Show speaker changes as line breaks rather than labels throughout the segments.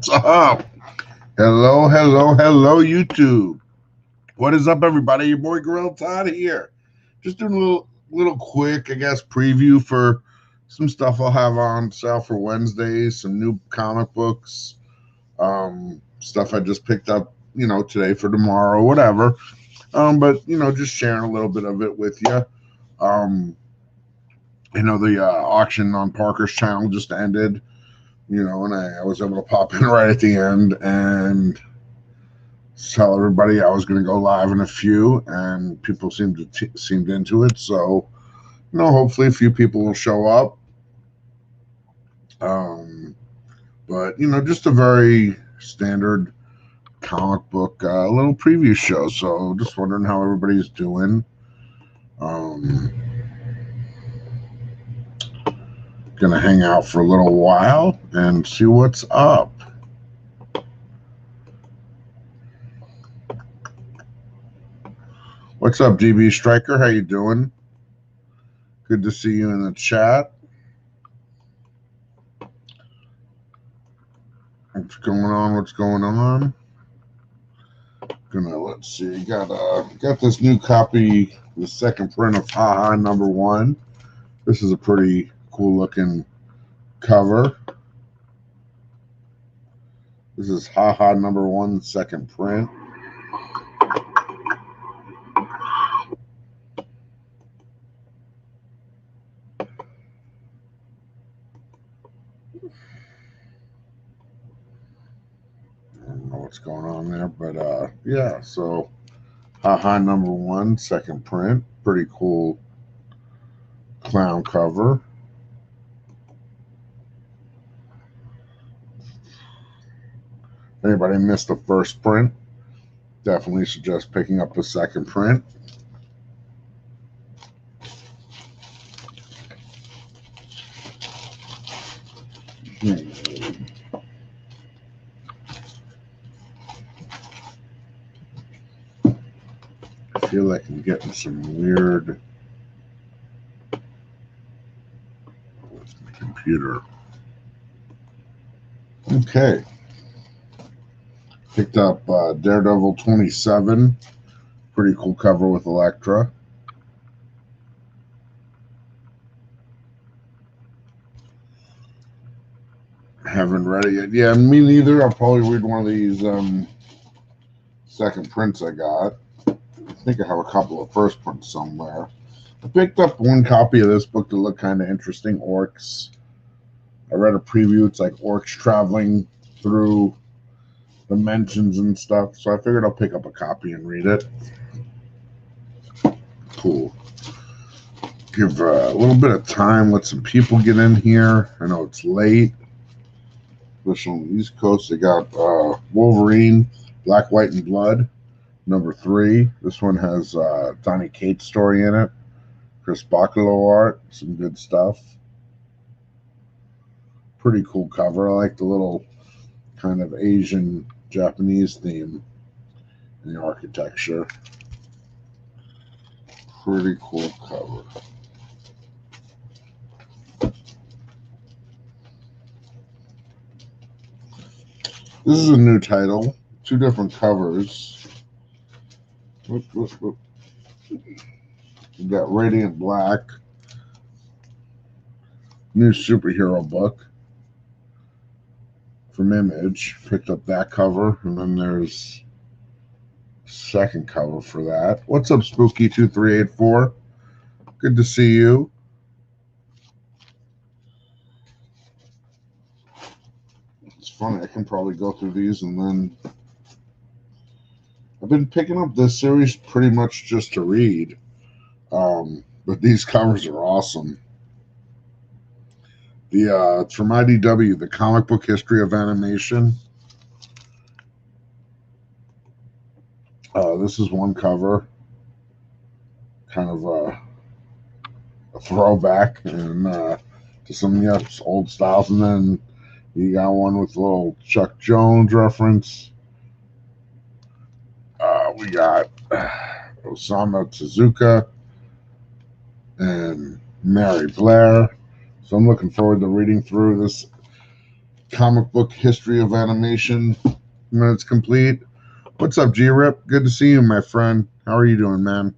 What's up? Hello, hello, hello, YouTube. What is up, everybody? Your boy Gorilla Todd here. Just doing a little quick, I guess, preview for some stuff I'll have on sale for Wednesdays, some new comic books, stuff I just picked up, today for tomorrow, whatever. But just sharing a little bit of it with you. The auction on Parker's channel just ended. And I was able to pop in right at the end and tell everybody I was going to go live in a few, and people seemed into it. So, hopefully a few people will show up. But just a very standard comic book, little preview show. So, just wondering how everybody's doing. Gonna hang out for a little while and see what's up. What's up, DB Striker? How you doing? Good to see you in the chat. What's going on? Let's see. Got this new copy, the second print of Ha Ha #1. This is a pretty cool looking cover. This is Ha Ha #1, second print. I don't know what's going on there, but yeah, so Ha Ha #1, second print. Pretty cool clown cover. Anybody missed the first print, definitely suggest picking up the second print. I feel like I'm getting some weird with my computer. Okay. Picked up Daredevil 27. Pretty cool cover with Elektra. Haven't read it yet. Yeah, me neither. I'll probably read one of these second prints I got. I think I have a couple of first prints somewhere. I picked up one copy of this book that looked kind of interesting, Orcs. I read a preview. It's like orcs traveling through dimensions and stuff, so I figured I'll pick up a copy and read it. Cool. Give a little bit of time, let some people get in here. I know it's late, especially on the East Coast. They got Wolverine, Black, White, and Blood, #3. This one has Donny Cates' story in it. Chris Bacalo art, some good stuff. Pretty cool cover. I like the little kind of Asian Japanese theme in the architecture. Pretty cool cover. This is a new title, 2 different covers. We've got Radiant Black, new superhero book from Image. Picked up that cover, and then there's a second cover for that. What's up, Spooky2384? Good to see you. It's funny, I can probably go through these, and then I've been picking up this series pretty much just to read, but these covers are awesome. It's from IDW, the Comic Book History of Animation. This is one cover, kind of a throwback and to some old styles, and then you got one with a little Chuck Jones reference. We got Osamu Tezuka and Mary Blair. So I'm looking forward to reading through this comic book history of animation when it's complete. What's up, G-Rip? Good to see you, my friend. How are you doing, man?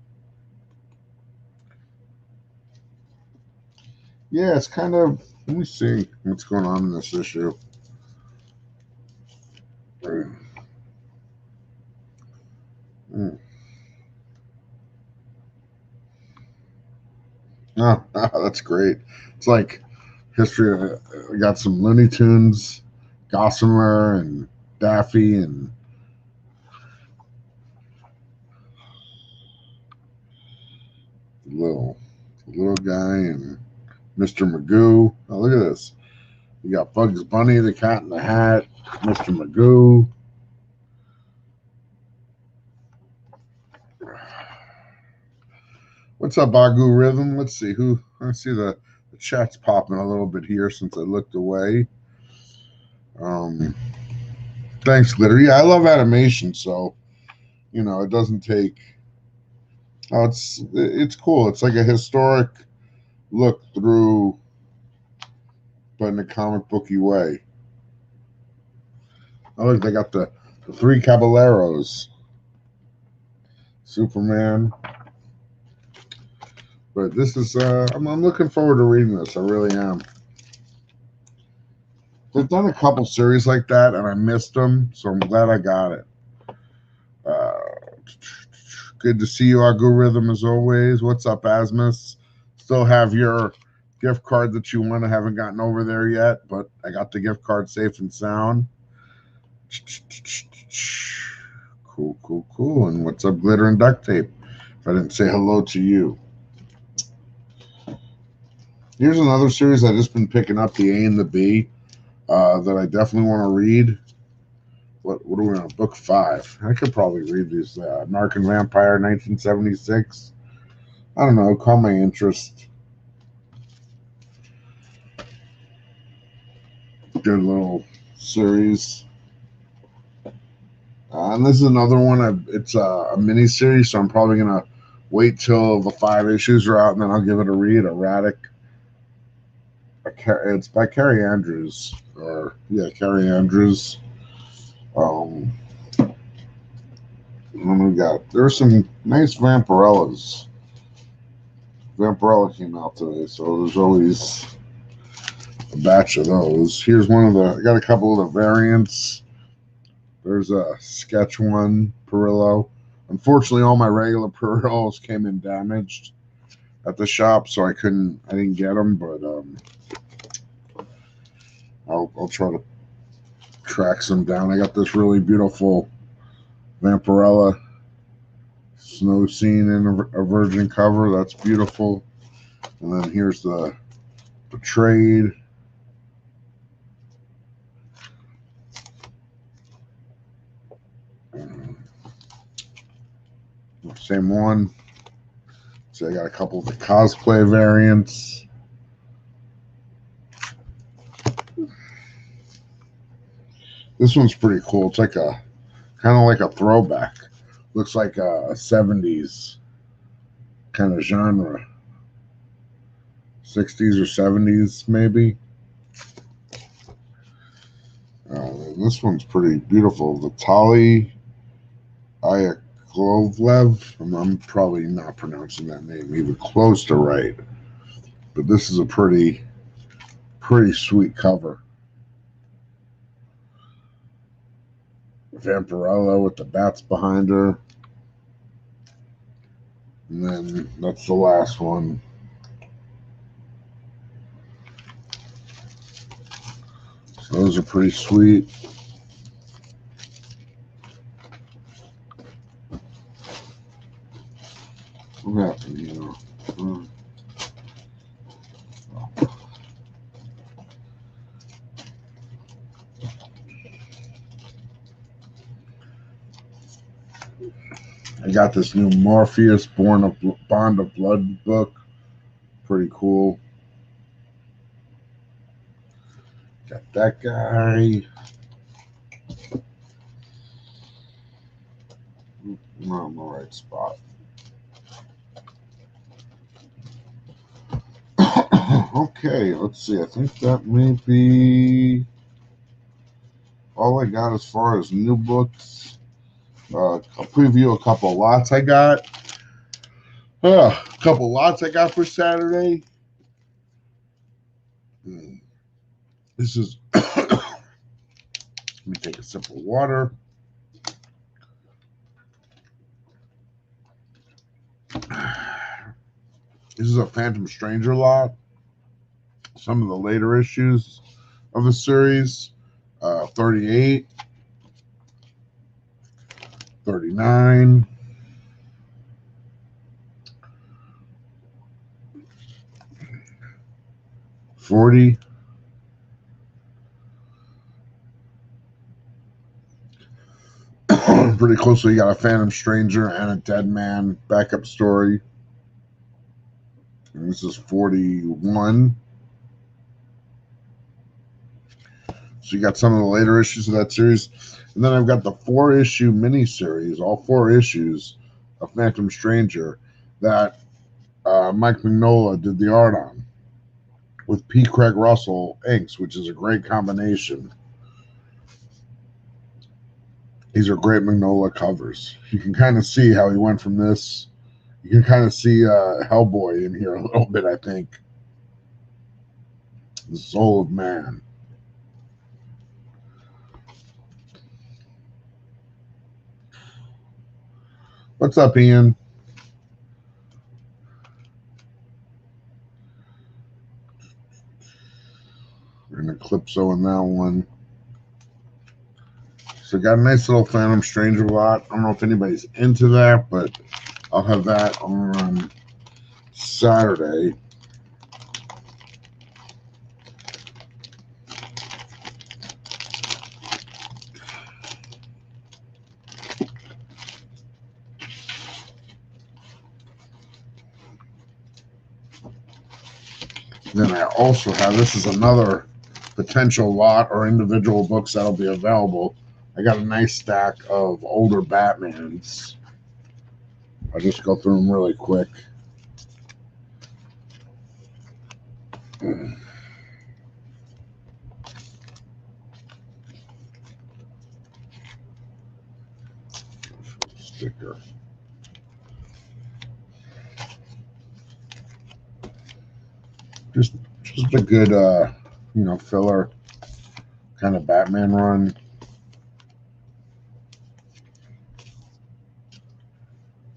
Yeah, it's kind of, let me see what's going on in this issue. Oh, that's great. It's like history. We got some Looney Tunes, Gossamer, and Daffy, and little guy, and Mr. Magoo. Oh, look at this. You got Bugs Bunny, the Cat in the Hat, Mr. Magoo. What's up, Bagu Rhythm? Let's see who. I see the chat's popping a little bit here since I looked away. Thanks, Glitter. Yeah, I love animation, so it doesn't take. Oh, it's cool. It's like a historic look through, but in a comic booky way. Oh, look, they got the three Caballeros, Superman. But this is I'm looking forward to reading this. I really am. They've done a couple series like that, and I missed them, so I'm glad I got it. Good to see you, Algorithm, as always. What's up, Asmus? Still have your gift card that you want. I haven't gotten over there yet, but I got the gift card safe and sound. Cool. And what's up, Glitter and Duct Tape? If I didn't say hello to you. Here's another series I've just been picking up, the A and the B, that I definitely want to read. What are we on? Book 5. I could probably read these. American Vampire, 1976. I don't know. Caught my interest. Good little series. And this is another one. It's a mini series, so I'm probably gonna wait till the 5 issues are out, and then I'll give it a read. Erratic. It's by Carrie Andrews, Carrie Andrews. There's some nice Vampirellas. Vampirella came out today, so there's always a batch of those. Here's I got a couple of the variants. There's a sketch one, Perillo. Unfortunately, all my regular Perillos came in damaged at the shop, so I didn't get them, but I'll try to track some down. I got this really beautiful Vampirella snow scene in a virgin cover. That's beautiful. And then here's the trade. Same one. So I got a couple of the cosplay variants. This one's pretty cool. It's like kind of like a throwback. Looks like a 70s kind of genre. 60s or 70s, maybe. This one's pretty beautiful. Vitaly Iyakovlev. I'm probably not pronouncing that name even close to right. But this is a pretty sweet cover. Vampirella with the bats behind her. And then that's the last one. So those are pretty sweet. What happened here? I got this new Morpheus Bond of Blood book. Pretty cool. Got that guy. Not in the right spot. Okay, let's see. I think that may be all I got as far as new books. I'll preview a couple lots I got. A couple lots I got for Saturday. This is, let me take a sip of water. This is a Phantom Stranger lot. Some of the later issues of the series. 38, 39, 40, pretty closely. You got a Phantom Stranger and a Dead Man backup story. And this is 41. So you got some of the later issues of that series. And then I've got the 4-issue miniseries, all 4 issues of Phantom Stranger that Mike Mignola did the art on with P. Craig Russell inks, which is a great combination. These are great Mignola covers. You can kind of see how he went from this. You can kind of see Hellboy in here a little bit, I think. The Soul of Man. What's up, Ian? We're in Eclipso in that one. So got a nice little Phantom Stranger lot. I don't know if anybody's into that, but I'll have that on Saturday. Then I also have, this is another potential lot or individual books that'll be available. I got a nice stack of older Batmans. I'll just go through them really quick. Sticker. Just a good, filler kind of Batman run.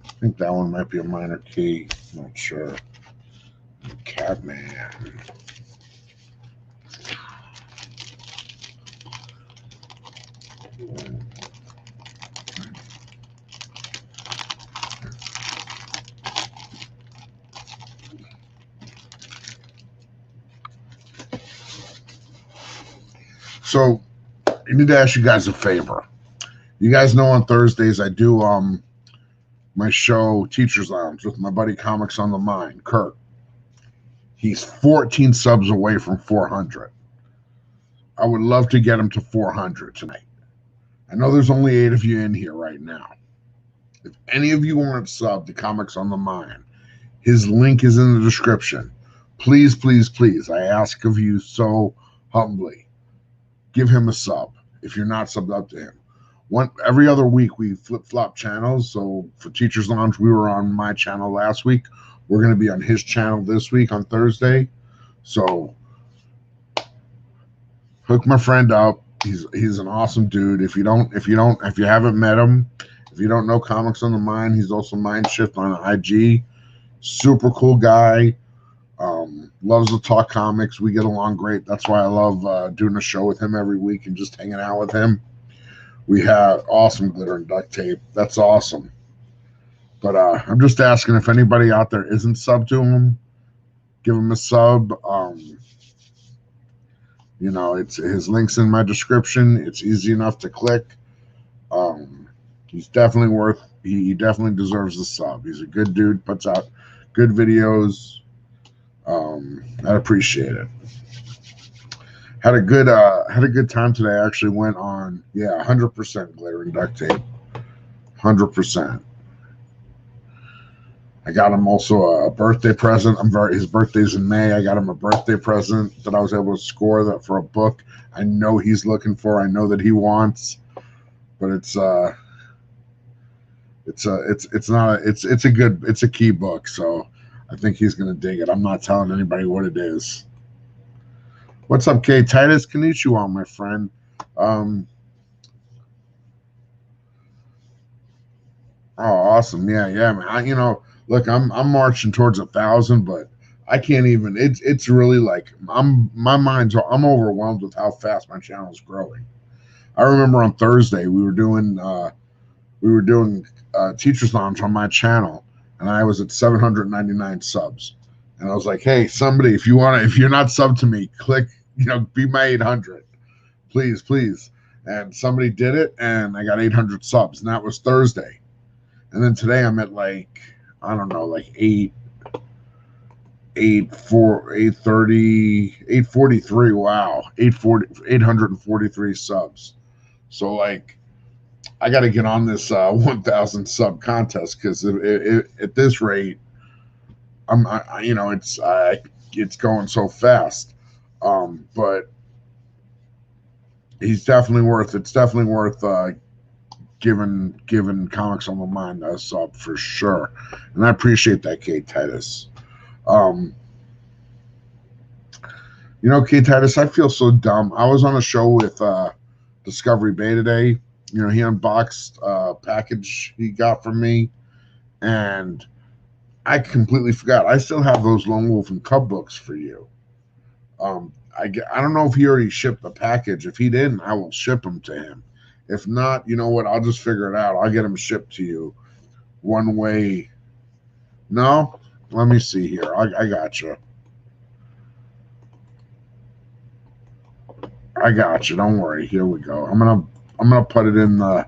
I think that one might be a minor key. Not sure. Catman. So, I need to ask you guys a favor. You guys know on Thursdays I do my show, Teacher's Lounge, with my buddy Comics on the Mind, Kurt. He's 14 subs away from 400. I would love to get him to 400 tonight. I know there's only 8 of you in here right now. If any of you want to sub to Comics on the Mind, his link is in the description. Please, please, please, I ask of you so humbly, give him a sub if you're not subbed up to him. Every other week we flip-flop channels. So for Teacher's Lounge, we were on my channel last week. We're going to be on his channel this week on Thursday. So hook my friend up. He's an awesome dude. If you haven't met him, if you don't know Comics on the Mind, he's also Mindshift on IG. Super cool guy. Loves to talk comics. We get along great. That's why I love doing a show with him every week and just hanging out with him. We have awesome glitter and duct tape. That's awesome. But I'm just asking if anybody out there isn't sub to him, give him a sub. It's his link's in my description. It's easy enough to click. He's definitely he definitely deserves a sub. He's a good dude, puts out good videos. I'd appreciate it. Had a good time today. I actually went on 100% glitter and duct tape. 100%. I got him also a birthday present. His birthday's in May. I got him a birthday present that I was able to score that for a book I know he's looking for. I know that he wants, but it's a key book. So I think he's gonna dig it. I'm not telling anybody what it is. What's up, K Titus? Konnichiwa, my friend. Oh, awesome. Yeah, man. Look, I'm marching towards 1,000, but I can't even. It's really like I'm overwhelmed with how fast my channel is growing. I remember on Thursday we were doing Teachers Lounge on my channel, and I was at 799 subs. And I was like, hey, somebody, if you're not subbed to me, click, be my 800, please. And somebody did it, and I got 800 subs, and that was Thursday. And then today I'm at like, I don't know, like 843. Wow, 843 subs. So like, I got to get on this 1,000 sub contest, because at this rate, it's going so fast. But it's definitely worth giving Comics on the Mind a sub for sure, and I appreciate that, Kate Titus. Kate Titus, I feel so dumb. I was on a show with Discovery Bay today. He unboxed a package he got from me, and I completely forgot. I still have those Lone Wolf and Cub books for you. I don't know if he already shipped the package. If he didn't, I will ship them to him. If not, you know what? I'll just figure it out. I'll get them shipped to you one way. No? Let me see here. I got you. I got you. Don't worry. Here we go. I'm gonna put it in the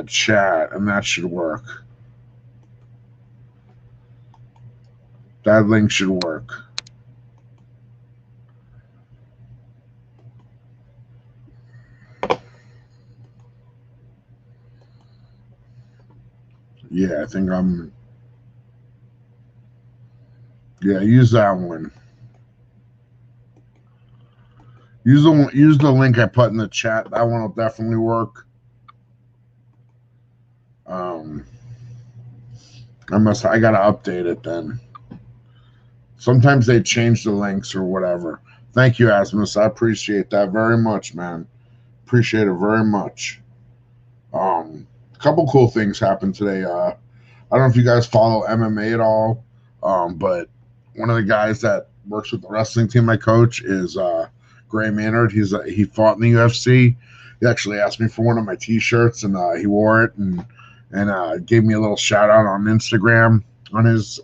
chat, and that should work. That link should work. Yeah, I think use that one. Use the link I put in the chat. That one will definitely work. I gotta update it then. Sometimes they change the links or whatever. Thank you, Asmus. I appreciate that very much, man. Appreciate it very much. A couple cool things happened today. I don't know if you guys follow MMA at all, but one of the guys that works with the wrestling team I coach is Gray Maynard. He fought in the UFC. He actually asked me for one of my T-shirts, and he wore it and gave me a little shout out on Instagram on his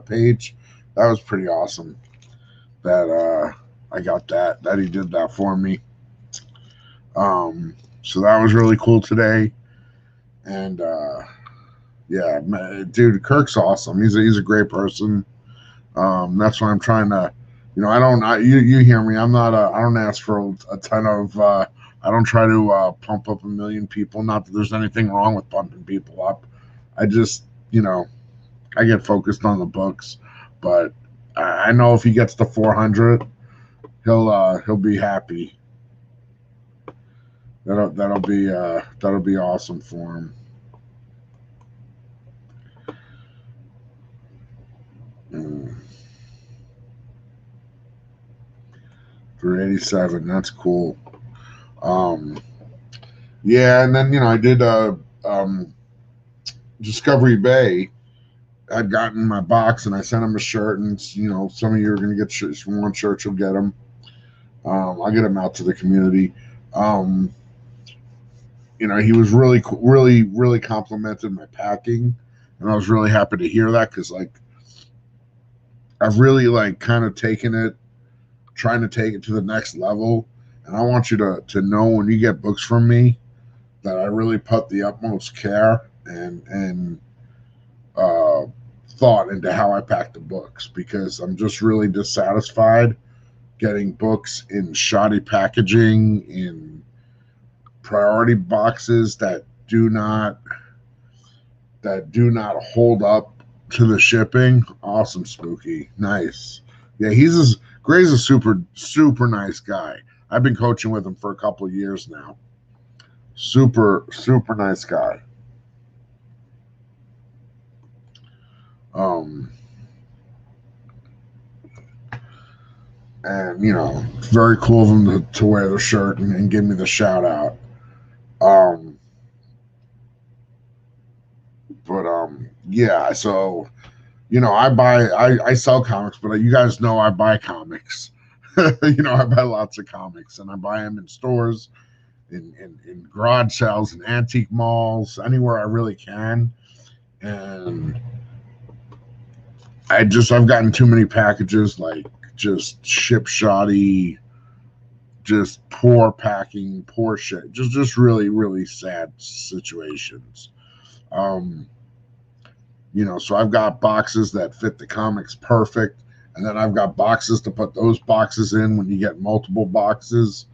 page. That was pretty awesome. That I got that he did that for me. So that was really cool today, and yeah, dude, Kirk's awesome. He's a great person. That's why I'm trying to. You hear me. I don't ask for a ton of. I don't try to pump up a million people. Not that there's anything wrong with pumping people up. I just, I get focused on the books. But I know if he gets to 400, he'll be happy. That'll be awesome for him. 387. That's cool. Yeah, and then I did Discovery Bay. I'd gotten my box, and I sent him a shirt, and some of you are going to get shirts. If you want shirts, you'll get them. I'll get them out to the community. He was really complimented my packing, and I was really happy to hear that, because I've really kind of taken it, trying to take it to the next level, and I want you to know when you get books from me that I really put the utmost care and thought into how I pack the books, because I'm just really dissatisfied getting books in shoddy packaging, in priority boxes that do not hold up to the shipping. Awesome, Spooky. Nice. Yeah, Gray's a super nice guy. I've been coaching with him for a couple of years now. Super nice guy. And you know, it's very cool of him to wear the shirt and give me the shout out. Yeah, so you know, I sell comics, but you guys know I buy comics. You know, I buy lots of comics, and I buy them in stores, in garage sales, in antique malls, anywhere I really can. And I've gotten too many packages, like just ship shoddy, just poor packing, poor shit, just really sad situations. You know, so I've got boxes that fit the comics perfect, and then I've got boxes to put those boxes in when you get multiple boxes.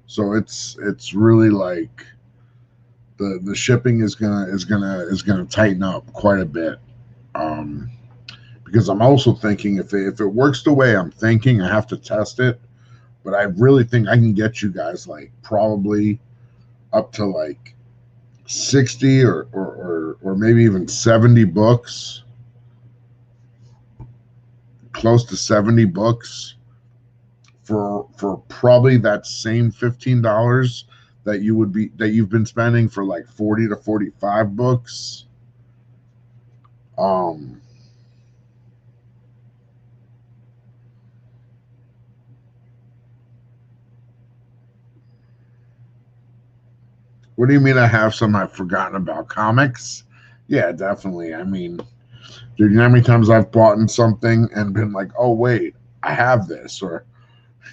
So it's really like the shipping is gonna tighten up quite a bit. Because I'm also thinking if it works the way I'm thinking, I have to test it. But I really think I can get you guys like probably up to like 60 or maybe even 70 books, close to 70 books for probably that same $15 that you've been spending for like 40 to 45 books. What do you mean I have some I've forgotten about? Comics? Yeah, definitely. I mean, dude, you know how many times I've bought in something and been like, oh, wait, I have this. Or,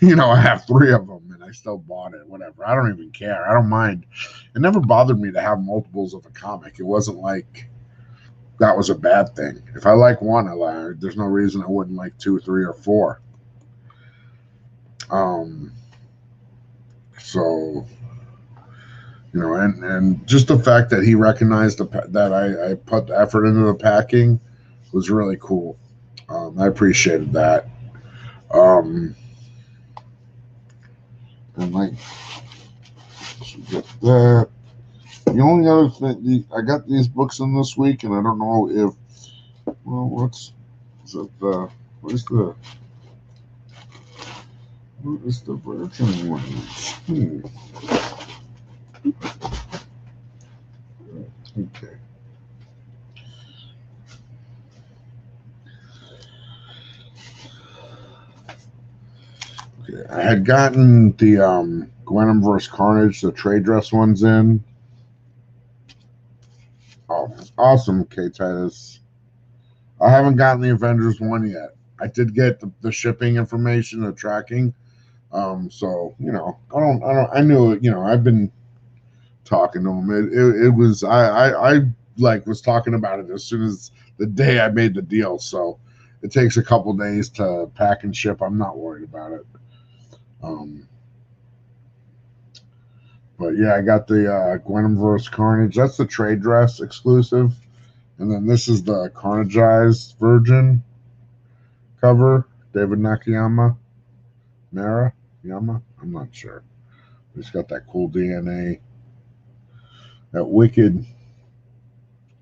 you know, I have 3 of them and I still bought it. Whatever. I don't even care. I don't mind. It never bothered me to have multiples of a comic. It wasn't like that was a bad thing. If I like one, I like. There's no reason I wouldn't like 2, 3, or 4. So, you know, and just the fact that he recognized that I put the effort into the packing was really cool. I appreciated that. And like, get that. The only other thing, I got these books in this week, and I don't know if, well, what is the virgin one? Okay. I had gotten the Gwenom vs. Carnage, the trade dress ones in. Oh, awesome, K Titus. I haven't gotten the Avengers one yet. I did get the shipping information, the tracking. So you know, I knew it. You know, I've been talking to him. It was I like was talking about it as soon as the day I made the deal. So it takes a couple days to pack and ship. I'm not worried about it. But yeah, I got the Gwenom vs. Carnage. That's the trade dress exclusive. And then this is the Carnageized Virgin cover. David Nakayama. Mara Yama? I'm not sure. It's got that cool DNA. That wicked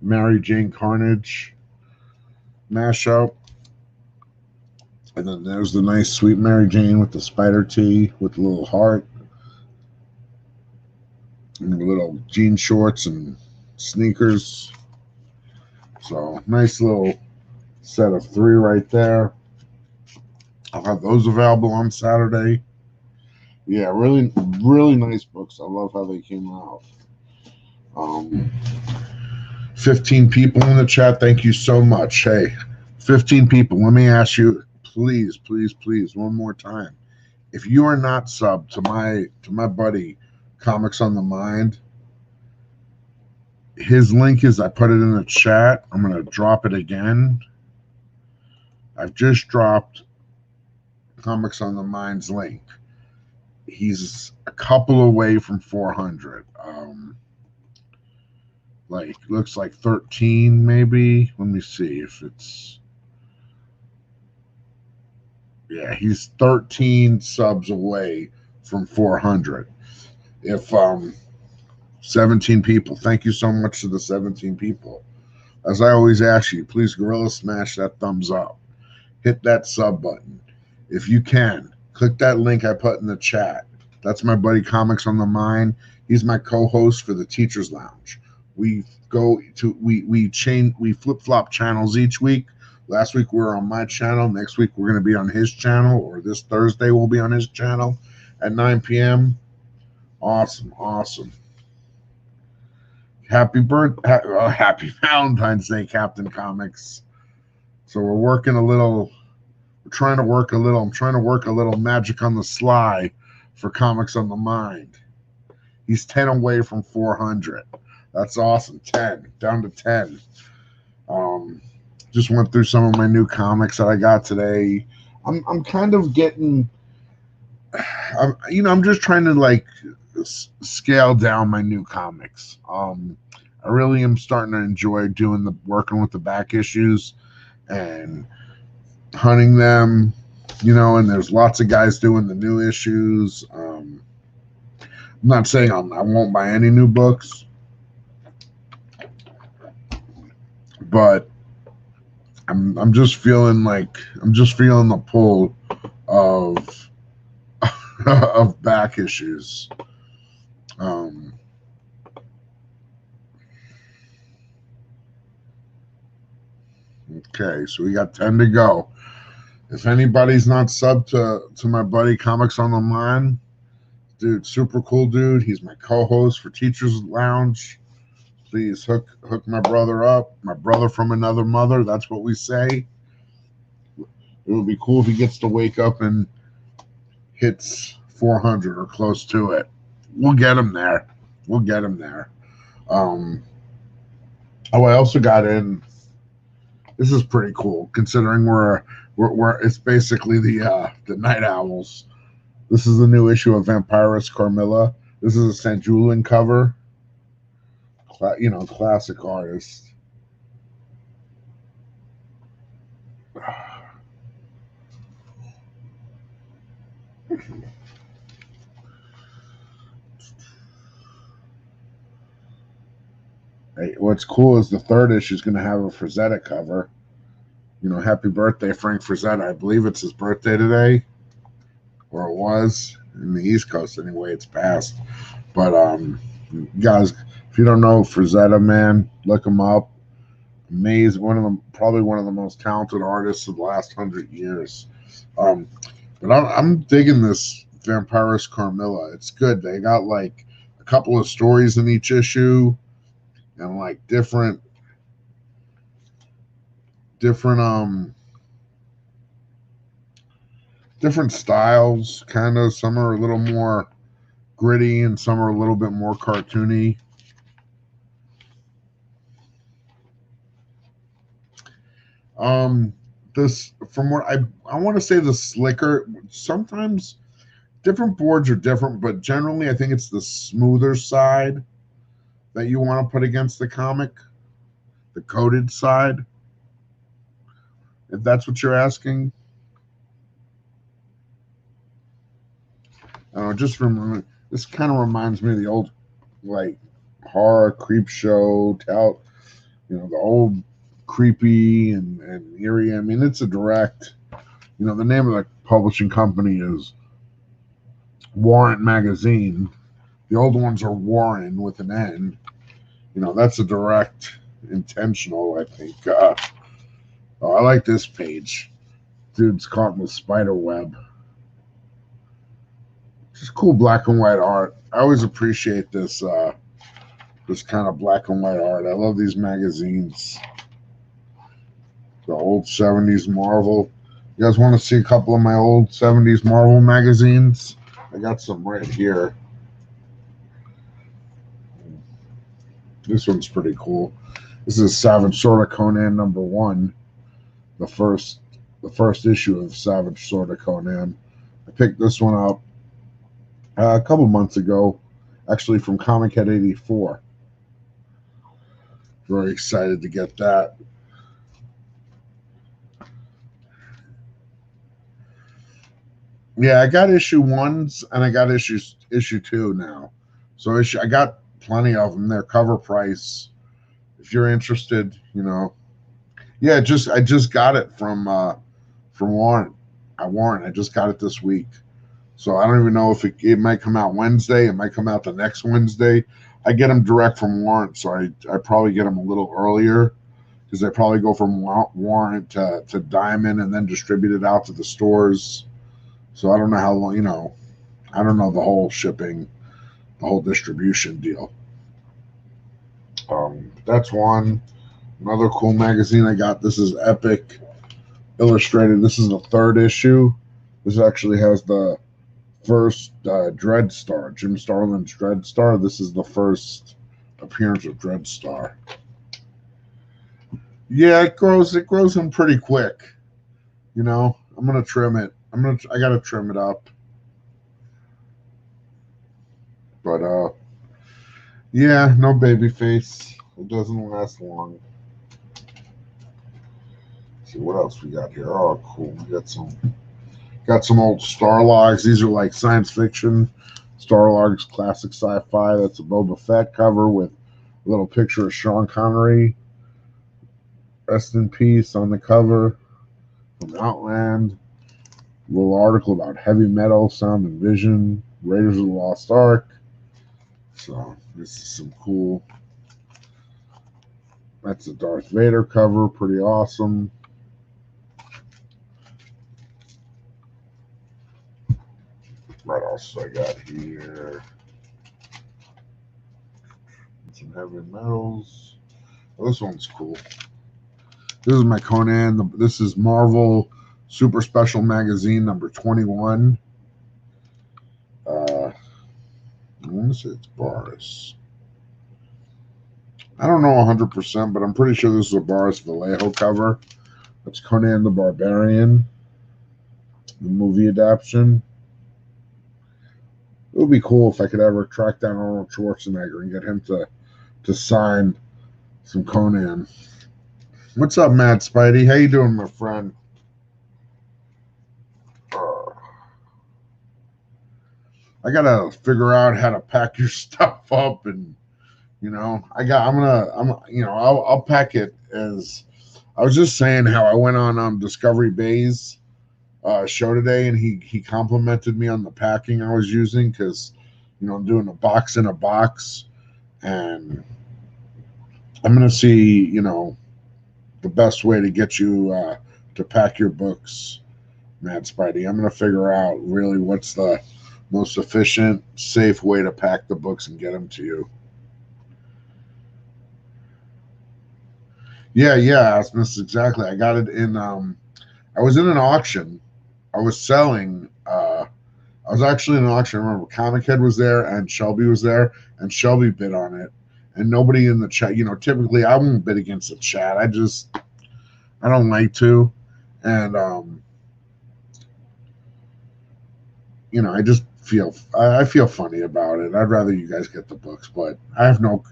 Mary Jane Carnage mashup. And then there's the nice sweet Mary Jane with the spider tee with the little heart. And the little jean shorts and sneakers. So nice little set of 3 right there. I'll have those available on Saturday. Yeah, really nice books. I love how they came out. 15 people in the chat. Thank you so much. Hey, 15 people. Let me ask you, please, one more time. If you are not subbed to my buddy, Comics on the Mind, his link is, I put it in the chat. I'm going to drop it again. I've just dropped Comics on the Mind's link. He's a couple away from 400. like, looks like 13 maybe. Let me see if it's, yeah, he's 13 subs away from 400. If 17 people, thank you so much to the 17 people. As I always ask you, please Gorilla smash that thumbs up, hit that sub button if you can. Click that link I put in the chat. That's my buddy Comics on the Mind. He's my co-host for the Teachers Lounge. We flip flop channels each week. Last week we were on my channel. Next week we're going to be on his channel, or this Thursday we'll be on his channel at 9 p.m. Awesome, awesome. Happy Valentine's Day, Captain Comics. So we're working a little. I'm trying to work a little magic on the sly for Comics on the Mind. He's 10 away from 400. That's awesome. 10 down to 10. Just went through some of my new comics that I got today. I'm kind of getting, I'm just trying to like scale down my new comics. I really am starting to enjoy working with the back issues and hunting them, and there's lots of guys doing the new issues. I'm not saying I won't buy any new books, but I'm just feeling the pull of of back issues. Okay, so we got 10 to go. If anybody's not subbed to my buddy Comics on the Mind, dude, super cool dude. He's my co-host for Teachers Lounge. Please hook my brother up. My brother from another mother. That's what we say. It would be cool if he gets to wake up and hits 400 or close to it. We'll get him there. I also got in. This is pretty cool, considering we're it's basically the Night Owls. This is the new issue of Vampirus Carmilla. This is a St. Julian cover. Classic artist. Hey, what's cool is the third issue is going to have a Frazetta cover. Happy birthday, Frank Frazetta. I believe it's his birthday today, or it was in the East Coast anyway. It's past, but guys, if you don't know Frazetta, man, look him up. Amazing, probably one of the most talented artists of the last 100 years. But I'm digging this Vampirus Carmilla. It's good. They got like a couple of stories in each issue, and like different styles, kind of. Some are a little more gritty and some are a little bit more cartoony. This, from what I want to say, the slicker, sometimes different boards are different, but generally I think it's the smoother side that you want to put against the comic, the coated side, if that's what you're asking. Just remember, this kind of reminds me of the old, like, horror creep show, the old creepy and eerie. I mean, it's a direct, the name of the publishing company is Warrant Magazine. The old ones are Warren with an N. That's a direct, intentional, I think. I like this page. Dude's caught in the spider web. Just cool black and white art. I always appreciate this kind of black and white art. I love these magazines. The old 70s Marvel. You guys want to see a couple of my old 70s Marvel magazines? I got some right here. This one's pretty cool. This is Savage Sword of Conan #1. The first issue of Savage Sword of Conan. I picked this one up a couple months ago, actually, from Comic Head 84. Very excited to get that. Yeah, I got issue 1s and I got issue 2 now. So I got plenty of them. They're cover price. If you're interested, yeah, I just got it from Warren. I just got it this week. So I don't even know if it might come out Wednesday. It might come out the next Wednesday. I get them direct from Warrant, so I probably get them a little earlier because they probably go from Warrant to Diamond and then distribute it out to the stores. So I don't know how long, I don't know the whole shipping, the whole distribution deal. That's one. Another cool magazine I got. This is Epic Illustrated. This is the 3rd issue. This actually has the first Dreadstar, Jim Starlin's Dreadstar. This is the first appearance of Dreadstar. Yeah, it grows in pretty quick. I'm gonna trim it. I gotta trim it up. But yeah, no baby face. It doesn't last long. Let's see what else we got here. Oh, cool. We got some old Starlogs. These are like science fiction. Starlogs, classic sci-fi. That's a Boba Fett cover with a little picture of Sean Connery. Rest in peace on the cover from Outland. A little article about heavy metal, sound and vision. Raiders of the Lost Ark. So this is some cool. That's a Darth Vader cover. Pretty awesome. What else I got here? Some heavy metals. Oh, this one's cool. This is my Conan. This is Marvel Super Special Magazine number 21. I want to say it's Boris. I don't know 100%, but I'm pretty sure this is a Boris Vallejo cover. That's Conan the Barbarian, the movie adaptation. It would be cool if I could ever track down Arnold Schwarzenegger and get him to sign some Conan. What's up, Matt Spidey? How you doing, my friend? I gotta figure out how to pack your stuff up, and I'll pack it as. I was just saying how I went on Discovery Bay's show today, and he complimented me on the packing I was using because I'm doing a box in a box, and I'm gonna see the best way to get you to pack your books, Matt Spidey. I'm gonna figure out really what's the most efficient, safe way to pack the books and get them to you. Yeah, Asmus, exactly. I got it in. I was in an auction. I was selling. I was actually in an auction. I remember Comic Head was there and Shelby was there, and Shelby bid on it. And nobody in the chat. Typically I won't bid against the chat. I don't like to, and I just I feel funny about it. I'd rather you guys get the books, but I have no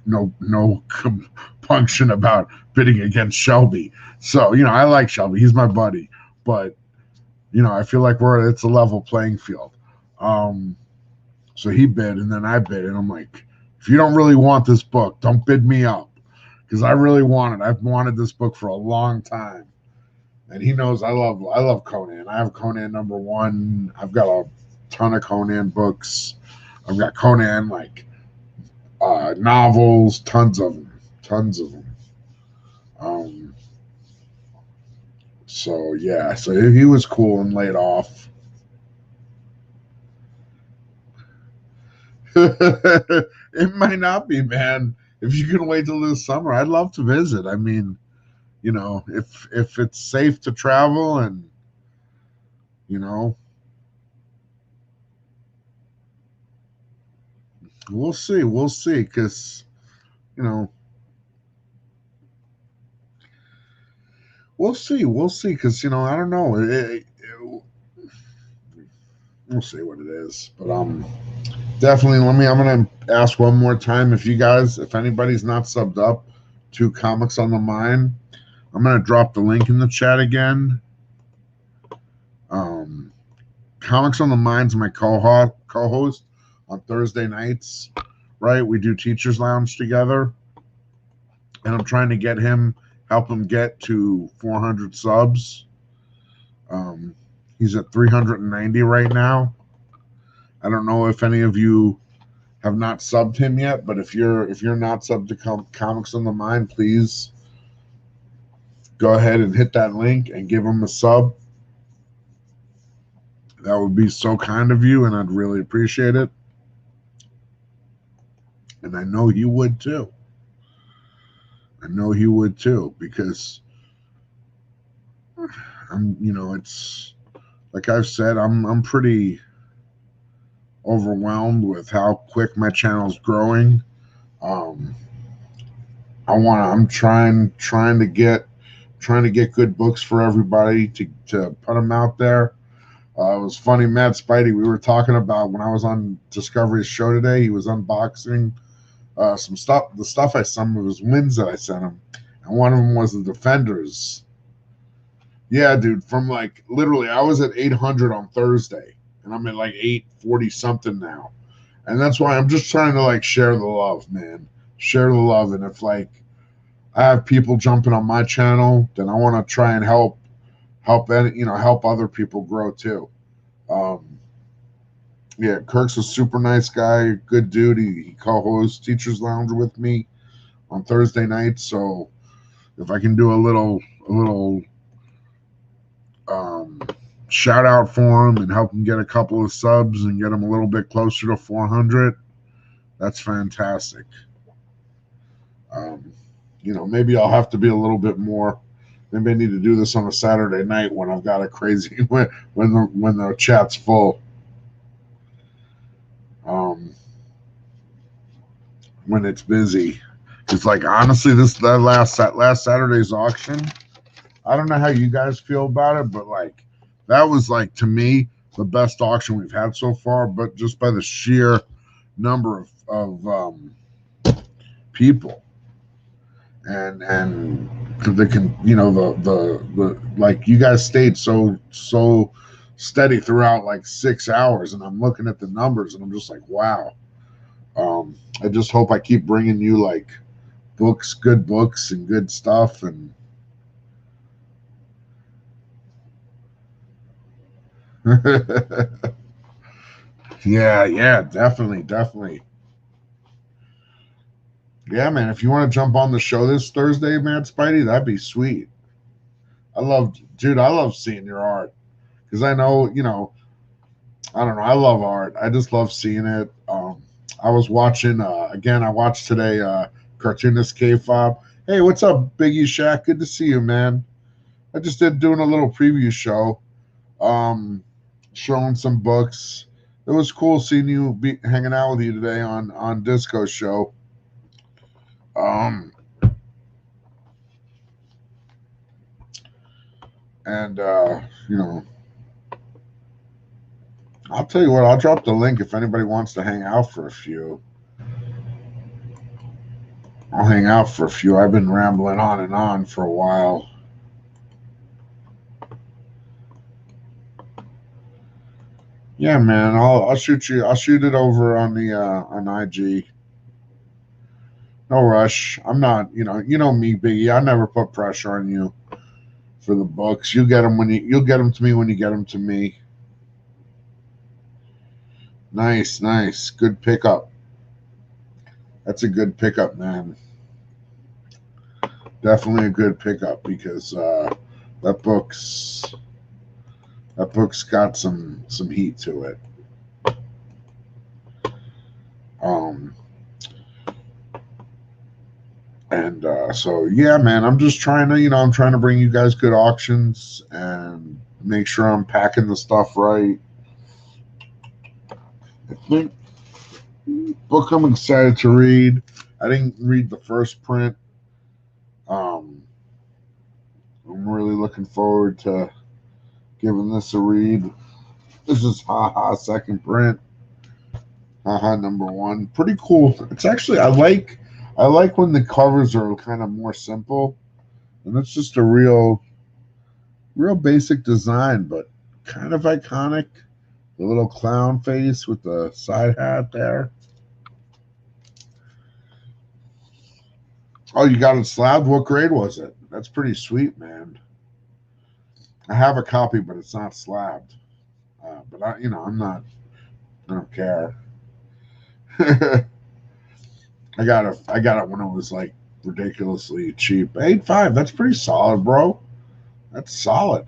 compunction about bidding against Shelby. So I like Shelby; he's my buddy. But I feel like it's a level playing field. So he bid, and then I bid, and I'm like, if you don't really want this book, don't bid me up, because I really want it. I've wanted this book for a long time, and he knows I love Conan. I have Conan number 1. I've got a ton of Conan books. I've got Conan novels, tons of them. So yeah, so he was cool and laid off. It might not be, man. If you can wait till this summer, I'd love to visit. I mean, if it's safe to travel and we'll see, because we'll see, because I don't know. We'll see what it is, but definitely. I'm gonna ask one more time, if anybody's not subbed up, to Comics on the Mind. I'm going to drop the link in the chat again. Comics on the Mind's my co-host on Thursday nights, right? We do Teachers Lounge together, and I'm trying to help him get to 400 subs. He's at 390 right now. I don't know if any of you have not subbed him yet, but if you're not subbed to Comics on the Mind, please go ahead and hit that link and give him a sub. That would be so kind of you, and I'd really appreciate it. And I know he would too. I know he would too, because it's like I've said, I'm pretty overwhelmed with how quick my channel's growing. I'm trying to get good books for everybody to put them out there. It was funny, Matt Spidey, we were talking about when I was on Discovery's show today, he was unboxing some stuff. The stuff some of his wins that I sent him, and one of them was the Defenders. Yeah, dude, from like literally, I was at 800 on Thursday, and I'm at like 840 something now, and that's why I'm just trying to like share the love, man, share the love. And if like I have people jumping on my channel, then I want to try and help other people grow too. Yeah, Kirk's a super nice guy, good dude. He co-hosts Teachers Lounge with me on Thursday nights. So if I can do a little shout out for him and help him get a couple of subs and get him a little bit closer to 400, that's fantastic. Maybe I'll have to be a little bit more. Maybe I need to do this on a Saturday night when I've got a crazy when the chat's full. When it's busy, it's like honestly, that last Saturday's auction, I don't know how you guys feel about it, but like that was like to me the best auction we've had so far. But just by the sheer number of people and they can, the like you guys stayed so steady throughout like 6 hours, and I'm looking at the numbers and I'm just like, wow. I just hope I keep bringing you like good books and good stuff. And yeah, definitely. Yeah, man, if you want to jump on the show this Thursday, Matt Spidey, that'd be sweet. I love seeing your art, because I know, I don't know, I love art. I just love seeing it. I was watching, again, I watched today, Cartoonist K-Fob. Hey, what's up, Biggie Shaq? Good to see you, man. I just doing a little preview show, showing some books. It was cool seeing you hanging out with you today on Disco's show. I'll tell you what, I'll drop the link if anybody wants to hang out for a few. I'll hang out for a few. I've been rambling on and on for a while. Yeah, man, I'll shoot it over on the on IG. No rush. I'm not, you know me, Biggie. I never put pressure on you for the books. You'll get them to me when you get them to me. Nice. Good pickup. That's a good pickup, man. Definitely a good pickup, because that book's got some heat to it. So yeah, man, I'm just trying to bring you guys good auctions and make sure I'm packing the stuff right. I think book I'm excited to read. I didn't read the first print. I'm really looking forward to giving this a read. This is second print. Number one. Pretty cool. It's actually, I like I like when the covers are kind of more simple, and it's just a real basic design, but kind of iconic. The little clown face with the side hat there. Oh, you got it slabbed? What grade was it? That's pretty sweet, man. I have a copy, but it's not slabbed. But I'm not. I don't care. I got it when it was like ridiculously cheap. 8.5. That's pretty solid, bro. That's solid.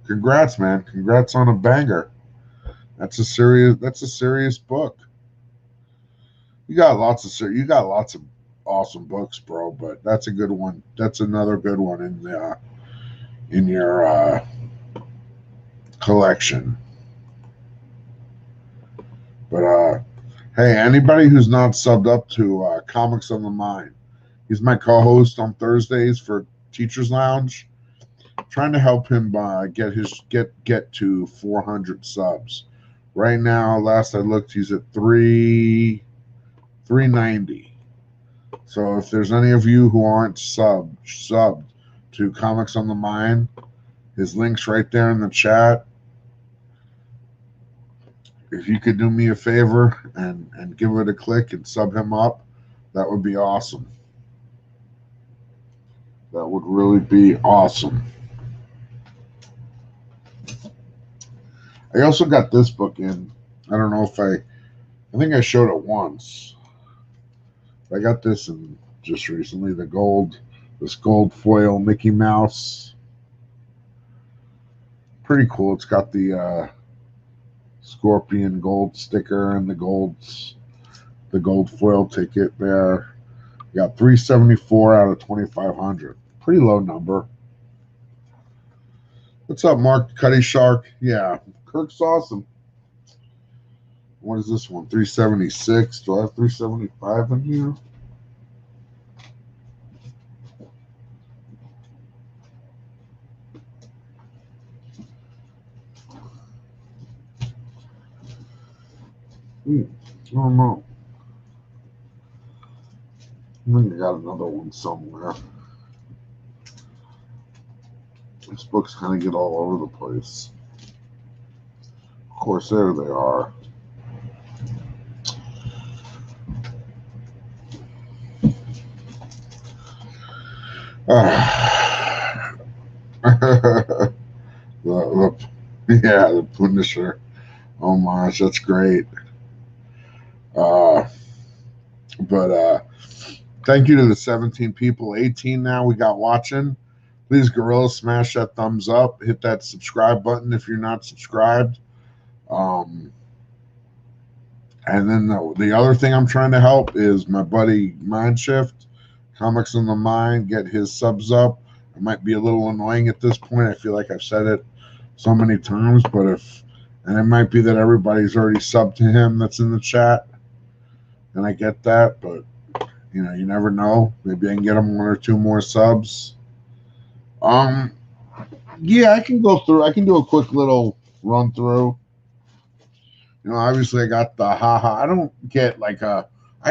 Congrats, man. Congrats on a banger. That's a serious book. You got lots of awesome books, bro, but that's a good one. That's another good one in your collection. But hey, anybody who's not subbed up to Comics on the Mind, he's my co-host on Thursdays for Teachers Lounge. Trying to help him get to 400 subs. Right now, last I looked, he's at 390. So if there's any of you who aren't subbed to Comics on the Mind, his link's right there in the chat. If you could do me a favor and give it a click and sub him up, that would be awesome. That would really be awesome. I also got this book in. I don't know if I think I showed it once. I got this in just recently. This gold foil Mickey Mouse. Pretty cool. It's got the Scorpion gold sticker and the gold foil ticket there. You got 374 out of 2,500. Pretty low number. What's up, Mark Cuddy Shark? Yeah, Kirk's awesome. What is this one? 376. Do I have 375 in here? I don't know. I think I got another one somewhere. These books kind of get all over the place. Of course, there they are. The Punisher. Oh my gosh, that's great. But thank you to the 17 people, 18 now we got watching. Please, Gorilla, smash that thumbs up. Hit that subscribe button if you're not subscribed. And then the other thing I'm trying to help is my buddy Mindshift, Comics on the Mind, get his subs up. It might be a little annoying at this point. I feel like I've said it so many times, but and it might be that everybody's already subbed to him that's in the chat, and I get that, but you never know. Maybe I can get him one or two more subs. Yeah, I can go through. I can do a quick little run through. Obviously I got the haha. I don't get I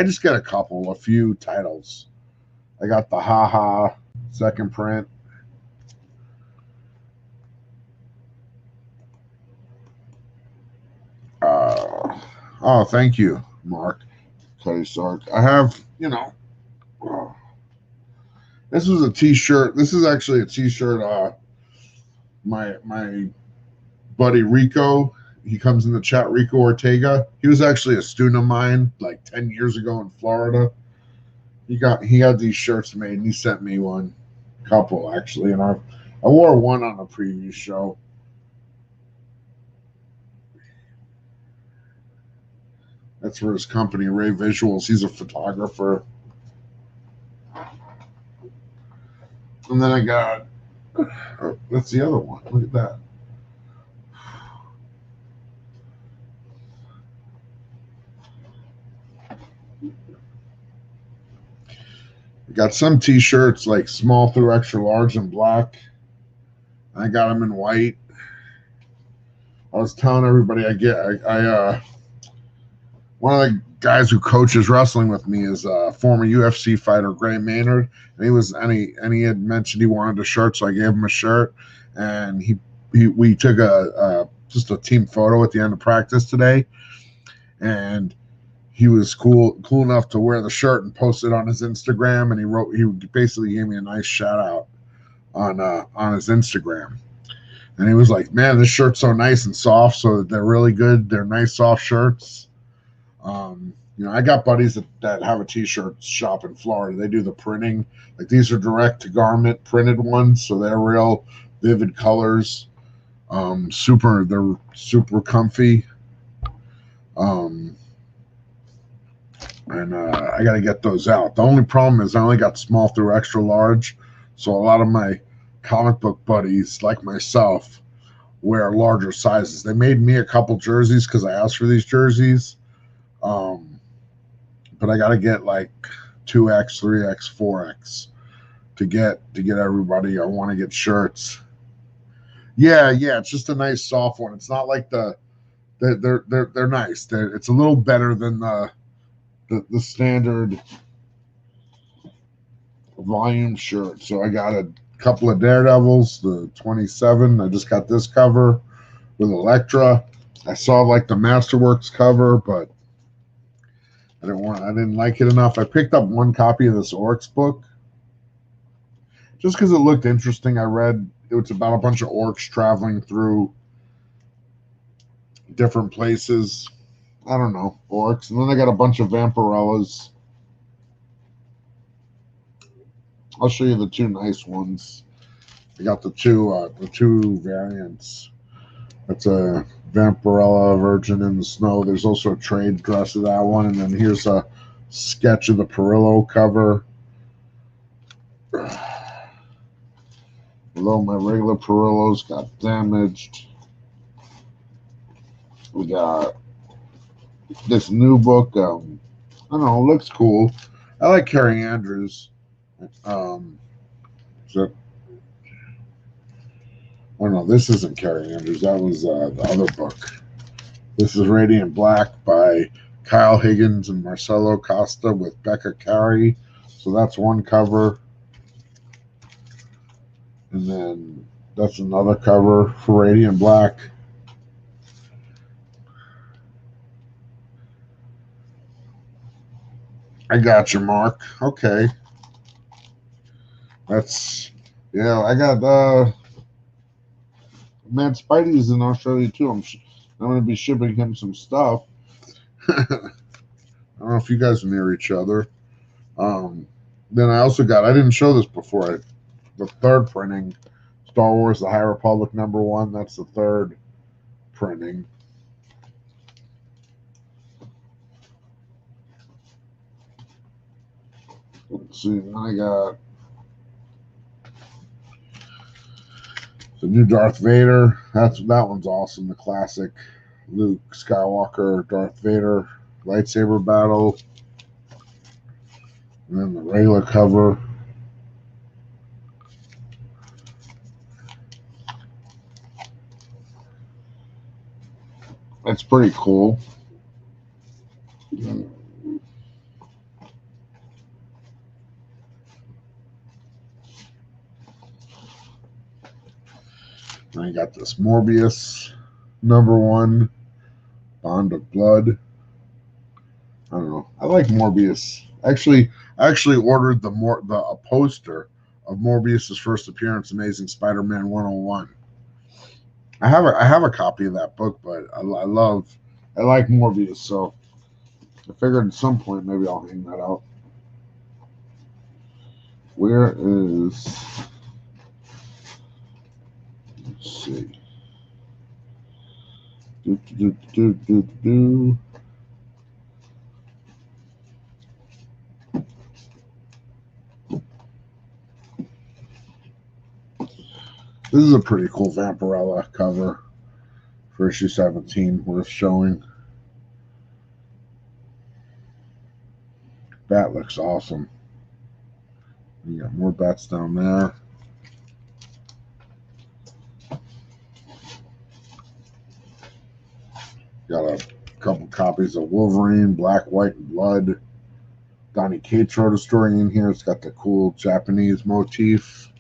just get a few titles. I got the haha second print. Oh, thank you, Mark. Cuddy Sark. I have, this was a t-shirt. This is actually a t-shirt my buddy Rico, he comes in the chat, Rico Ortega. He was actually a student of mine like 10 years ago in Florida. He got these shirts made and he sent me one, couple actually, and I wore one on a previous show. That's for his company, Ray Visuals. He's a photographer. And then I got, that's the other one. Look at that. I got some t-shirts like small through extra large and black. I got them in white. I was telling everybody one of the guys who coaches wrestling with me is a former UFC fighter, Gray Maynard, and he had mentioned he wanted a shirt, so I gave him a shirt, and we took just a team photo at the end of practice today, and he was cool enough to wear the shirt and post it on his Instagram, and he basically gave me a nice shout out on his Instagram. And he was like, man, this shirt's so nice and soft, so they're really good. They're nice, soft shirts. I got buddies that have a t-shirt shop in Florida. They do the printing. Like, these are direct to garment printed ones, so they're real vivid colors. They're super comfy. And I got to get those out. The only problem is I only got small through extra large, so a lot of my comic book buddies, like myself, wear larger sizes. They made me a couple jerseys because I asked for these jerseys, but I got to get like 2X, 3X, 4X to get everybody. I want to get shirts. Yeah, it's just a nice soft one. It's not like they're nice. It's a little better than the standard volume shirt. So I got a couple of Daredevils, the 27. I just got this cover with Elektra. I saw like the Masterworks cover, but I didn't like it enough. I picked up one copy of this Orcs book just because it looked interesting. I read it's about a bunch of orcs traveling through different places. I don't know, orcs. And then I got a bunch of Vampirellas. I'll show you the two nice ones. I got the two variants. That's a Vampirella Virgin in the Snow. There's also a trade dress of that one. And then here's a sketch of the Perillo cover. Below, my regular Perillos got damaged. We got this new book. I don't know, it looks cool. I like Carrie Andrews. Oh no, this isn't Carrie Andrews. That was the other book. This is Radiant Black by Kyle Higgins and Marcelo Costa with Becca Carey. So that's one cover. And then that's another cover for Radiant Black. I got you, Mark. Okay. Yeah, I got man, Spidey's in Australia too. I'm going to be shipping him some stuff. I don't know if you guys are near each other. Then I also got, I didn't show this before, the third printing, Star Wars The High Republic #1. That's the third printing. Let's see, I got the new Darth Vader. That one's awesome. The classic Luke Skywalker, Darth Vader lightsaber battle. And then the regular cover. That's pretty cool. I got this Morbius #1, Bond of Blood. I don't know. I like Morbius. I actually ordered a poster of Morbius's first appearance, Amazing Spider-Man 101. I have a copy of that book, but I like Morbius, so I figured at some point maybe I'll hang that out. Where is? Let's see. This is a pretty cool Vampirella cover for issue 17, worth showing. Bat looks awesome. You got more bats down there. Got a couple copies of Wolverine, Black, White, and Blood. Donny Cates wrote a story in here. It's got the cool Japanese motif.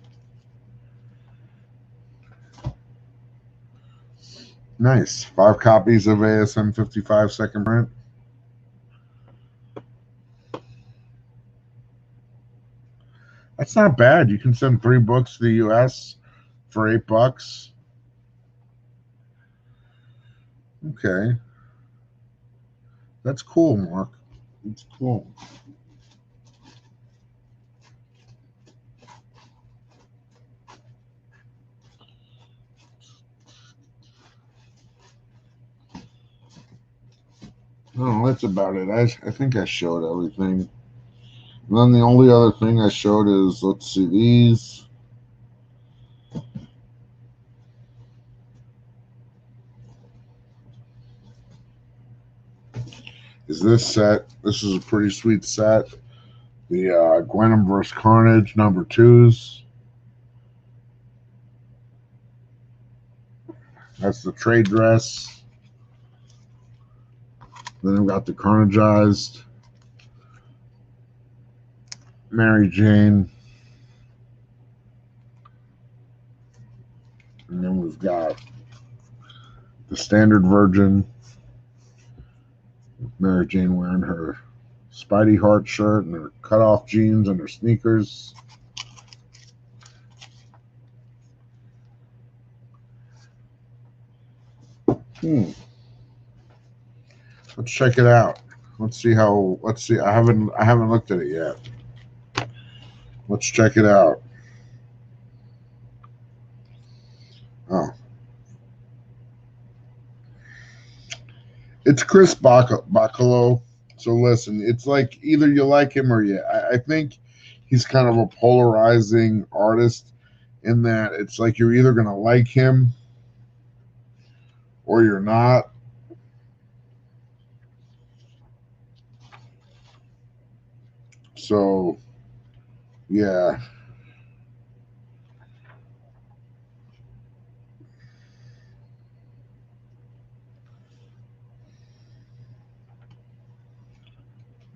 Nice. 5 copies of ASM 55 second print. That's not bad. You can send 3 books to the US for $8. Okay. That's cool, Mark. It's cool. No, that's about it. I think I showed everything. And then the only other thing I showed is, let's see, these. Is this set. This is a pretty sweet set. The Gwenum vs. Carnage #2s. That's the trade dress. Then I've got the Carnageized Mary Jane. And then we've got the standard version. Mary Jane wearing her Spidey Heart shirt and her cutoff jeans and her sneakers. Let's check it out. Let's see. I haven't looked at it yet. Let's check it out. Oh. It's Chris Bacalo. So listen, it's like either you like him or I think he's kind of a polarizing artist in that it's like you're either going to like him or you're not. So, yeah.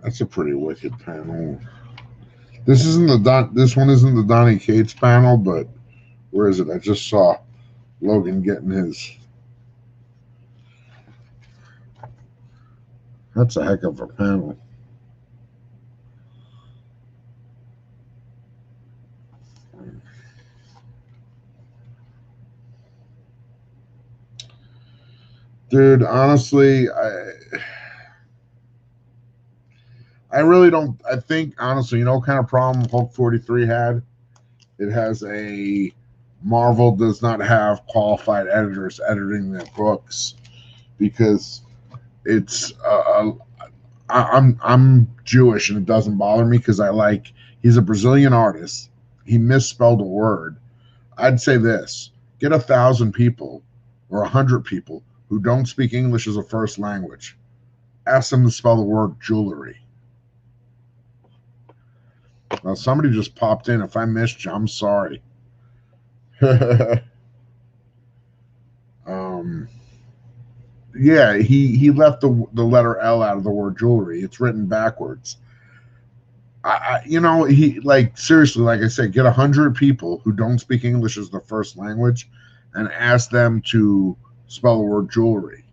That's a pretty wicked panel. This one isn't the Donny Cates panel, but where is it? I just saw Logan getting his. That's a heck of a panel. Dude, honestly, I really don't. I think, honestly, you know what kind of problem Hulk 43 had? It has a Marvel does not have qualified editors editing their books because it's I'm Jewish and it doesn't bother me because he's a Brazilian artist. He misspelled a word. I'd say this: get 1,000 people or 100 people who don't speak English as a first language. Ask them to spell the word jewelry. Well, somebody just popped in. If I missed you, I'm sorry. Yeah, he left the letter L out of the word jewelry. It's written backwards. Seriously, like I said, get 100 people who don't speak English as their first language and ask them to spell the word jewelry.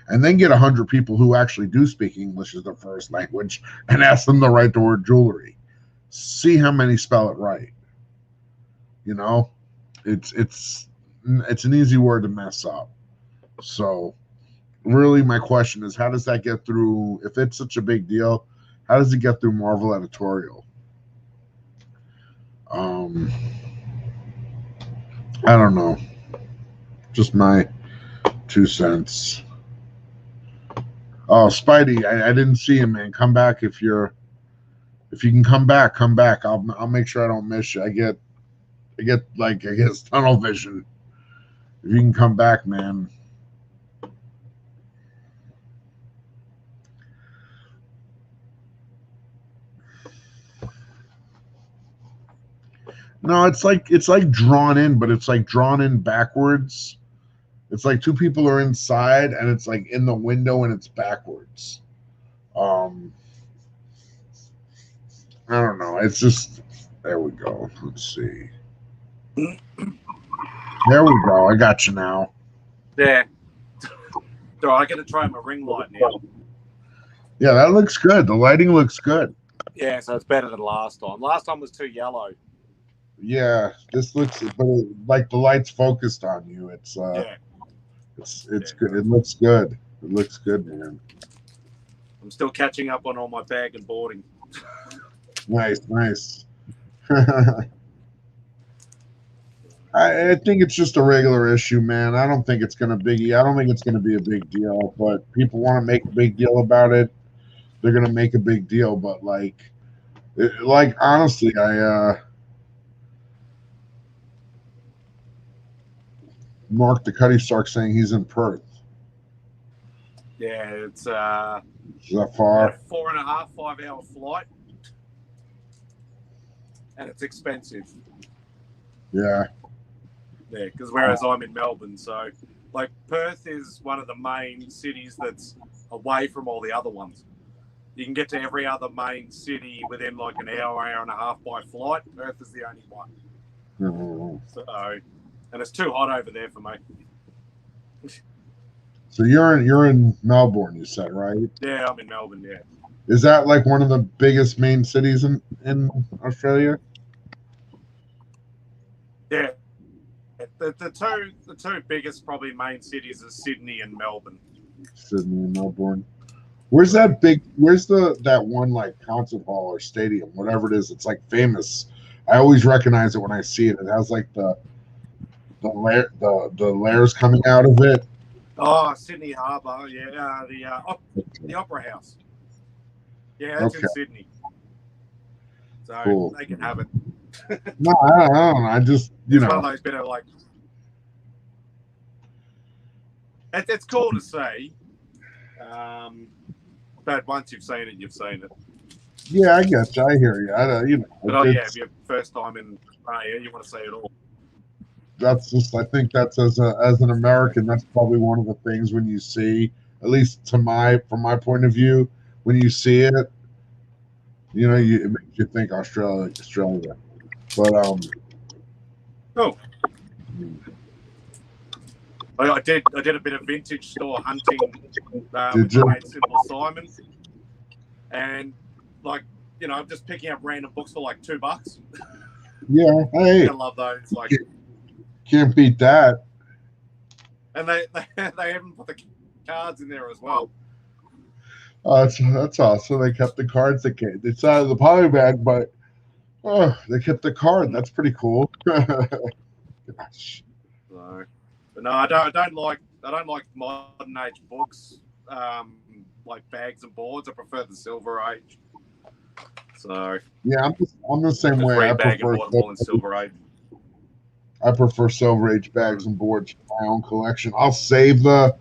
And then get 100 people who actually do speak English as their first language and ask them to write the word jewelry. See how many spell it right. You know, it's an easy word to mess up. So really my question is, how does that get through? If it's such a big deal, how does it get through Marvel editorial? I don't know. Just my 2 cents. Oh, Spidey, I didn't see him, man. Come back if you can come back. I'll make sure I don't miss you. I get tunnel vision. If you can come back, man. No, it's like drawn in, but it's like drawn in backwards. It's like two people are inside, and it's like in the window, and it's backwards. I don't know. It's just there we go. Let's see. There we go. I got you now.
Yeah. So I got to try my ring light now.
Yeah, that looks good. The lighting looks good.
Yeah, so it's better than last time. Last time was too yellow.
Yeah, this looks, but like the light's focused on you. It's it's good. It looks good. It looks good, man.
I'm still catching up on all my bag and boarding.
Nice. I think it's just a regular issue, man. I don't think it's gonna be. I don't think it's gonna be a big deal. But people want to make a big deal about it. They're gonna make a big deal. But like honestly, Mark the Cuddy Stark saying he's in Perth.
Yeah, it's
Is that far?
a 4.5, 5-hour flight, and it's expensive.
Yeah.
Yeah, because whereas I'm in Melbourne, so like Perth is one of the main cities that's away from all the other ones. You can get to every other main city within like an hour and a half by flight. Perth is the only one.
Mm-hmm.
So, and it's too hot over there for me.
So you're in Melbourne, you said, right?
Yeah, I'm in Melbourne. Yeah.
Is that like one of the biggest main cities in Australia?
Yeah. The two biggest probably main cities are Sydney and Melbourne.
Sydney and Melbourne. Where's that one like concert hall or stadium, whatever it is? It's like famous. I always recognize it when I see it. It has like the layers coming out of it.
Oh, Sydney Harbour, yeah, the Opera House. Yeah, that's in Sydney. So cool. They can have it.
No, I don't know. I just
it's one of those bit of like. It's cool to see, but once you've seen it, you've seen it.
Yeah, I guess I hear you.
But if you're first time in Australia, you want to see it all.
That's just. I think that's as an American, that's probably one of the things when you see, at least from my point of view, when you see it, it makes you think Australia. But
oh, I did a bit of vintage store hunting with my mate Simple Simon, and I'm just picking up random books for like $2.
Yeah, hey,
I love those. Like,
can't beat that.
And they even put the cards in there as well.
Oh, that's awesome. They kept the cards. It's out of the poly bag, but they kept the card. That's pretty cool. Gosh.
So, but no, I don't like modern age books, like bags and boards. I prefer the Silver Age. So
yeah, I'm the same way. I prefer
Silver Age.
I prefer Silver Age bags and boards for my own collection. I'll save the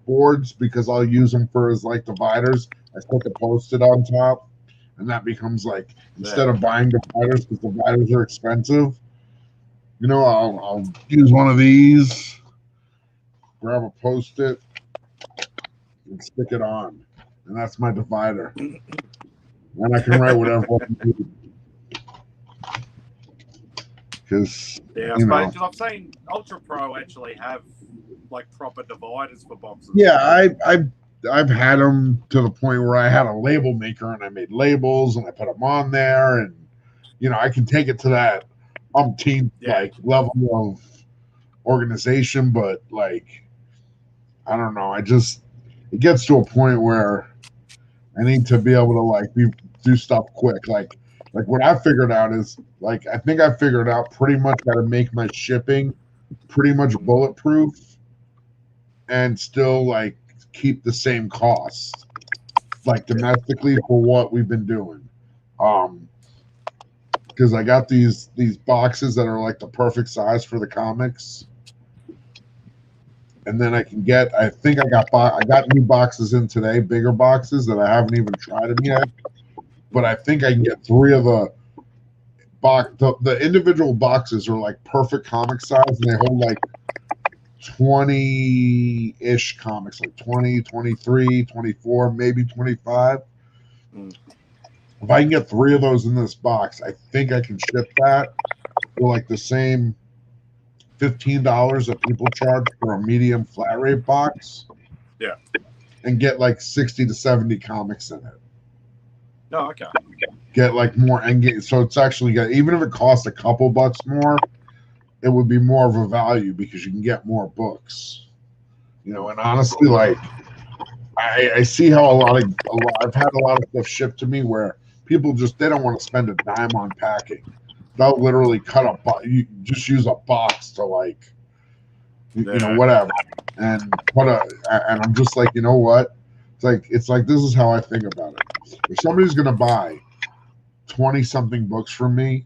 boards because I'll use them for as like dividers. I stick a Post-it on top, and that becomes like instead of buying dividers because dividers are expensive. I'll use one of these, grab a Post-it, and stick it on, and that's my divider. And I can write whatever I need. Because
I've seen Ultra Pro actually have like proper dividers for boxes.
Yeah, I've had them to the point where I had a label maker and I made labels and I put them on there, and I can take it to that like level of organization, but like I don't know, it gets to a point where I need to be able to like do stuff quick. Like what I figured out is like I think I figured out pretty much how to make my shipping pretty much bulletproof and still like keep the same costs like domestically for what we've been doing. Because I got these boxes that are like the perfect size for the comics. And then I think I got new boxes in today, bigger boxes that I haven't even tried them yet. But I think I can get 3 of the individual boxes are like perfect comic size, and they hold like 20-ish comics, like 20, 23, 24, maybe 25. If I can get 3 of those in this box, I think I can ship that for like the same $15 that people charge for a medium flat rate box.
Yeah.
And get like 60 to 70 comics in it.
Oh, okay.
Get like more, and get, so it's actually got, even if it costs a couple bucks more, it would be more of a value because you can get more books. You know, and honestly, like I see how I've had a lot of stuff shipped to me where people just, they don't want to spend a dime on packing. They'll literally you just use a box to like, you know, whatever, and and I'm just like, you know what? It's like this is how I think about it. If somebody's gonna buy 20-something books from me,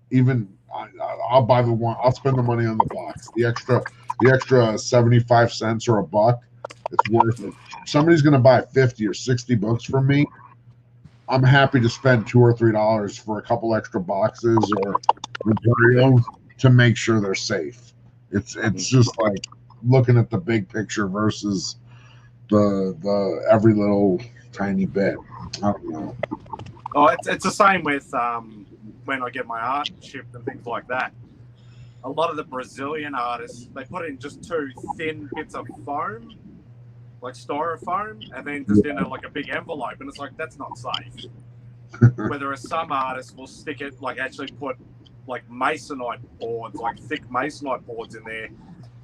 even I'll buy the one. I'll spend the money on the box. The extra 75 cents or a buck, it's worth it. If somebody's gonna buy 50 or 60 books from me, I'm happy to spend $2 or $3 for a couple extra boxes or materials to make sure they're safe. It's just like looking at the big picture versus the every little tiny bit. I don't know.
Oh, it's the same with when I get my art shipped and things like that. A lot of the Brazilian artists, they put in just 2 thin bits of foam, like styrofoam, and then just in like a big envelope, and it's like, that's not safe. Whereas some artists will stick it, like actually put like masonite boards, like thick masonite boards in there,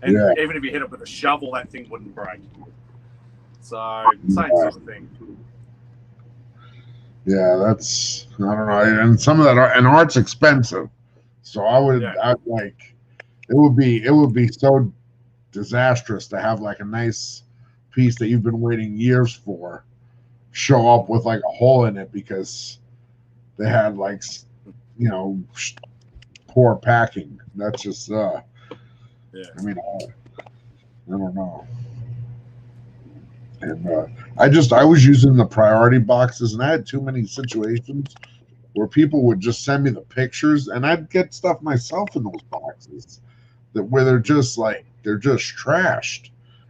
and even if you hit it with a shovel, that thing wouldn't break. So same sort of thing.
Yeah, that's, I don't know, and some of that and art's expensive, so I'd like, it would be so disastrous to have like a nice piece that you've been waiting years for show up with like a hole in it because they had like, you know, poor packing. That's just I mean, I don't know. And I was using the priority boxes, and I had too many situations where people would just send me the pictures, and I'd get stuff myself in those boxes where they're just trashed.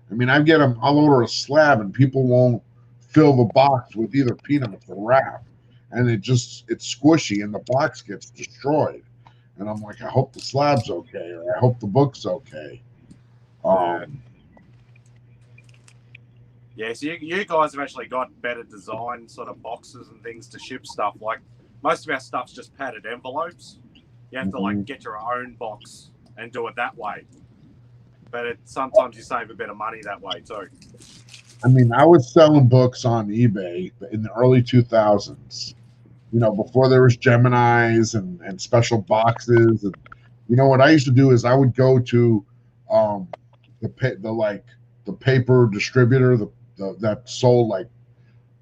I mean, I'll order a slab, and people won't fill the box with either peanuts or wrap, and it's squishy, and the box gets destroyed. And I'm like, I hope the slab's okay, or I hope the book's okay.
Yeah, so you guys have actually got better design sort of boxes and things to ship stuff. Like most of our stuff's just padded envelopes. You have to like get your own box and do it that way. But sometimes you save a bit of money that way too.
I mean, I was selling books on eBay in the early 2000s. You know, before there was Geminis and special boxes. And you know what I used to do is I would go to the paper distributor that sold like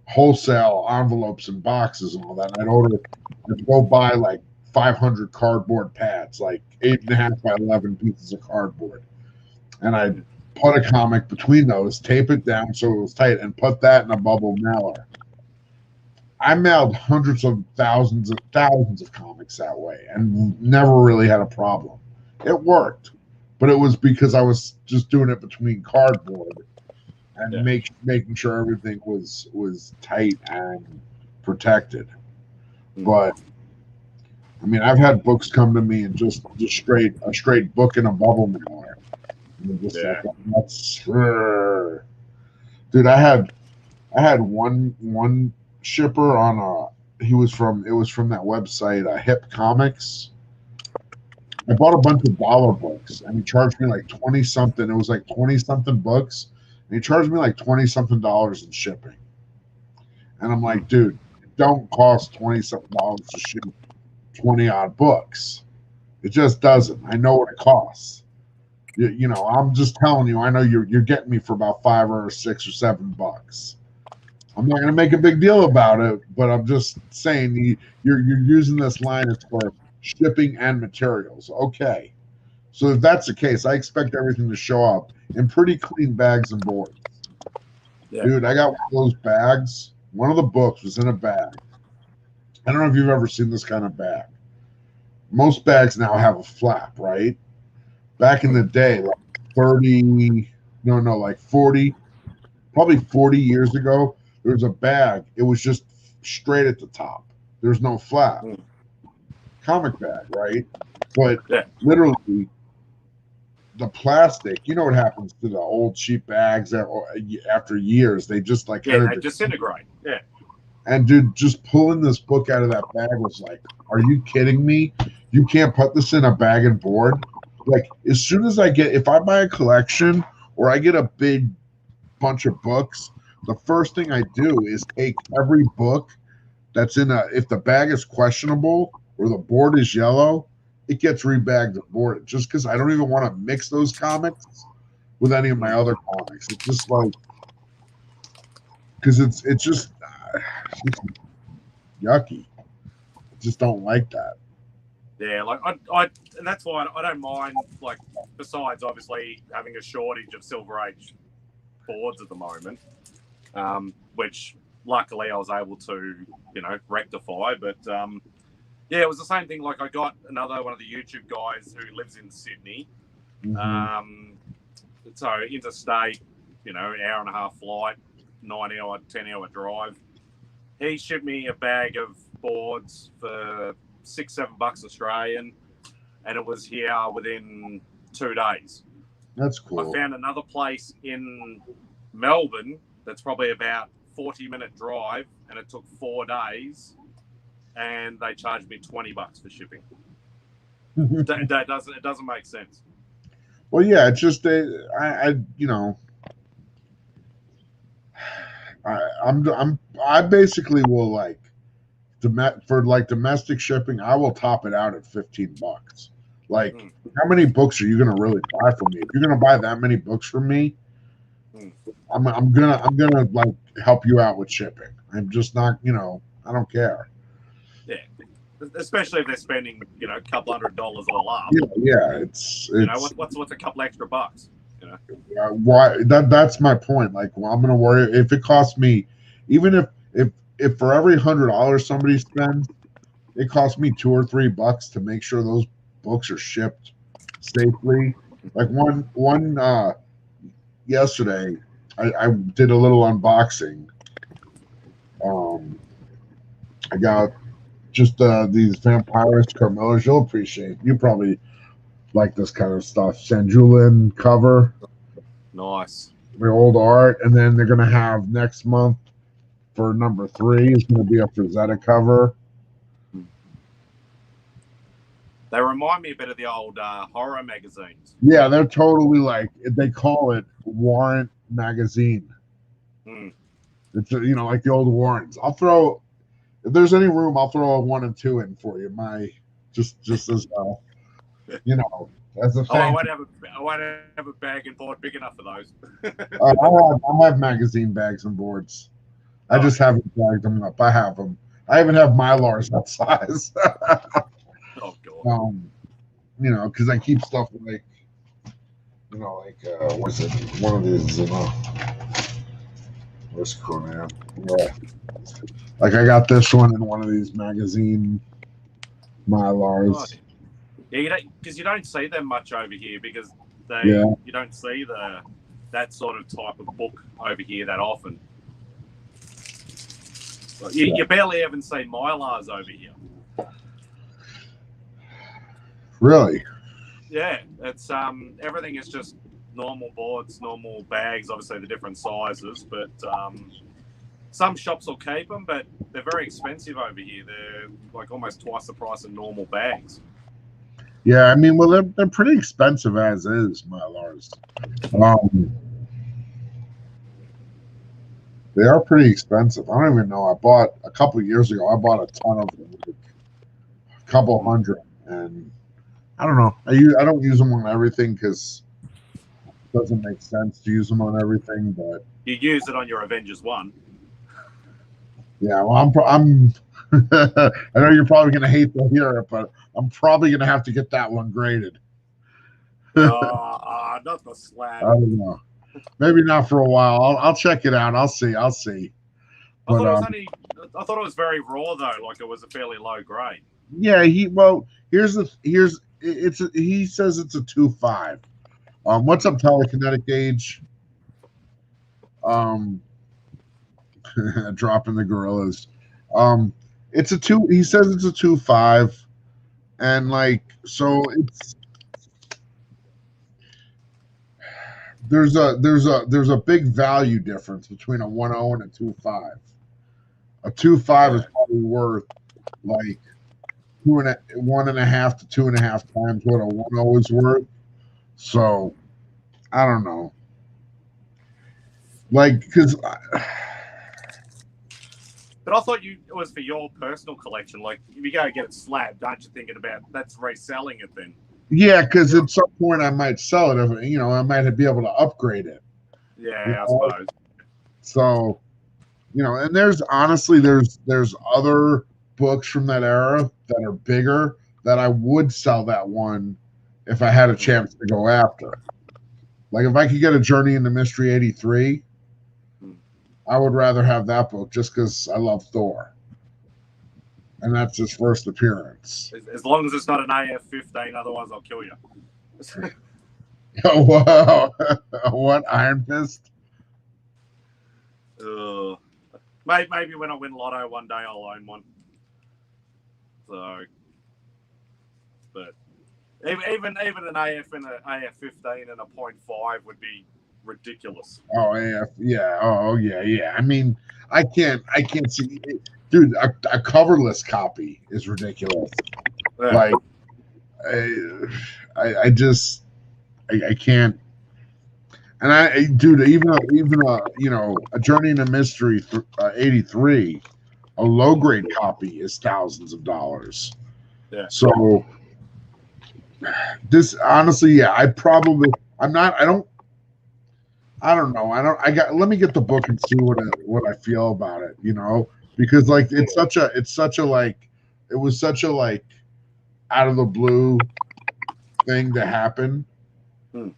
wholesale envelopes and boxes and all that. And I'd go buy like 500 cardboard pads, like 8.5 by 11 pieces of cardboard, and I'd put a comic between those, tape it down so it was tight, and put that in a bubble mailer. I mailed hundreds of thousands of comics that way and never really had a problem. It worked, but it was because I was just doing it between cardboard and making sure everything was tight and protected. But I mean, I've had books come to me and just a straight book in a bubble mailer. Like, that's, dude. I had one shipper on it was from that website, Hip Comics. I bought a bunch of dollar books, and he charged me like 20 something. It was like 20 something books, and he charged me like 20 something dollars in shipping. And I'm like, dude, it don't cost 20 something dollars to ship 20 odd books. It just doesn't. I know what it costs. You know, I'm just telling you. I know you're getting me for about $5 or $6 or $7. I'm not going to make a big deal about it, but I'm just saying you're using this line as for shipping and materials. Okay. So if that's the case, I expect everything to show up in pretty clean bags and boards. Yeah. Dude, I got one of those bags. One of the books was in a bag. I don't know if you've ever seen this kind of bag. Most bags now have a flap, right? Back in the day, like 30, no, like 40, probably 40 years ago, there was a bag. It was just straight at the top. There's no flap. Comic bag, right? But
Yeah.
literally, the plastic, you know what happens to the old cheap bags after years? They just like
they disintegrate. Yeah.
And dude, just pulling this book out of that bag was like, are you kidding me? You can't put this in a bag and board. Like, as soon as if I buy a collection or I get a big bunch of books, the first thing I do is take every book that's if the bag is questionable or the board is yellow, it gets rebagged and boarded, just because I don't even want to mix those comics with any of my other comics. It's just like, because it's just yucky. I just don't like that.
Yeah, like I and that's why I don't mind, like, besides obviously having a shortage of Silver Age boards at the moment, which luckily I was able to, rectify. But yeah, it was the same thing. Like, I got another one of the YouTube guys who lives in Sydney. So interstate, an hour and a half flight, 9-hour, 10-hour drive. He shipped me a bag of boards for $6-7 Australian, and it was here within 2 days.
That's cool.
I found another place in Melbourne that's probably about 40-minute drive, and it took 4 days, and they charged me $20 for shipping. It doesn't make sense.
Well, yeah, it's just I basically will, like, for like domestic shipping, I will top it out at $15. Like, how many books are you gonna really buy from me? If you're gonna buy that many books from me, I'm gonna like help you out with shipping. I'm just not, I don't care.
Yeah, especially if they're spending, a couple $100 all up.
Yeah, it's
what's a couple extra bucks?
Why that's my point. Like, well, I'm gonna worry if it costs me, even if for every $100 somebody spends, it costs me $2 or $3 to make sure those books are shipped safely. Like one yesterday, I did a little unboxing. I got just these Vampires Carmelas. You'll appreciate. You probably like this kind of stuff. Sanjulin cover.
Nice.
The old art, and then they're gonna have next month for number 3 is gonna be a Frazetta cover.
They remind me a bit of the old horror magazines.
Yeah, they're totally like, they call it Warrant Magazine. It's like the old Warrants. If there's any room, I'll throw a 1 and 2 in for you. Just as as a
I won't have a bag and board big enough for those.
I have magazine bags and boards. I just haven't bagged them up. I have them. I even have Mylars that size.
Oh God.
Because I keep stuff like, what's it? One of these, what's cool, man? Yeah. Like, I got this one in one of these magazine Mylars.
Oh, yeah, because you don't see them much over here, because you don't see that sort of type of book over here that often. You barely even see Mylars over here.
Really?
Yeah, it's everything is just normal boards, normal bags. Obviously, the different sizes, but some shops will keep them, but they're very expensive over here. They're like almost twice the price of normal bags.
Yeah, I mean, well, they're pretty expensive as is, Mylars. They are pretty expensive. I don't even know. I bought a couple of years ago. I bought a ton of them, like a couple hundred, and I don't know. I don't use them on everything because it doesn't make sense to use them on everything. But
you use it on your Avengers 1.
Yeah, well, I'm I know you're probably going to hate to hear it, but I'm probably going to have to get that one graded.
Not the slab.
I don't know. Maybe not for a while. I'll check it out. I'll see.
But, I thought it was very raw though. Like, it was a fairly low grade.
Yeah. He says it's a 2.5, What's up, Telekinetic Age? Dropping the gorillas. It's a two. He says it's a 2.5, and like so, it's there's a big value difference between a 1.0 and a 2.5. A 2.5 is probably worth like 1.5 to 2.5 times what a 1.0 is worth. So I don't know, like because.
But I thought it was for your personal collection. Like, if you go get it slabbed, aren't you thinking about that's reselling it then?
Yeah, because at some point I might sell it. If I might be able to upgrade it.
Yeah, I suppose.
So, and there's other books from that era that are bigger that I would sell that one if I had a chance to go after. Like if I could get a Journey into Mystery 83, I would rather have that book just because I love Thor. And that's his first appearance.
As long as it's not an AF-15, otherwise I'll kill you.
Oh, wow. What, Iron Fist?
Maybe when I win Lotto one day, I'll own one. So, but even an AF and an AF-15 and a 0.5 would be ridiculous.
Oh, AF, yeah. Oh, yeah. I mean, I can't see, dude. A coverless copy is ridiculous. Yeah. Like, I can't. And dude, even a Journey into Mystery 83, a low grade copy is thousands of dollars.
Yeah.
So this honestly, yeah, I don't know. Let me get the book and see what I feel about it, because like it was such a like out of the blue thing to happen.
It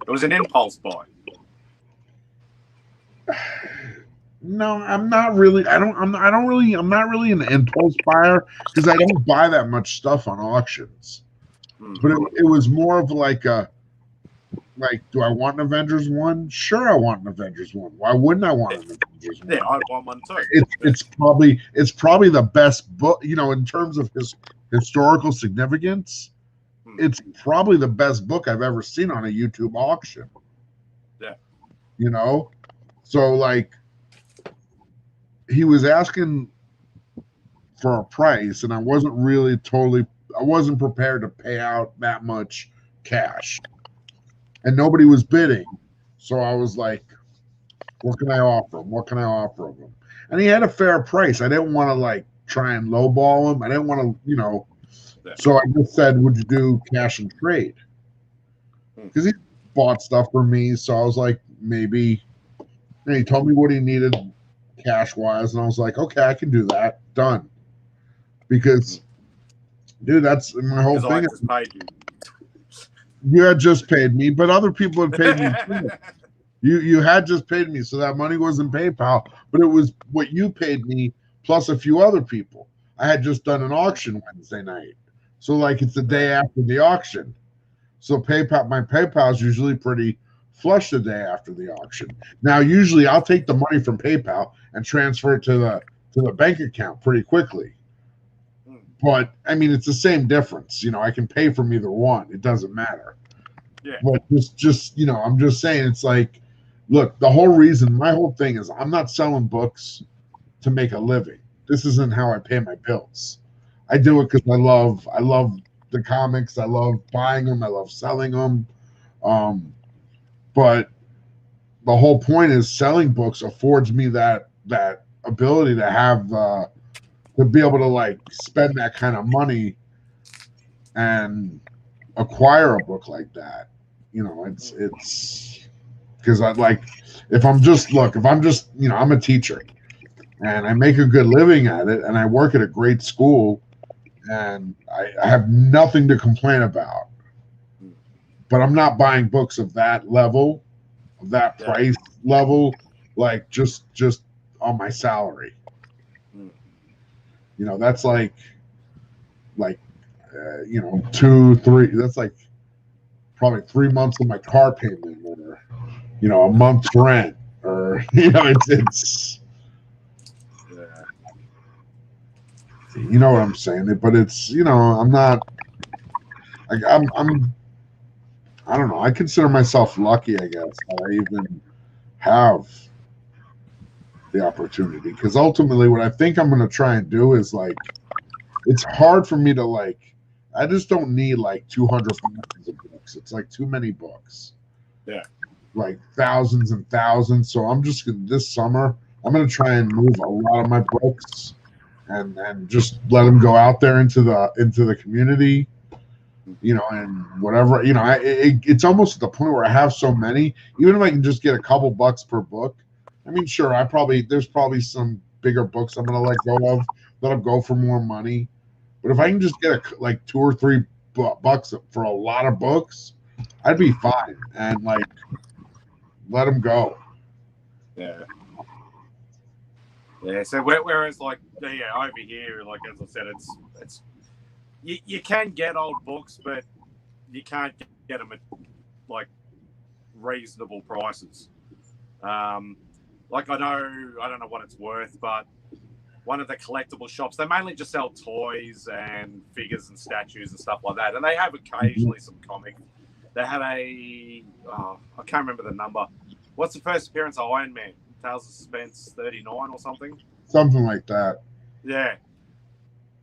was an impulse buy.
No, I'm not really. I'm not really an impulse buyer because I don't buy that much stuff on auctions. But it was more of like do I want an Avengers 1? Sure, I want an Avengers 1. Why wouldn't I want an Avengers 1?
Yeah, I want one too.
It's probably the best book, in terms of his historical significance. It's probably the best book I've ever seen on a YouTube auction.
Yeah.
So like he was asking for a price and I wasn't prepared to pay out that much cash. And nobody was bidding. So I was like, what can I offer him? And he had a fair price. I didn't want to like try and lowball him. I didn't want to, So I just said, would you do cash and trade? Because he bought stuff for me. So I was like, maybe. And he told me what he needed cash-wise. And I was like, okay, I can do that. Done. Because, dude, that's my whole thing. You had just paid me, but other people had paid me too. You had just paid me, so that money wasn't PayPal, but it was what you paid me plus a few other people. I had just done an auction Wednesday night. So like it's the day after the auction. So my PayPal is usually pretty flush the day after the auction. Now usually I'll take the money from PayPal and transfer it to the bank account pretty quickly. But I mean it's the same difference. I can pay from either one. It doesn't matter.
Yeah.
But just I'm just saying it's like, look, my whole thing is I'm not selling books to make a living. This isn't how I pay my bills. I do it because I love the comics. I love buying them. I love selling them. But the whole point is selling books affords me that ability to have to be able to like spend that kind of money and acquire a book like that. It's because I'm a teacher and I make a good living at it and I work at a great school and I have nothing to complain about, but I'm not buying books of that level, of that price level, like just on my salary. That's like 2, 3, that's like probably 3 months of my car payment, or a month's rent, or it's
Yeah.
you know what I'm saying. But it's I'm not. I'm I don't know. I consider myself lucky, I guess, that I even have the opportunity, because ultimately what I think I'm going to try and do is, like, it's hard for me to, like, I just don't need like 200 pages of books. It's like too many books.
Yeah.
Like thousands and thousands. So I'm just this summer I'm going to try and move a lot of my books and just let them go out there into the community, and whatever, it's almost at the point where I have so many, even if I can just get a couple bucks per book. I mean, sure, there's probably some bigger books I'm going to let them go for more money. But if I can just get like 2 or 3 bucks for a lot of books, I'd be fine, and like let them go.
Yeah. Yeah. So whereas like over here, like as I said, it's you can get old books, but you can't get them at like reasonable prices. Like I don't know what it's worth, but one of the collectible shops, they mainly just sell toys and figures and statues and stuff like that. And they have occasionally some comics. They had I can't remember the number. What's the first appearance of Iron Man? Tales of Suspense 39 or something?
Something like that.
Yeah.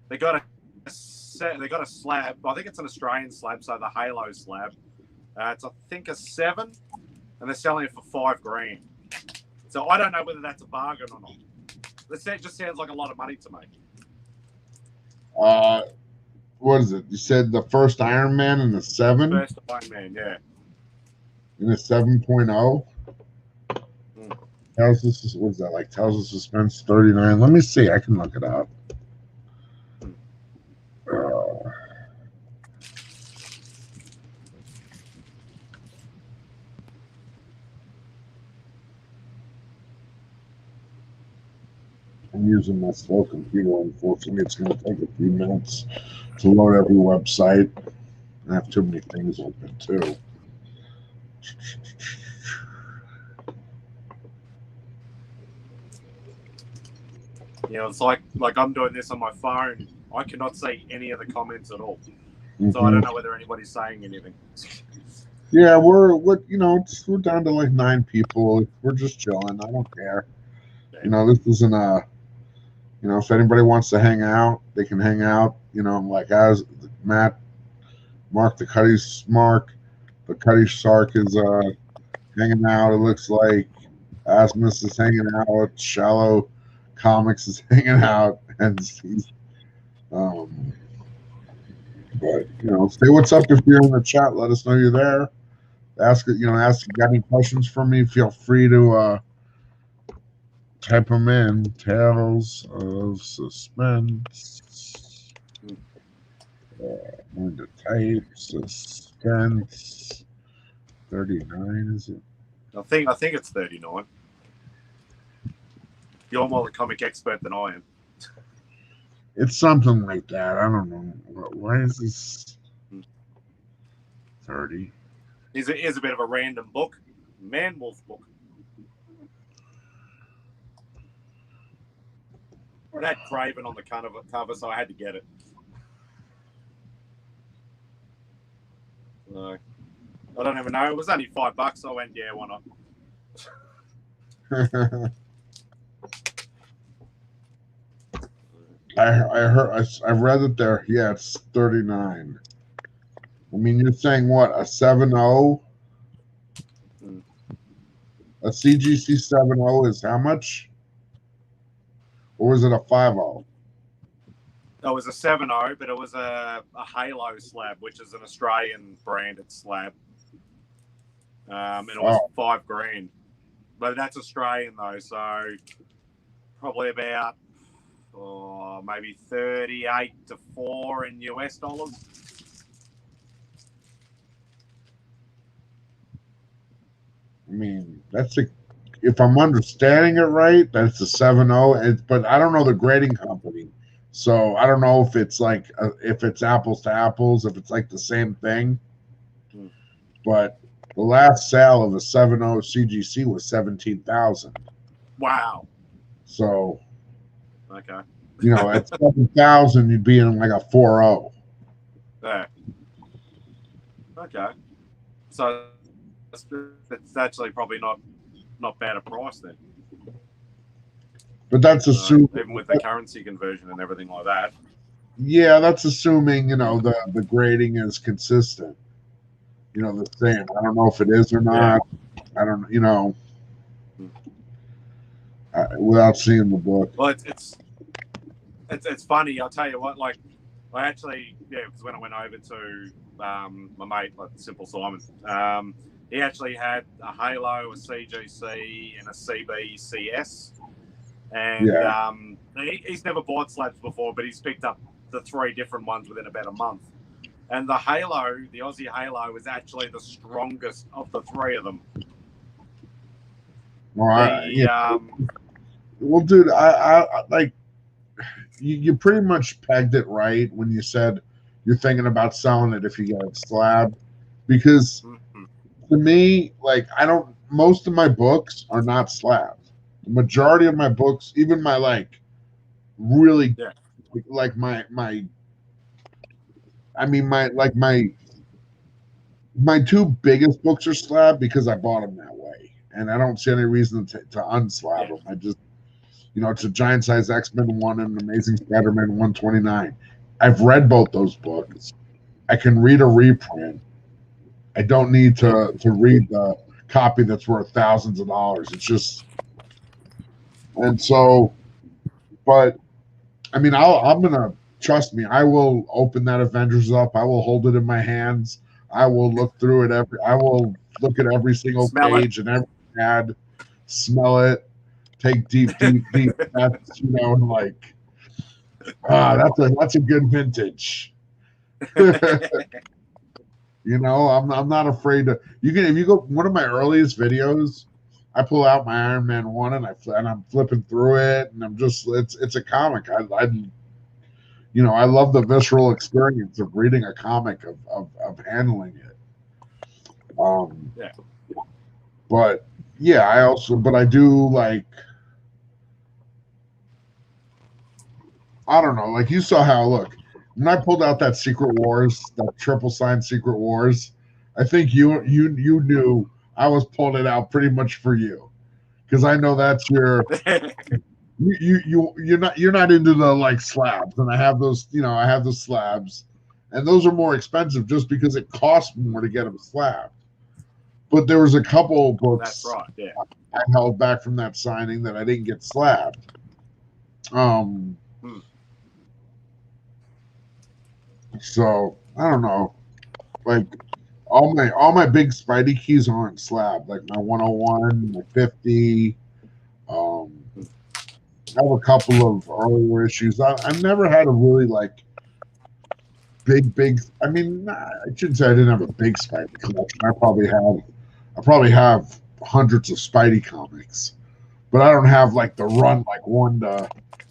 They got a slab. I think it's an Australian slab, so the Halo slab. It's I think a 7, and they're selling it for $5,000. So I don't know whether that's a bargain or not. That just sounds like a lot of money to me.
What is it? You said the first Iron Man and the 7?
First Iron Man, yeah.
In the 7.0? Tells us, what is that, like Tells of Suspense 39? Let me see. I can look it up. I'm using my slow computer. Unfortunately, it's going to take a few minutes to load every website. I have too many things open too.
It's like I'm doing this on my phone. I cannot see any of the comments at all. So I don't know whether anybody's saying anything.
Yeah, we're down to like 9 people. We're just chilling. I don't care. Yeah. This isn't if anybody wants to hang out, they can hang out. Like as Matt, Mark the Cuddy Sark is hanging out. It looks like Asmus is hanging out. Shallow Comics is hanging out, and but say what's up if you're in the chat. Let us know you're there. Ask if you got any questions for me. Feel free to type them in. Tales of Suspense. I'm going to type Suspense 39. Is it?
I think it's 39. You're more the comic expert than I am.
It's something like that. I don't know. Why is this 30?
Here's a bit of a random book. Man Wolf book. It had Craven on the cover, so I had to get it. No. I don't even know. It was only $5, so I went, yeah, why not?
I read it there. Yeah, it's 39. I mean, you're saying what, a 7.0? A CGC 7.0 is how much? Or was it a 5.0?
It was a 7.0, but it was a Halo slab, which is an Australian branded slab. And it was $5,000. But that's Australian though, so probably about maybe 38 to 4 in US dollars.
I mean, if I'm understanding it right, that's a 7.0. But I don't know the grading company, so I don't know if it's like if it's apples to apples, if it's like the same thing. but the last sale of a 7.0 CGC was 17,000.
Wow.
So,
Okay.
At 7,000, you'd be in like a 4.0.
Yeah. Okay. So it's actually probably not bad a price then.
But that's assuming,
even with the currency conversion and everything like that.
Yeah, that's assuming the grading is consistent. The same. I don't know if it is or not. Yeah. I don't. Without seeing the book.
Well, it's funny. I'll tell you what. Like, I actually, because when I went over to my mate, like Simple Simon, he actually had a Halo, a CGC, and a CBCS. And he's never bought slabs before, but he's picked up the 3 different ones within about a month. And the Halo, the Aussie Halo, is actually the strongest of the 3 of them.
Well, dude, I like you pretty much pegged it right when you said you're thinking about selling it if you get it slab, because to me, like, most of my books are not slabs. The majority of my books, even my really like my 2 biggest books are slab because I bought them that way, and I don't see any reason to unslab them. I just, it's a Giant Size X-Men 1 and Amazing Spider-Man 129. I've read both those books. I can read a reprint. I don't need to read the copy that's worth thousands of dollars. It's just, and so, but I mean, I'm gonna, trust me, I will open that Avengers up. I will hold it in my hands. I will look through it I will look at every single page and every ad, smell it, take deep breaths, and like, that's a good vintage. I'm not afraid to. If you go, one of my earliest videos, I pull out my Iron Man 1 and I'm flipping through it, and I'm just, it's a comic. I love the visceral experience of reading a comic, of handling it. But I do like, I don't know, like, you saw how, look, when I pulled out that Secret Wars, that triple sign Secret Wars, I think you knew I was pulling it out pretty much for you, because I know that's your you're not into the like slabs, and I have those, I have the slabs, and those are more expensive just because it costs more to get them slabbed. But there was a couple of books
that's right, yeah,
I held back from that signing that I didn't get slabbed. So I don't know, like, all my big Spidey keys aren't slabbed, like my 101, my 50. I have a couple of earlier issues. I've never had a really like big. I mean, I shouldn't say I didn't have a big Spidey collection. I probably have hundreds of Spidey comics, but I don't have like the run, like one to,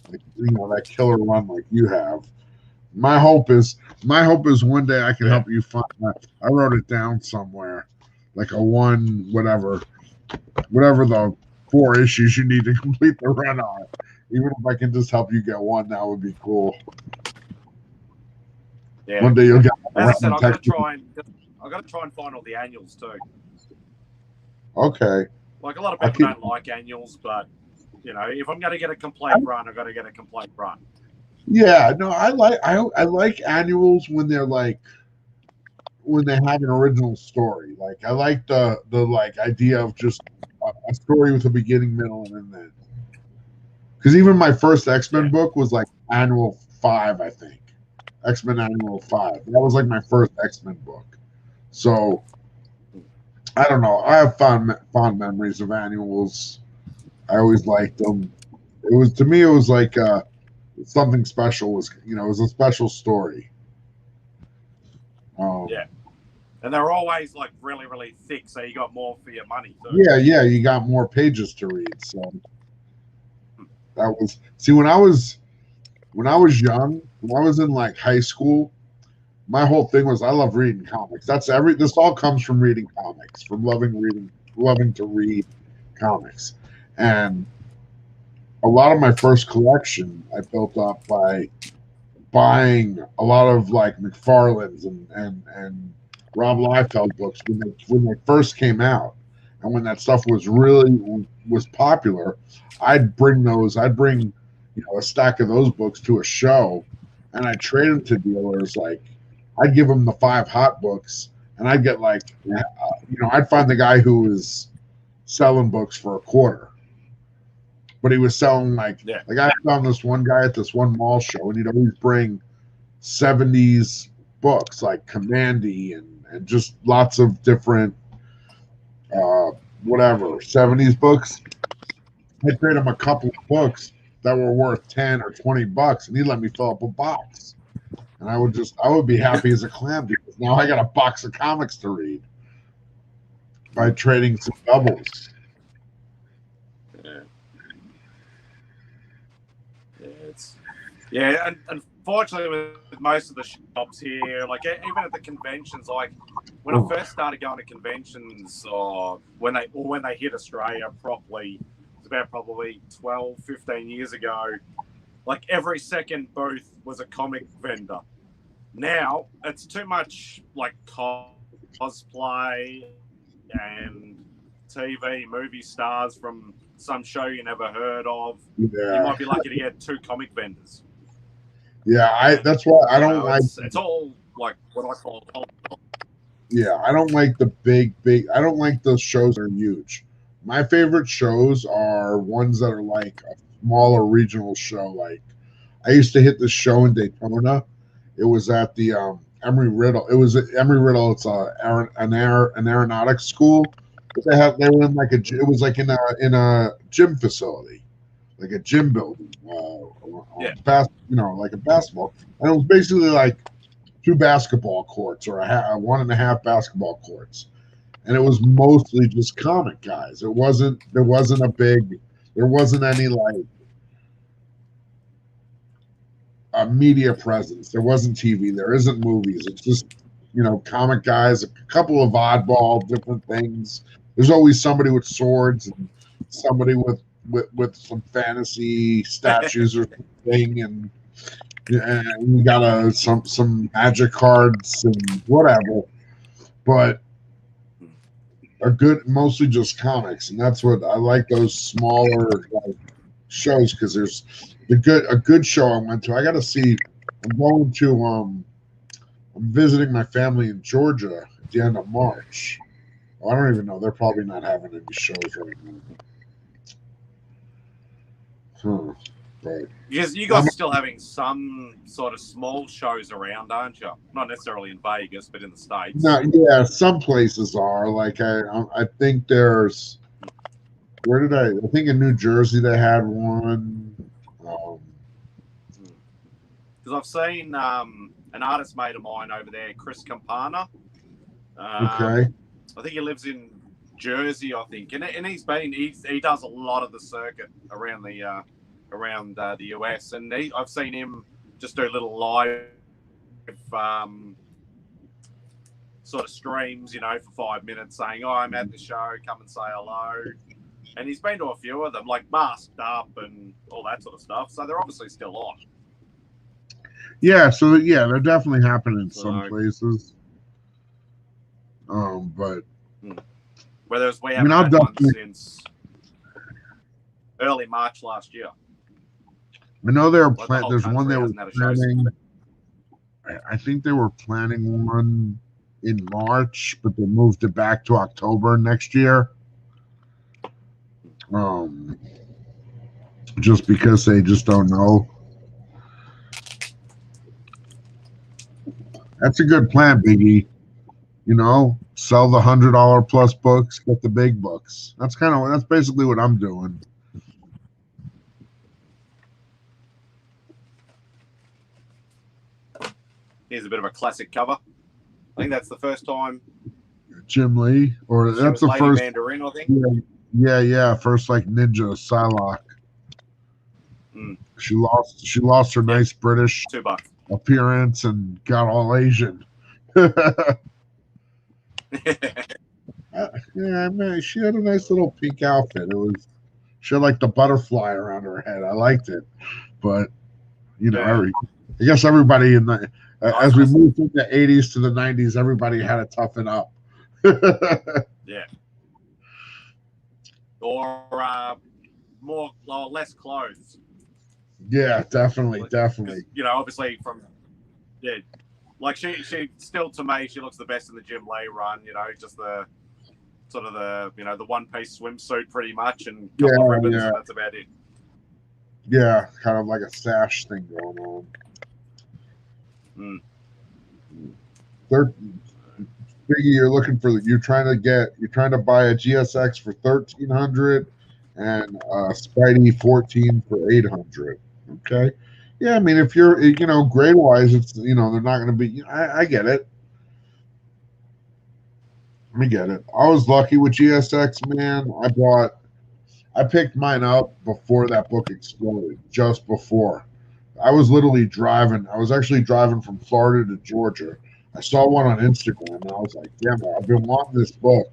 like, that killer run like you have. My hope is one day I can help you find that. I wrote it down somewhere, like a one, whatever the 4 issues you need to complete the run on. Even if I can just help you get one, that would be cool.
Yeah.
One day you'll get.
As I said, I've got to try and find all the annuals too.
Okay.
Like, a lot of people don't like annuals, but if I'm going to get a complete run, I've got to get a complete run.
Yeah, no, I like annuals when they're like, when they have an original story. Like, I like the like idea of just a story with a beginning, middle, and an end. Because even my first X-Men book was like Annual 5, I think. X-Men Annual 5. That was like my first X-Men book. So I don't know. I have fond memories of annuals. I always liked them. It was, to me, it was like something special. It was a special story.
And they're always like really, really thick, so you got more for your money too.
Yeah, you got more pages to read. So that was, see, when I was young, when I was in like high school, my whole thing was I love reading comics. This all comes from reading comics, from loving to read comics. And a lot of my first collection I built up by buying a lot of like McFarlane's and Rob Liefeld books when they first came out, and when that stuff was popular. I'd bring a stack of those books to a show, and I'd trade them to dealers. Like I'd give them the 5 hot books, and I'd get I'd find the guy who was selling books for a quarter. But he was selling like I found this one guy at this one mall show, and he'd always bring 70s books like Commandy and just lots of different 70s books. I'd trade him a couple of books that were worth 10 or 20 bucks, and he'd let me fill up a box. And I would be happy as a clam because now I got a box of comics to read by trading some doubles.
Yeah, and unfortunately, with most of the shops here, like even at the conventions, like when I first started going to conventions, or when they hit Australia properly, it's about probably 12, 15 years ago. Like every second booth was a comic vendor. Now it's too much like cosplay and TV movie stars from some show you never heard of. Yeah. You might be lucky to get 2 comic vendors.
Yeah, that's why I don't like.
It's all like what I call.
Yeah, I don't like the big. I don't like those shows that are huge. My favorite shows are ones that are like a smaller regional show. Like I used to hit this show in Daytona. It was at the Emory Riddle. It was at Emory Riddle. It's an aeronautics school. But they were in like it was like in a gym facility, like a gym building. Like a basketball, and it was basically like 2 basketball courts or 1.5 basketball courts, and it was mostly just comic guys. There wasn't any like a media presence. There wasn't TV. There isn't movies. It's just comic guys, a couple of oddball different things. There's always somebody with swords and somebody with some fantasy statues or something, and we got some magic cards and whatever, but are good mostly just comics, and that's what I like, those smaller like shows, because there's a good show I went to. I got to see. I'm visiting my family in Georgia at the end of March. I don't even know. They're probably not having any shows right now. Right.
Because you guys are still having some sort of small shows around, aren't you? Not necessarily in Vegas, but in the States.
No, yeah, some places are. Like I think there's. I think in New Jersey they had one.
Because I've seen an artist mate of mine over there, Chris Campana.
Okay.
I think he lives in Jersey, I think, and he does a lot of the circuit around the US, and I've seen him just do little live sort of streams, for 5 minutes, saying, "Oh, I'm at the show, come and say hello." And he's been to a few of them, like masked up and all that sort of stuff. So they're obviously still on.
Yeah, so they're definitely happening in some places. But
whereas we haven't had one since early March last year.
I know they were planning. There's one they were planning. I think they were planning one in March, but they moved it back to October next year. Just because they just don't know. That's a good plan, Biggie. Sell the $100 plus books, get the big books. That's basically what I'm doing.
Here's a bit of a classic cover. I think that's the first time.
Jim Lee, or that's the
Lady
first.
Mandarin, I think.
Yeah. First, like Ninja Psylocke. She lost her nice British.
$2.
appearance and got all Asian. Yeah, man, she had a nice little pink outfit. She had like the butterfly around her head. I liked it, but I guess everybody in the as we moved from the '80s to the '90s, everybody had to toughen up.
Yeah. Or more or less clothes.
Yeah, definitely.
Obviously like she still, to me, she looks the best in the Jim Lee run. Just the sort of the one-piece swimsuit pretty much, and a couple of ribbons, and that's about it.
Yeah, kind of like a sash thing going on. Biggie, you're trying to buy a GSX for 1,300 and Spidey 14 for 800. Okay. Yeah, I mean, if you're, grade wise, it's, they're not going to be, I get it. I get it. I was lucky with GSX, man. I picked mine up before that book exploded, just before. I was actually driving from Florida to Georgia. I saw one on Instagram, and I was like, damn, I've been wanting this book.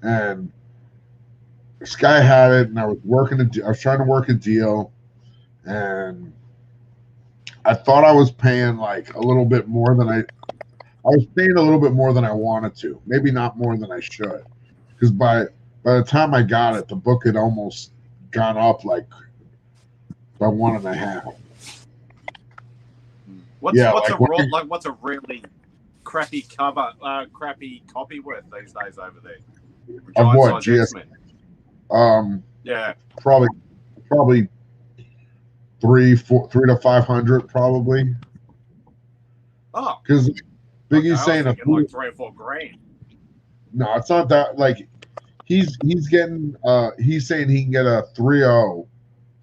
And this guy had it, and I was trying to work a deal, and I thought I was paying like a little bit more than I was paying a little bit more than I wanted to. Maybe not more than I should. Because by the time I got it, the book had almost gone up like by 1.5.
What's a really crappy crappy copy worth these days over there?
Of what?
Yeah,
probably 3 to 500 probably.
Oh,
because Biggie's saying
like 3 or 4 grand.
No, it's not that. Like he's getting he's saying he can get a 3.0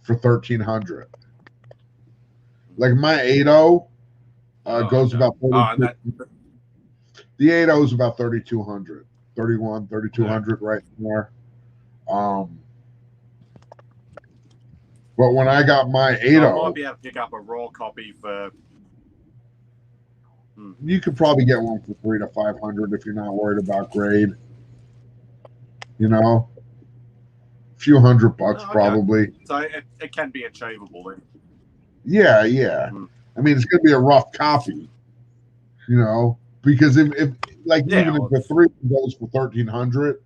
for 1,300. Like my 8.0 goes about 30, the 8.0 is about 3,200, 3,200 right there. But when I got my 8.0,
I might be able to pick up a raw copy for.
You could probably get one for 300 to 500 if you're not worried about grade. A few $100 probably.
So it can be achievable then.
Yeah. I mean, it's going to be a rough copy, because if even if the 3 goes for 1,300,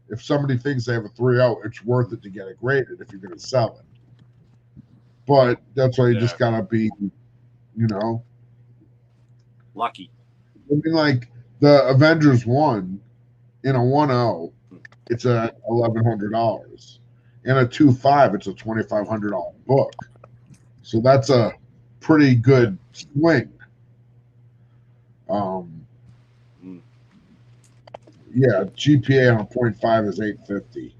if somebody thinks they have a 3.0, it's worth it to get it graded if you're going to sell it. But that's why you just got to be,
lucky.
I mean, like the Avengers 1 in a 1.0, it's at $1,100. In a 2.5, it's a $2,500 book. So that's a pretty good swing. Yeah, GPA on a 0.5 is 850.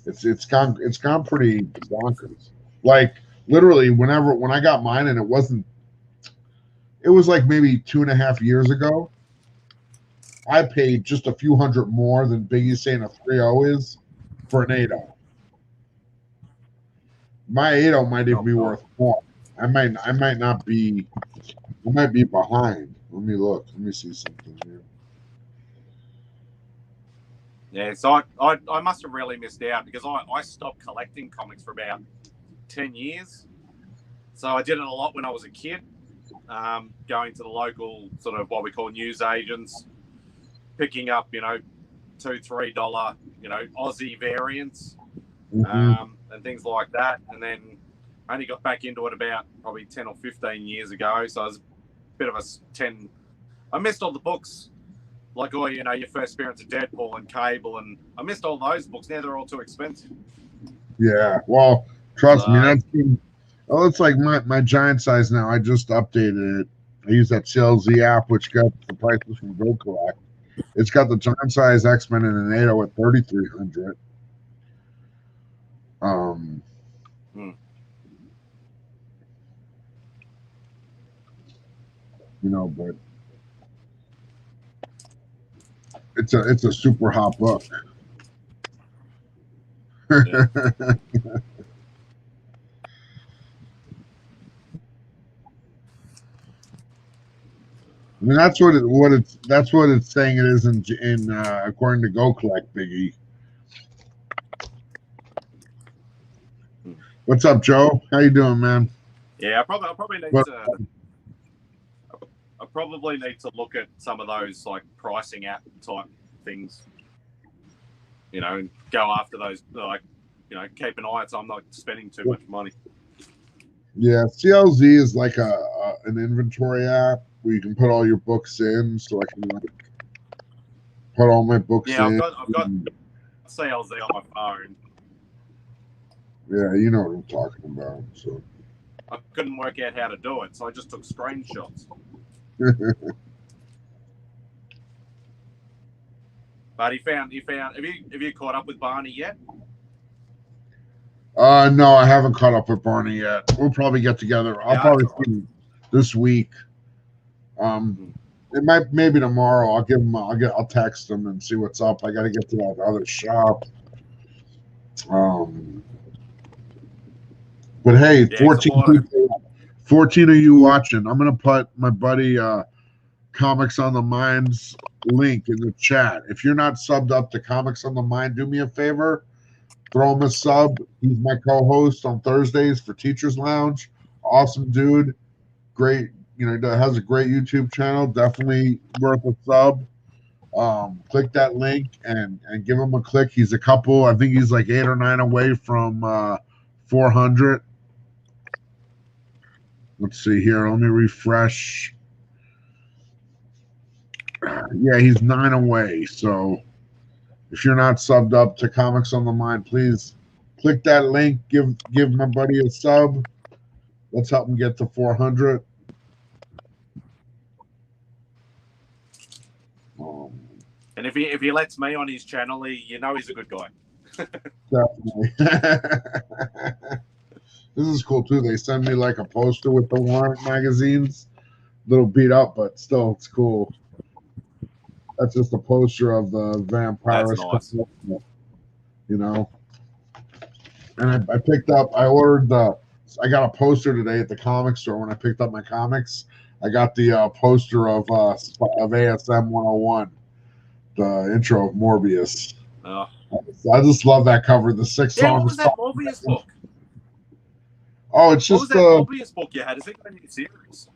It's gone pretty bonkers. Like literally, when I got mine, and it was like maybe 2.5 years ago, I paid just a few hundred more than Biggie's saying a 3.0 is for an 8.0. My 8.0 might even be worth more. I might be behind. Let me look. Let me see something here.
Yeah, so I must have really missed out because I stopped collecting comics for about 10 years. So I did it a lot when I was a kid, going to the local sort of what we call news agents, picking up, $2, $3, Aussie variants, and things like that. And then I only got back into it about probably 10 or 15 years ago. So I was a bit of I missed all the books. Like your first appearance of Deadpool and Cable, and I missed all those books. Now they're all too expensive.
Yeah, well, trust me, it's like my giant size now. I just updated it. I use that CLZ app, which got the prices from Go Collect. It's got the giant size X-Men and an 8.0 at 3,300. But it's a super hot book.
Yeah.
I mean, that's what it's saying it is in according to Go Collect Biggie. What's up, Joe? How you doing, man?
Yeah, I probably need to look at some of those like pricing app type things. You know, and go after those, like, you know, keep an eye out so I'm not spending too much money.
Yeah, CLZ is like an inventory app where you can put all your books in, so I can like put all my books
Yeah,
in.
I've got CLZ on my phone.
Yeah, you know what I'm talking about. So
I couldn't work out how to do it, so I just took screenshots. But he found. Have you caught up with Barney yet?
No, I haven't caught up with Barney yet. We'll probably get together. I'll probably see him this week. It might maybe tomorrow. I'll give him. I'll text him and see what's up. I got to get to that other shop. But hey,
Yeah,
14 of you watching. I'm gonna put my buddy Comics on the Mind's link in the chat. If you're not subbed up to Comics on the Mind, do me a favor. Throw him a sub. He's my co-host on Thursdays for Teachers Lounge. Awesome dude. Great, you know, has a great YouTube channel. Definitely worth a sub. Click that link and give him a click. He's a couple. I think he's like 8 or 9 away from 400. Let's see here. Let me refresh. Yeah, he's 9 away. So if you're not subbed up to Comics on the Mind, please click that link. Give my buddy a sub. Let's help him get to 400.
And if he lets me on his channel, you know he's a good guy.
Definitely. This is cool too. They send me like a poster with the Warrant magazines. Little beat up, but still, it's cool. That's just a poster of the vampire.
That's nice.
You know. And I got a poster today at the comic store when I picked up my comics. I got the poster of ASM 101, the intro of Morbius.
Oh.
I just love that cover. The 6 songs.
What was that Morbius book?
Oh, it's just
what was that Morbius book you had? Is it a new series?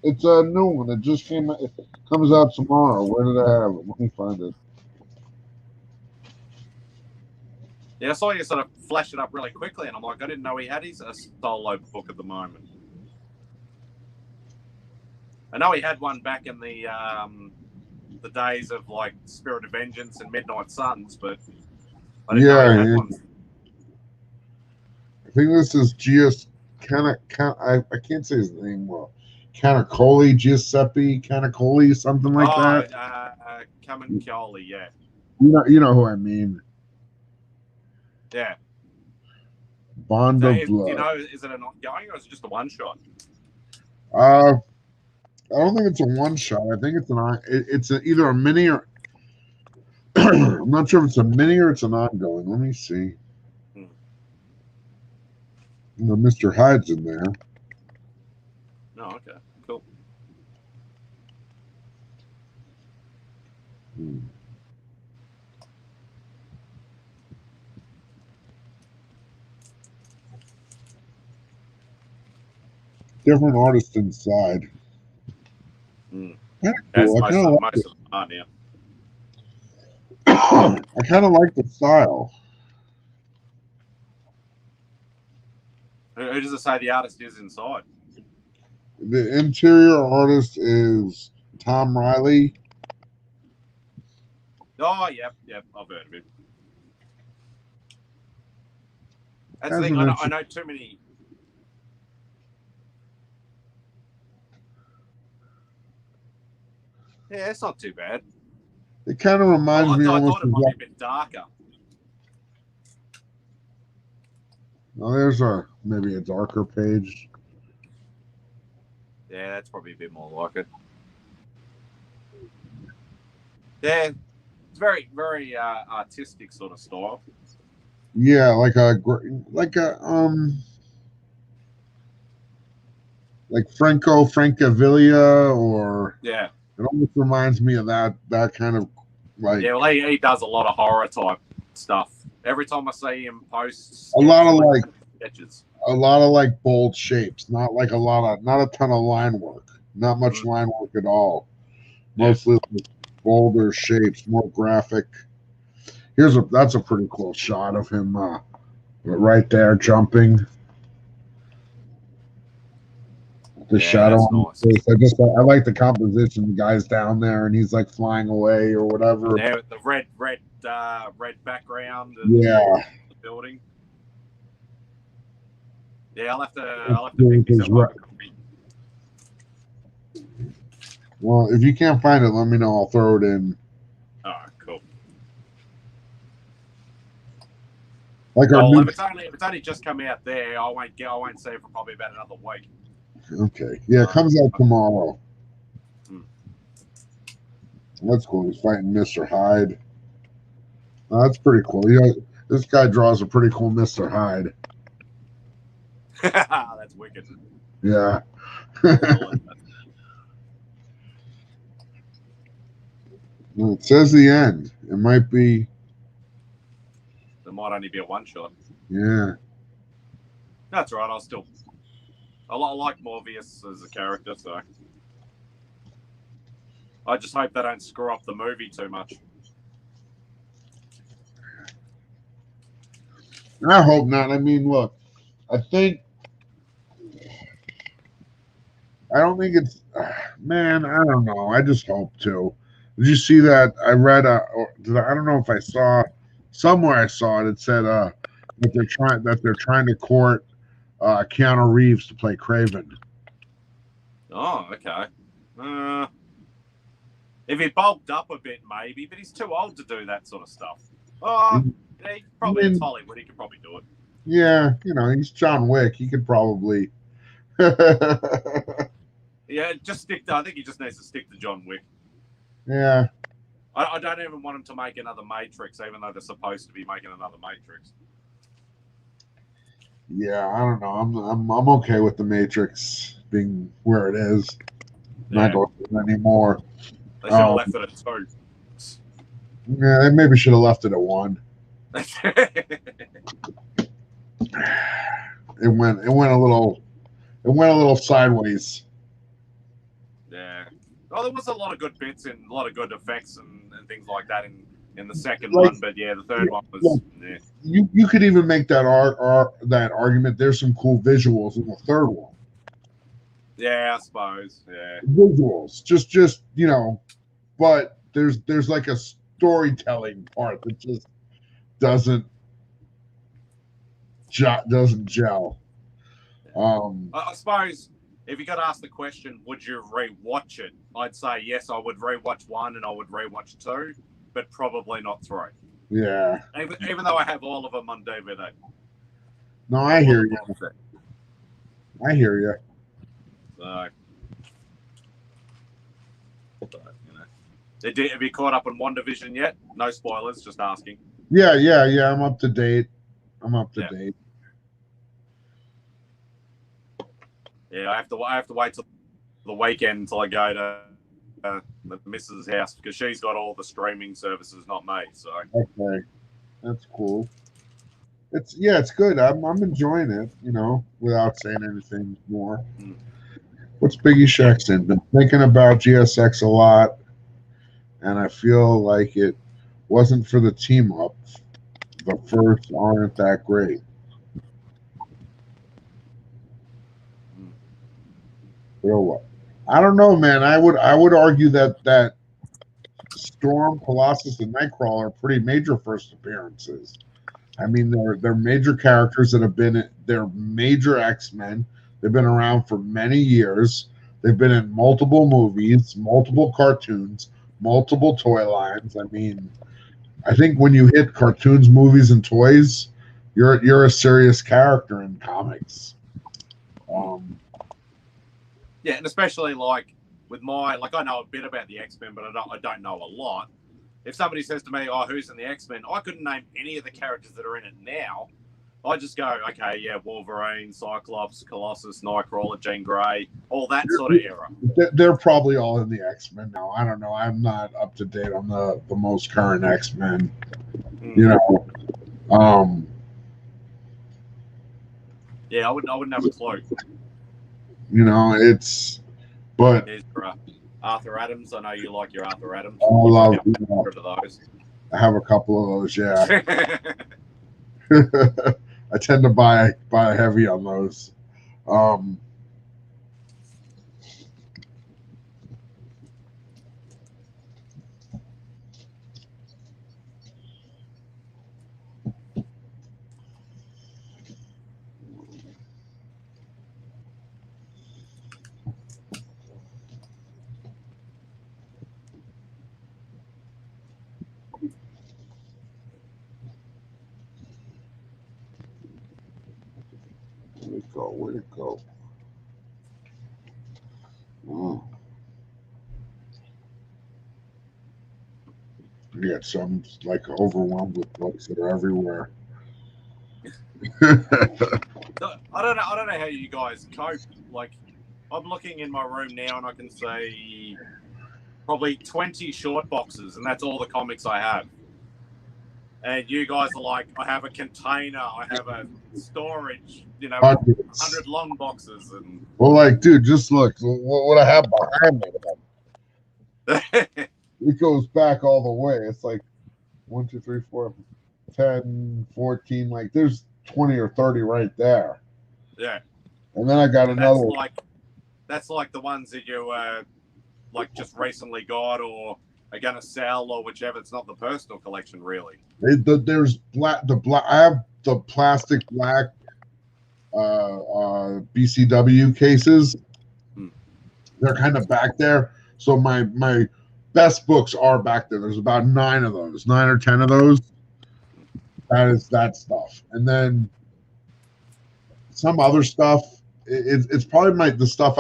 It's a new one. It just came. It comes out tomorrow. Where did I have it? Let me find it.
Yeah, I saw you sort of flash it up really quickly, and I'm like, I didn't know he had his solo book at the moment. I know he had one back in the days of like Spirit of Vengeance and Midnight Suns, but I didn't know he had one.
I think this is I can't say his name well. Canacoli, Giuseppe Canacoli, something like that.
Camancoli, yeah.
You know who I mean.
Yeah.
Bond of Blood.
Do you know, is it an ongoing or is it just a one shot?
I don't think it's a one shot. I think it's either a mini or I'm not sure if it's a mini or it's an ongoing. Let me see. Mr. Hyde's in there.
Oh, okay. Cool.
Different artist inside.
Cool.
That's
most of the art now.
I kind of like the style.
Who does it say the artist is inside?
The interior artist is Tom Riley.
Oh, yep, I've heard of him. That's the thing. I know too many. Yeah, it's not too bad.
It kind of reminds me almost.
I thought it might be a bit darker.
Oh, there's maybe a darker page.
Yeah, that's probably a bit more like it. Yeah, it's very, very artistic sort of style.
Yeah, like a like Franco Francavilla, or
Yeah.
it almost reminds me of that kind of like
Yeah, well, he does a lot of horror type stuff. Every time I see him post
a lot of like
sketches.
a lot of like bold shapes, not a ton of line work, not much line work at all. Mostly like bolder shapes, more graphic. That's a pretty cool shot of him right there jumping. The shadow on his face. I like the composition. The guy's down there and he's like flying away or whatever.
Yeah, with the red background and the building. Yeah, I'll have to pick this up.
Well, if you can't find it, let me know. I'll throw it in.
Oh, cool.
Like
if it's only just come out there, I won't see it for probably about another week.
Okay. Yeah, it comes out tomorrow. That's cool. He's fighting Mr. Hyde. That's pretty cool. This guy draws a pretty cool Mr. Hyde.
That's wicked.
Yeah. It says the end. It might be.
There might only be a one shot.
Yeah.
That's right. I like Morbius as a character, so I just hope they don't screw up the movie too much.
I hope not. I mean, look, I don't think it's, man, I don't know. I just hope to. Did you see that? I read, I don't know if I saw, somewhere I saw it. It said that they're trying to court Keanu Reeves to play Kraven.
Oh, okay. If he bulked up a bit, maybe, but he's too old to do that sort of stuff. Oh, yeah, it's Hollywood. He could probably do it.
Yeah, he's John Wick. He could probably.
Yeah, I think he just needs to stick to John Wick.
Yeah.
I don't even want him to make another Matrix, even though they're supposed to be making another Matrix.
Yeah, I don't know. I'm okay with the Matrix being where it is. Not going anymore.
They should have left it at 2.
Yeah, they maybe should have left it at 1. It went a little sideways.
Yeah. Well, there was a lot of good bits and a lot of good effects and things like that in the second one, but yeah, the third one was. Yeah.
You could even make that that argument. There's some cool visuals in the third one.
Yeah, I suppose. Yeah.
Visuals, just but there's like a storytelling part that just doesn't gel.
I suppose if you got to ask the question, would you rewatch it? I'd say yes, I would rewatch 1 and I would rewatch 2, but probably not 3.
Yeah.
Even though I have all of them on DVD.
No, I hear you. I hear you.
So, have you caught up on WandaVision yet? No spoilers, just asking.
Yeah. I'm up to date. Date.
Yeah, I have to wait till the weekend until I go to the missus' house because she's got all the streaming services, not me. So
okay, that's cool. It's good. I'm enjoying it. Without saying anything more. What's Biggie Shaxton? Been thinking about GSX a lot, and I feel like it wasn't for the team up. The first aren't that great. What? I don't know, man. I would argue that Storm, Colossus, and Nightcrawler are pretty major first appearances. I mean, they're major characters that have been they're major X-Men. They've been around for many years. They've been in multiple movies, multiple cartoons, multiple toy lines. I mean, I think when you hit cartoons, movies, and toys, you're a serious character in comics.
Yeah, and especially with I know a bit about the X-Men, but I don't know a lot. If somebody says to me, "Oh, who's in the X-Men?" I couldn't name any of the characters that are in it now, I just go, okay, yeah, Wolverine, Cyclops, Colossus, Nightcrawler, Jean Grey, all that sort of era.
They're probably all in the X-Men now. I don't know. I'm not up to date on the most current X-Men. You know,
yeah, I wouldn't have a clue.
You know, but
here's Arthur Adams. I know you like your Arthur Adams.
I love
those.
I have a couple of those, yeah. I tend to buy heavy on those. Where'd it go? Oh. Yeah, so I'm like overwhelmed with books that are everywhere.
I don't know how you guys cope. Like, I'm looking in my room now and I can see probably 20 short boxes, and that's all the comics I have. And you guys are like, I have a container, I have a storage, 100 long boxes. And
well, like, dude, just look what I have behind me. It goes back all the way. It's like 1, 2, 3, 4, 10, 14. Like, there's 20 or 30 right there.
Yeah.
And then I got another.
That's like the ones that you like just recently got or are going to sell or whichever. It's not the personal collection, really.
There's black. I have the plastic black BCW cases. They're kind of back there. So my best books are back there. There's about 9 of those, 9 or 10 of those. That is that stuff. And then some other stuff. It's probably the stuff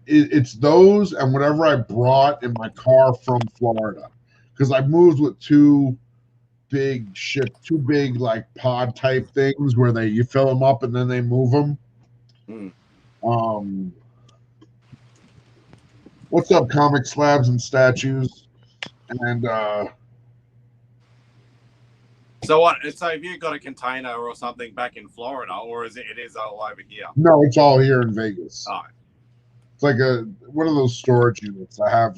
it's those and whatever I brought in my car from Florida, because I moved with two big like pod type things where you fill them up and then they move them. What's up, comic slabs and statues? And
so what? So have you got a container or something back in Florida, or is it is all over here?
No, it's all here in Vegas.
Oh.
It's like one of those storage units. I have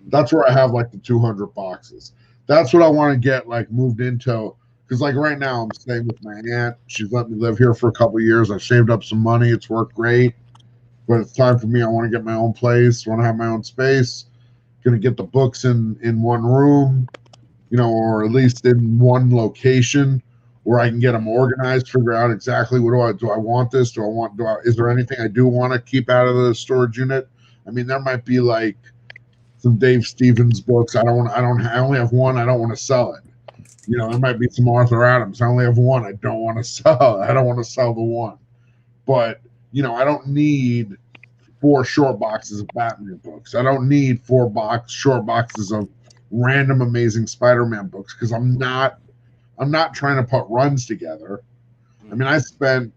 that's where I have like the 200 boxes. That's what I want to get like moved into, because like right now I'm staying with my aunt. She's let me live here for a couple of years. I've saved up some money. It's worked great, but it's time for me. I want to get my own place. I want to have my own space. Going to get the books in one room, or at least in one location where I can get them organized, figure out exactly what do I want this? Is there anything I do want to keep out of the storage unit? I mean, there might be like some Dave Stevens books. I only have one. I don't want to sell it. There might be some Arthur Adams. I only have one. I don't want to sell. I don't want to sell the one. But, I don't need 4 short boxes of Batman books. I don't need 4 short boxes of random Amazing Spider-Man books, because I'm not trying to put runs together. I mean, I spent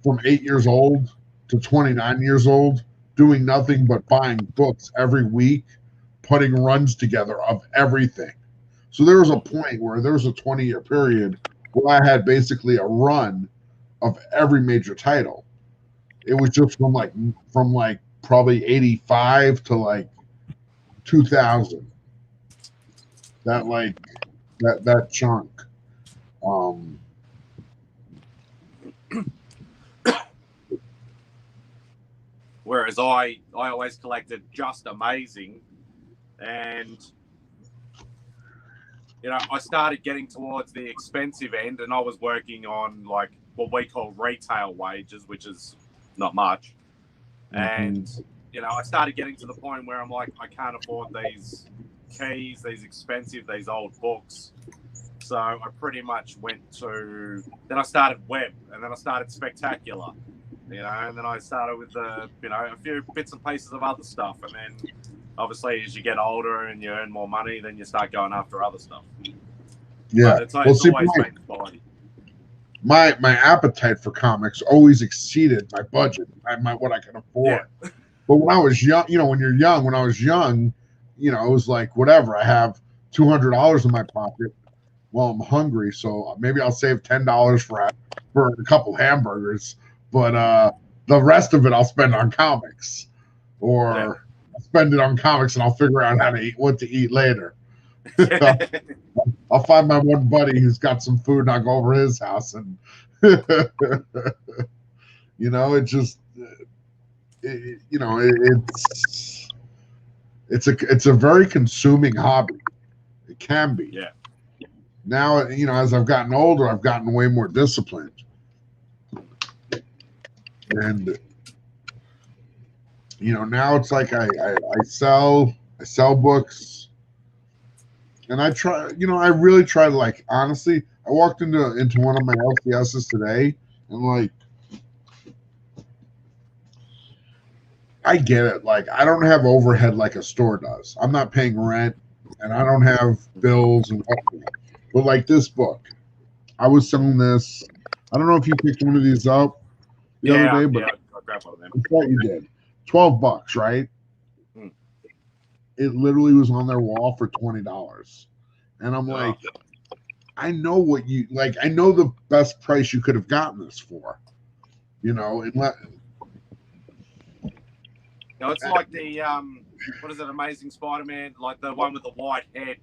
from 8 years old to 29 years old doing nothing but buying books every week, putting runs together of everything. So there was a point where there was a 20-year period where I had basically a run of every major title. It was just from probably 85 to like 2000. That chunk.
Whereas I always collected just Amazing, and I started getting towards the expensive end, and I was working on like what we call retail wages, which is not much. And I started getting to the point where I'm like, I can't afford these keys, these old books. So I pretty much then I started Web, and then I started Spectacular, and then I started with a few bits and pieces of other stuff. And then obviously as you get older and you earn more money, then you start going after other stuff.
Yeah.
But it's always been quality.
My appetite for comics always exceeded my budget, what I can afford.
Yeah.
But when I was young, when you're young, when I was young, it was like, whatever. I have $200 in my pocket. Well, I'm hungry, so maybe I'll save $10 for a couple hamburgers. But the rest of it I'll spend on comics, or I'll spend it on comics, and I'll figure out what to eat later. I'll find my one buddy who's got some food, and I'll go over his house, and it's a very consuming hobby. It can be.
Yeah.
Now, as I've gotten older, I've gotten way more disciplined, and now it's like I sell books, and I try. I really try to, like, honestly. I walked into one of my LCSs today, and like, I get it. Like, I don't have overhead like a store does. I'm not paying rent, and I don't have bills and whatnot. But like this book, I was selling this. I don't know if you picked one of these up the other day, but
I grabbed one of them.
I thought you did. $12, right? It literally was on their wall for $20, and I'm like, I know what you like. I know the best price you could have gotten this for.
It's like the what is it? Amazing Spider-Man, like the one with the white head,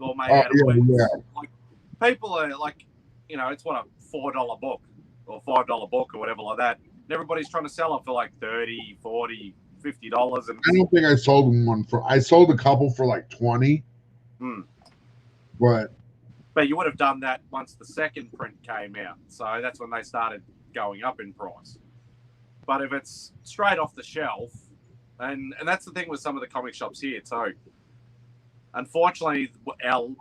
all made out of wood.
Yeah.
Like, people are like, it's what, a $4 book or $5 book or whatever like that. And everybody's trying to sell it for like $30, $40, $50. And
I don't think I sold one I sold a couple for like 20. But
you would have done that once the second print came out. So that's when they started going up in price. But if it's straight off the shelf, and that's the thing with some of the comic shops here too. Unfortunately,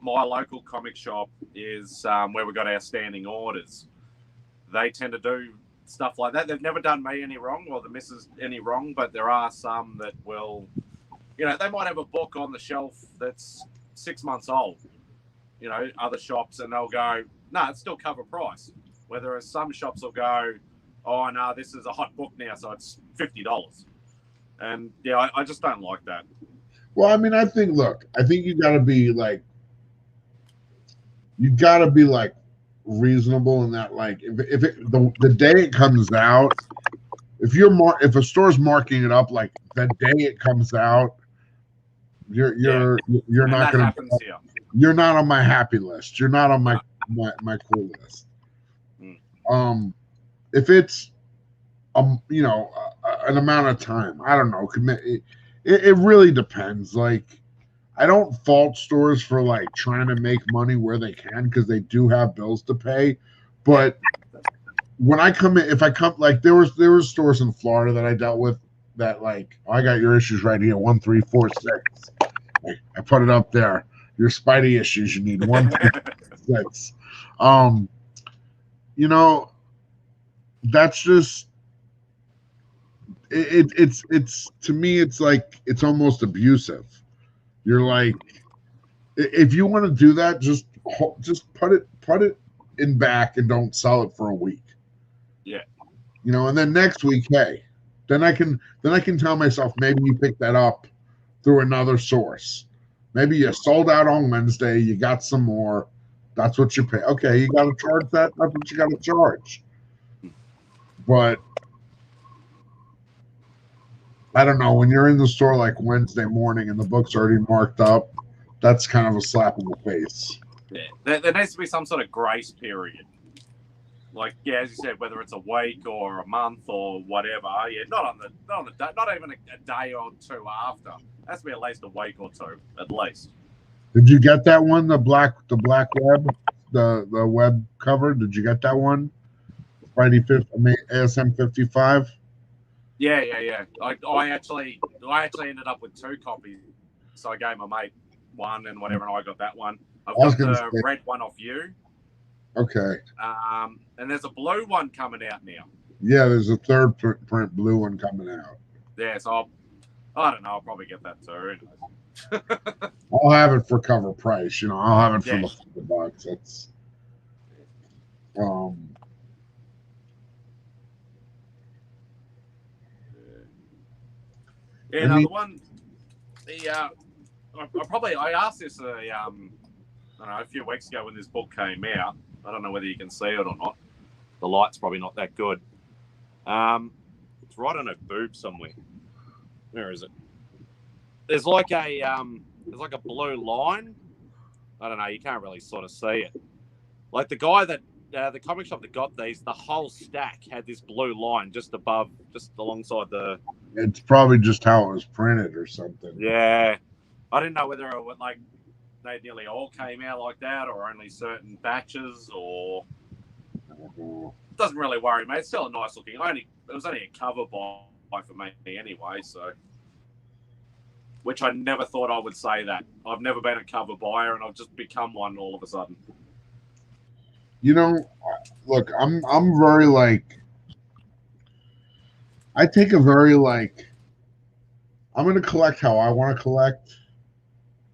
my local comic shop is where we got our standing orders. They tend to do stuff like that. They've never done me any wrong or the missus any wrong, but there are some that will, they might have a book on the shelf that's 6 months old. Other shops, and they'll go, no, it's still cover price. Whereas some shops will go, oh no, this is a hot book now, so it's $50. And yeah, I just don't like that.
Well, I mean, I think you gotta be like reasonable in that, like, if the day it comes out, if a store's marking it up like the day it comes out, you're not gonna
happens here.
You're not on my happy list. You're not on my cool list. If it's an amount of time, I don't know. It really depends. Like, I don't fault stores for like trying to make money where they can, because they do have bills to pay. But when I come in, like, there were stores in Florida that I dealt with that, like, I got your issues right here, 1, 3, 4, 6. I put it up there. Your Spidey issues, you need 1, 3, 6. That's just it's to me, it's like, it's almost abusive. You're like, if you want to do that, just put it in back and don't sell it for a week.
Yeah.
And then next week, hey, then I can tell myself, maybe you pick that up through another source. Maybe you sold out on Wednesday, you got some more. That's what you pay. Okay, you got to charge that. That's what you got to charge. But I don't know, when you're in the store like Wednesday morning and the book's already marked up, that's kind of a slap in the face.
Yeah, there needs to be some sort of grace period. Like, yeah, as you said, whether it's a week or a month or whatever. Yeah, not even a day or two after. It has to be at least a week or two, at least.
Did you get that one? The black web, the web cover. Did you get that one? Friday ASM 55.
Yeah. I actually ended up with 2 copies, so I gave my mate one and whatever, and I got that one. I've got the red one off you.
Okay.
And there's a blue one coming out now.
Yeah, there's a third print blue one coming out.
Yeah, so I don't know. I'll probably get that too.
I'll have it for cover price. You know, I'll have it for
Yeah.
the $4. That's
Yeah,
I
no,
mean,
the one, I asked this, I don't know, a few weeks ago when this book came out. I don't know whether you can see it or not. The light's probably not that good. It's right on her boob somewhere. Where is it? There's like a blue line. I don't know. You can't really sort of see it. Like the guy that the comic shop that got these, the whole stack had this blue line just alongside the.
it's probably just how it was printed or something.
Yeah, I didn't know whether it would, like, they nearly all came out like that, or only certain batches, or it doesn't really worry me. It's still a nice looking. It was only a cover buy for me anyway, so. Which I never thought I would say that. I've never been a cover buyer, and I've just become one all of a sudden.
You know, look, I'm very like, I take a very like, I'm going to collect how I want to collect,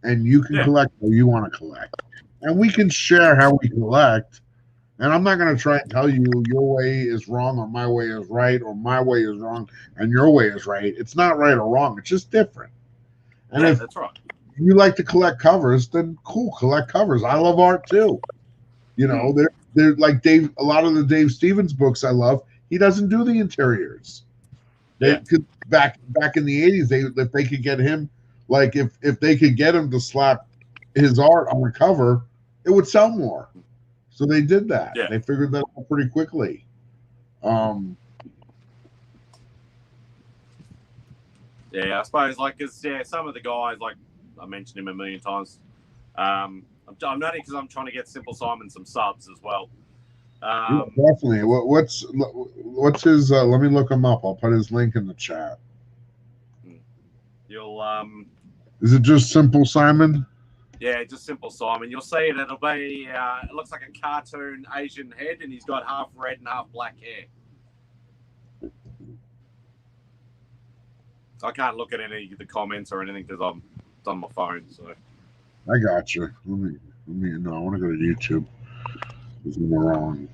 and you can collect how you want to collect, and we can share how we collect. And I'm not going to try and tell you your way is wrong or my way is right, or my way is wrong and your way is right. It's not right or wrong. It's just different. And if
that's right.
you like to collect covers, then cool, collect covers. I love art too. You know, they're like Dave. A lot of the Dave Stevens books I love. He doesn't do the interiors. They could back in the '80s. If they could get him, like if they could get him to slap his art on the cover, it would sell more. So they did that.
Yeah.
They figured that out pretty quickly.
Yeah, I suppose, like, some of the guys, like I mentioned him a million times. I'm noting because I'm trying to get Simple Simon some subs as well.
Yeah, definitely. What's his? Let me look him up. I'll put his link in the chat.
You'll
Is it just Simple Simon?
Yeah, just Simple Simon. You'll see it. It'll be. It looks like a cartoon Asian head, and he's got half red and half black hair. I can't look at any of the comments or anything because I'm on my phone. So
I got you. Let me. No, I want to go to YouTube. I'm wrong.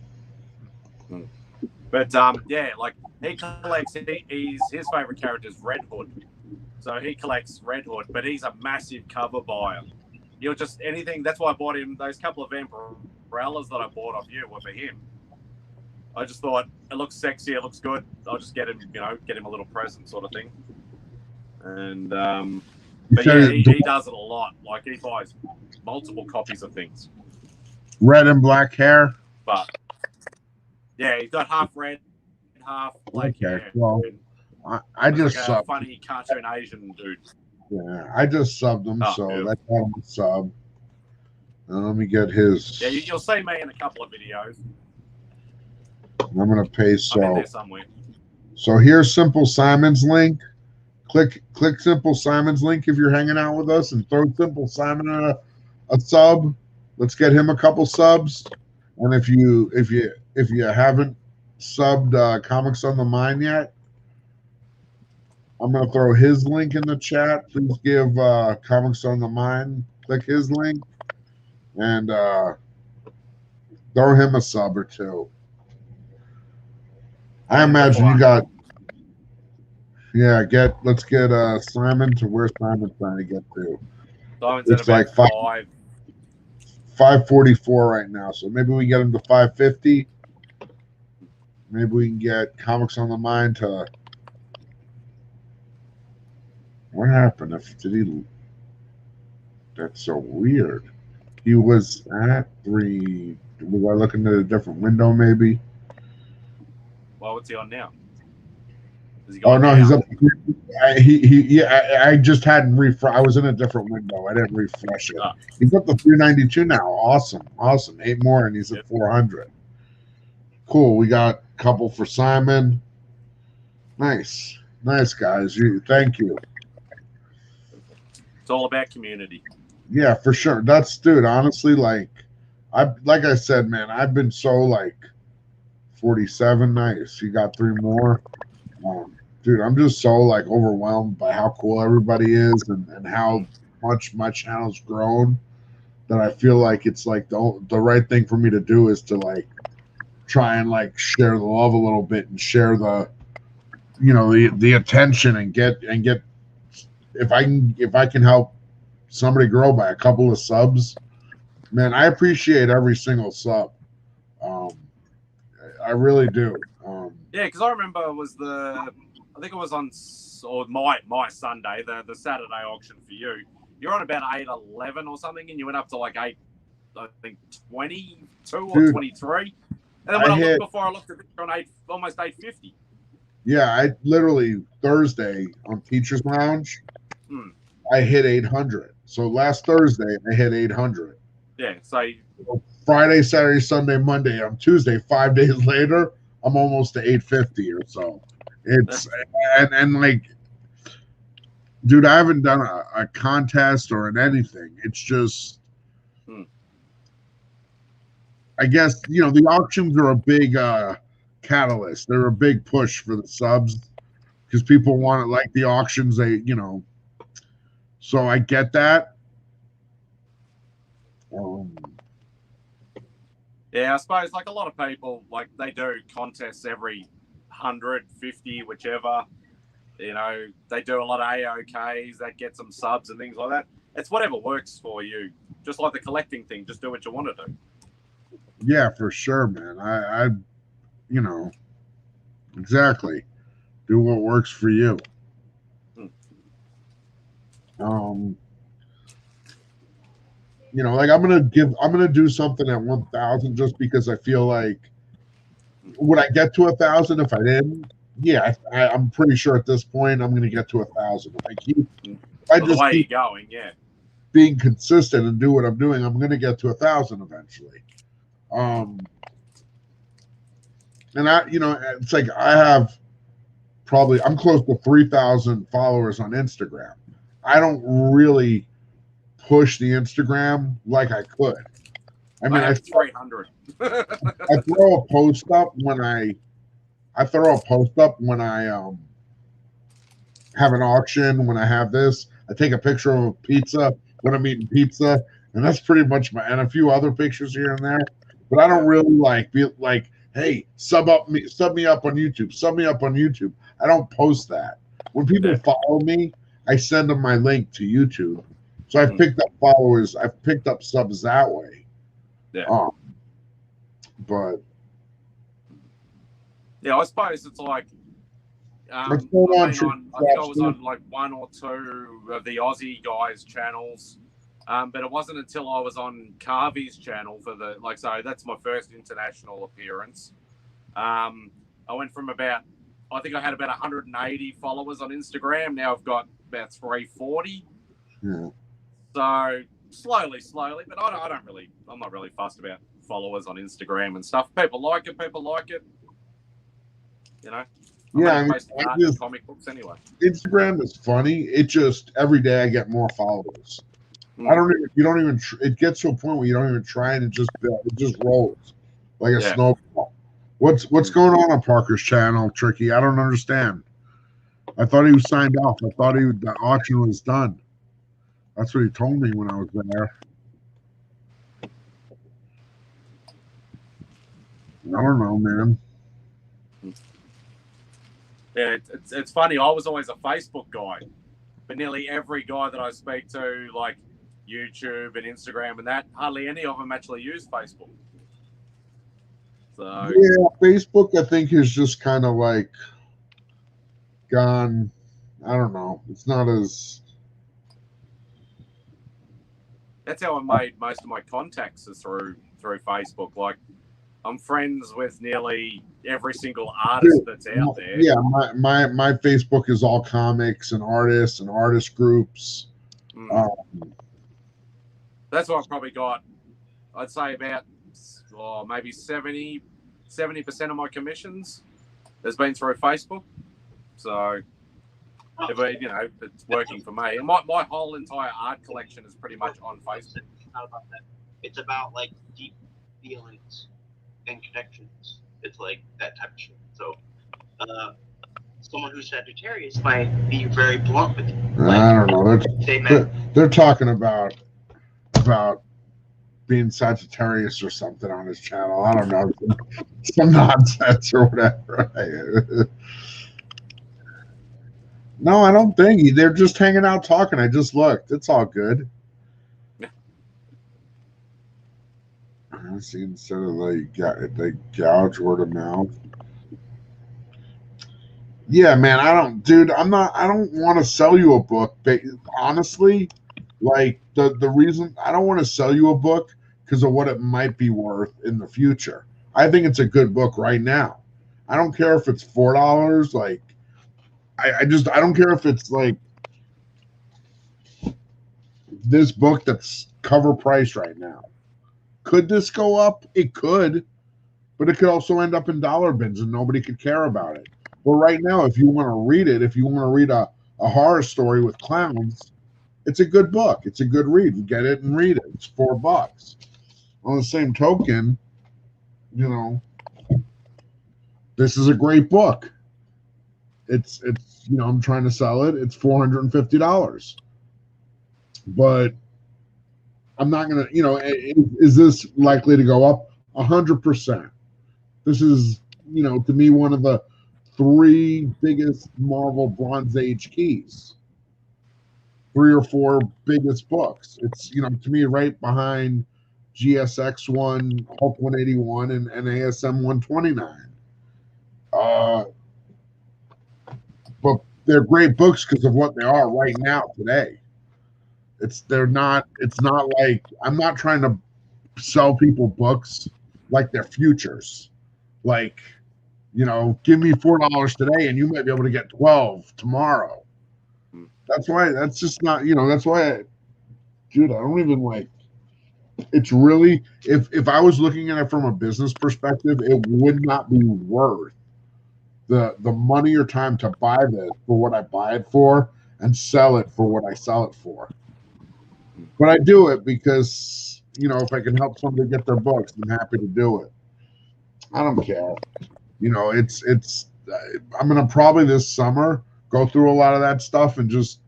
But yeah, like he collects. His favorite character is Red Hood, so he collects Red Hood. But he's a massive cover buyer. You'll just anything. That's why I bought him those couple of Vampirellas that I bought off you were for him. I just thought it looks sexy, it looks good. I'll just get him, get him a little present, sort of thing. And but yeah, he does it a lot. Like he buys multiple copies of things.
Red and black hair.
But yeah, he's got half red, half black hair.
Well, I just
like a funny cartoon Asian dude.
Yeah, I just subbed him, so that's got him a sub. Let me get his.
Yeah, you'll see me in a couple of videos.
I'm gonna pay so.
I'm in there somewhere.
So here's Simple Simon's link. Click Simple Simon's link if you're hanging out with us, and throw Simple Simon a sub. Let's get him a couple subs. And if you haven't subbed Comics on the Mind yet, I'm going to throw his link in the chat. Please give Comics on the Mind, click his link, and throw him a sub or two. I imagine you got, let's get Simon to where Simon's trying to get to.
Simon's
it's
at about
like 544 right now, so maybe we get him to 550. Maybe we can get Comics on the Mind to. What happened? That's so weird. He was at 3. Was I looking at a different window, maybe?
Well, what's he on now?
Oh no, he's up. I just hadn't refresh. I was in a different window. I didn't refresh it. He's up to 392 now. Awesome. 8 more, and he's at 400. Cool. We got a couple for Simon. Nice, guys. Thank you.
It's all about community.
Yeah, for sure. Dude, honestly, like I said, man, I've been so 47. Nice. You got 3 more. Dude, I'm just so overwhelmed by how cool everybody is and how much my channel's grown that I feel like it's like the right thing for me to do is to like try and like share the love a little bit and share the the attention and get if I can help somebody grow by a couple of subs, man, I appreciate every single sub. I really do.
Yeah, because I remember I think it was on my Sunday, the Saturday auction for you. You're on about 811 or something, and you went up to like 8, I think 22 or 23. And then when I looked before I looked at it, you're on almost 850.
Yeah, I literally Thursday on Teachers Lounge, I hit 800. So last Thursday I hit 800.
Yeah, so
Friday, Saturday, Sunday, Monday. On Tuesday, 5 days later, I'm almost to 850 or so. It's and like, dude, I haven't done a contest or anything. It's just, I guess the auctions are a big catalyst. They're a big push for the subs because people want it like the auctions. So I get that.
Yeah, I suppose like a lot of people, like they do contests every 150, whichever. They do a lot of AOKs that get some subs and things like that. It's whatever works for you. Just like the collecting thing, just do what you want to do.
Yeah, for sure, man. I exactly. Do what works for you. Like I'm gonna do something at 1,000 just because I feel like would I get to 1,000 if I didn't? Yeah, I'm pretty sure at this point I'm gonna get to 1,000. If I just keep
going, yeah,
being consistent and do what I'm doing, I'm gonna get to 1,000 eventually. And it's like I have I'm close to 3,000 followers on Instagram. I don't really push the Instagram like I could. I mean,
I 300.
I throw a post up when I have an auction. When I have this, I take a picture of a pizza when I'm eating pizza, and that's pretty much and a few other pictures here and there. But I don't really be like, hey, sub me up on YouTube, sub me up on YouTube. I don't post that. When people follow me, I send them my link to YouTube. So I've picked up followers. I've picked up subs that way.
Yeah.
But
yeah, I suppose it's like
what's going on?
I think I was on like 1 or 2 of the Aussie guys' channels, but it wasn't until I was on Carvey's channel for so that's my first international appearance. I went from I think I had about 180 followers on Instagram. Now I've got about 340.
Yeah.
So slowly, but I'm not really fussed about followers on Instagram and stuff. People like it.
Yeah,
I mean, comic books anyway.
Instagram is funny. It just every day I get more followers. It gets to a point where you don't even try and it just rolls like a snowball. What's going on Parker's channel, Tricky? I don't understand. I thought he was signed off. I thought the auction was done. That's what he told me when I was there. I don't know, man.
Yeah, it's funny. I was always a Facebook guy, but nearly every guy that I speak to, like YouTube and Instagram and that, hardly any of them actually use Facebook. So
yeah, Facebook I think is just kind of like gone. I don't know. It's not as.
That's how I made most of my contacts is through Facebook. Like I'm friends with nearly every single artist that's out there.
Yeah, my Facebook is all comics and artists and artist groups.
That's what I've probably got. I'd say about maybe 70% of my commissions has been through Facebook. So it's working for me. And my whole entire art collection is pretty much on Facebook.
It's not about that. It's about like deep feelings and connections. It's like that type of shit. So someone who's Sagittarius might be very blunt with you.
I don't know.
They meant
They're talking about being Sagittarius or something on his channel. I don't know, some nonsense or whatever. No, I don't think they're just hanging out talking. I just looked. It's all good. I see, instead of they gouge word of mouth. Yeah, man, I don't want to sell you a book, but honestly, like the reason I don't want to sell you a book because of what it might be worth in the future. I think it's a good book right now. I don't care if it's $4. Like, I don't care if it's like this book that's cover price right now. Could this go up? It could, but it could also end up in dollar bins and nobody could care about it. But right now, if you want to read it, if you want to read a horror story with clowns, it's a good book. It's a good read. Get it and read it. It's $4. On the same token, you know, this is a great book. It's I'm trying to sell it. It's $450. But I'm not gonna, is this likely to go up? 100%. This is, to me, one of the 3 biggest Marvel Bronze Age keys. 3 or 4 biggest books. It's, to me, right behind GSX 1, Hulk 181, and ASM 129. But they're great books because of what they are right now today. It's not like I'm not trying to sell people books like they're futures. Like, give me $4 today and you might be able to get 12 tomorrow. That's just not, that's why dude, I don't even like, it's really, if I was looking at it from a business perspective, it would not be worth the money or time to buy this for what I buy it for and sell it for what I sell it for. But I do it because, if I can help somebody get their books, I'm happy to do it. I don't care. I'm going to probably this summer go through a lot of that stuff and just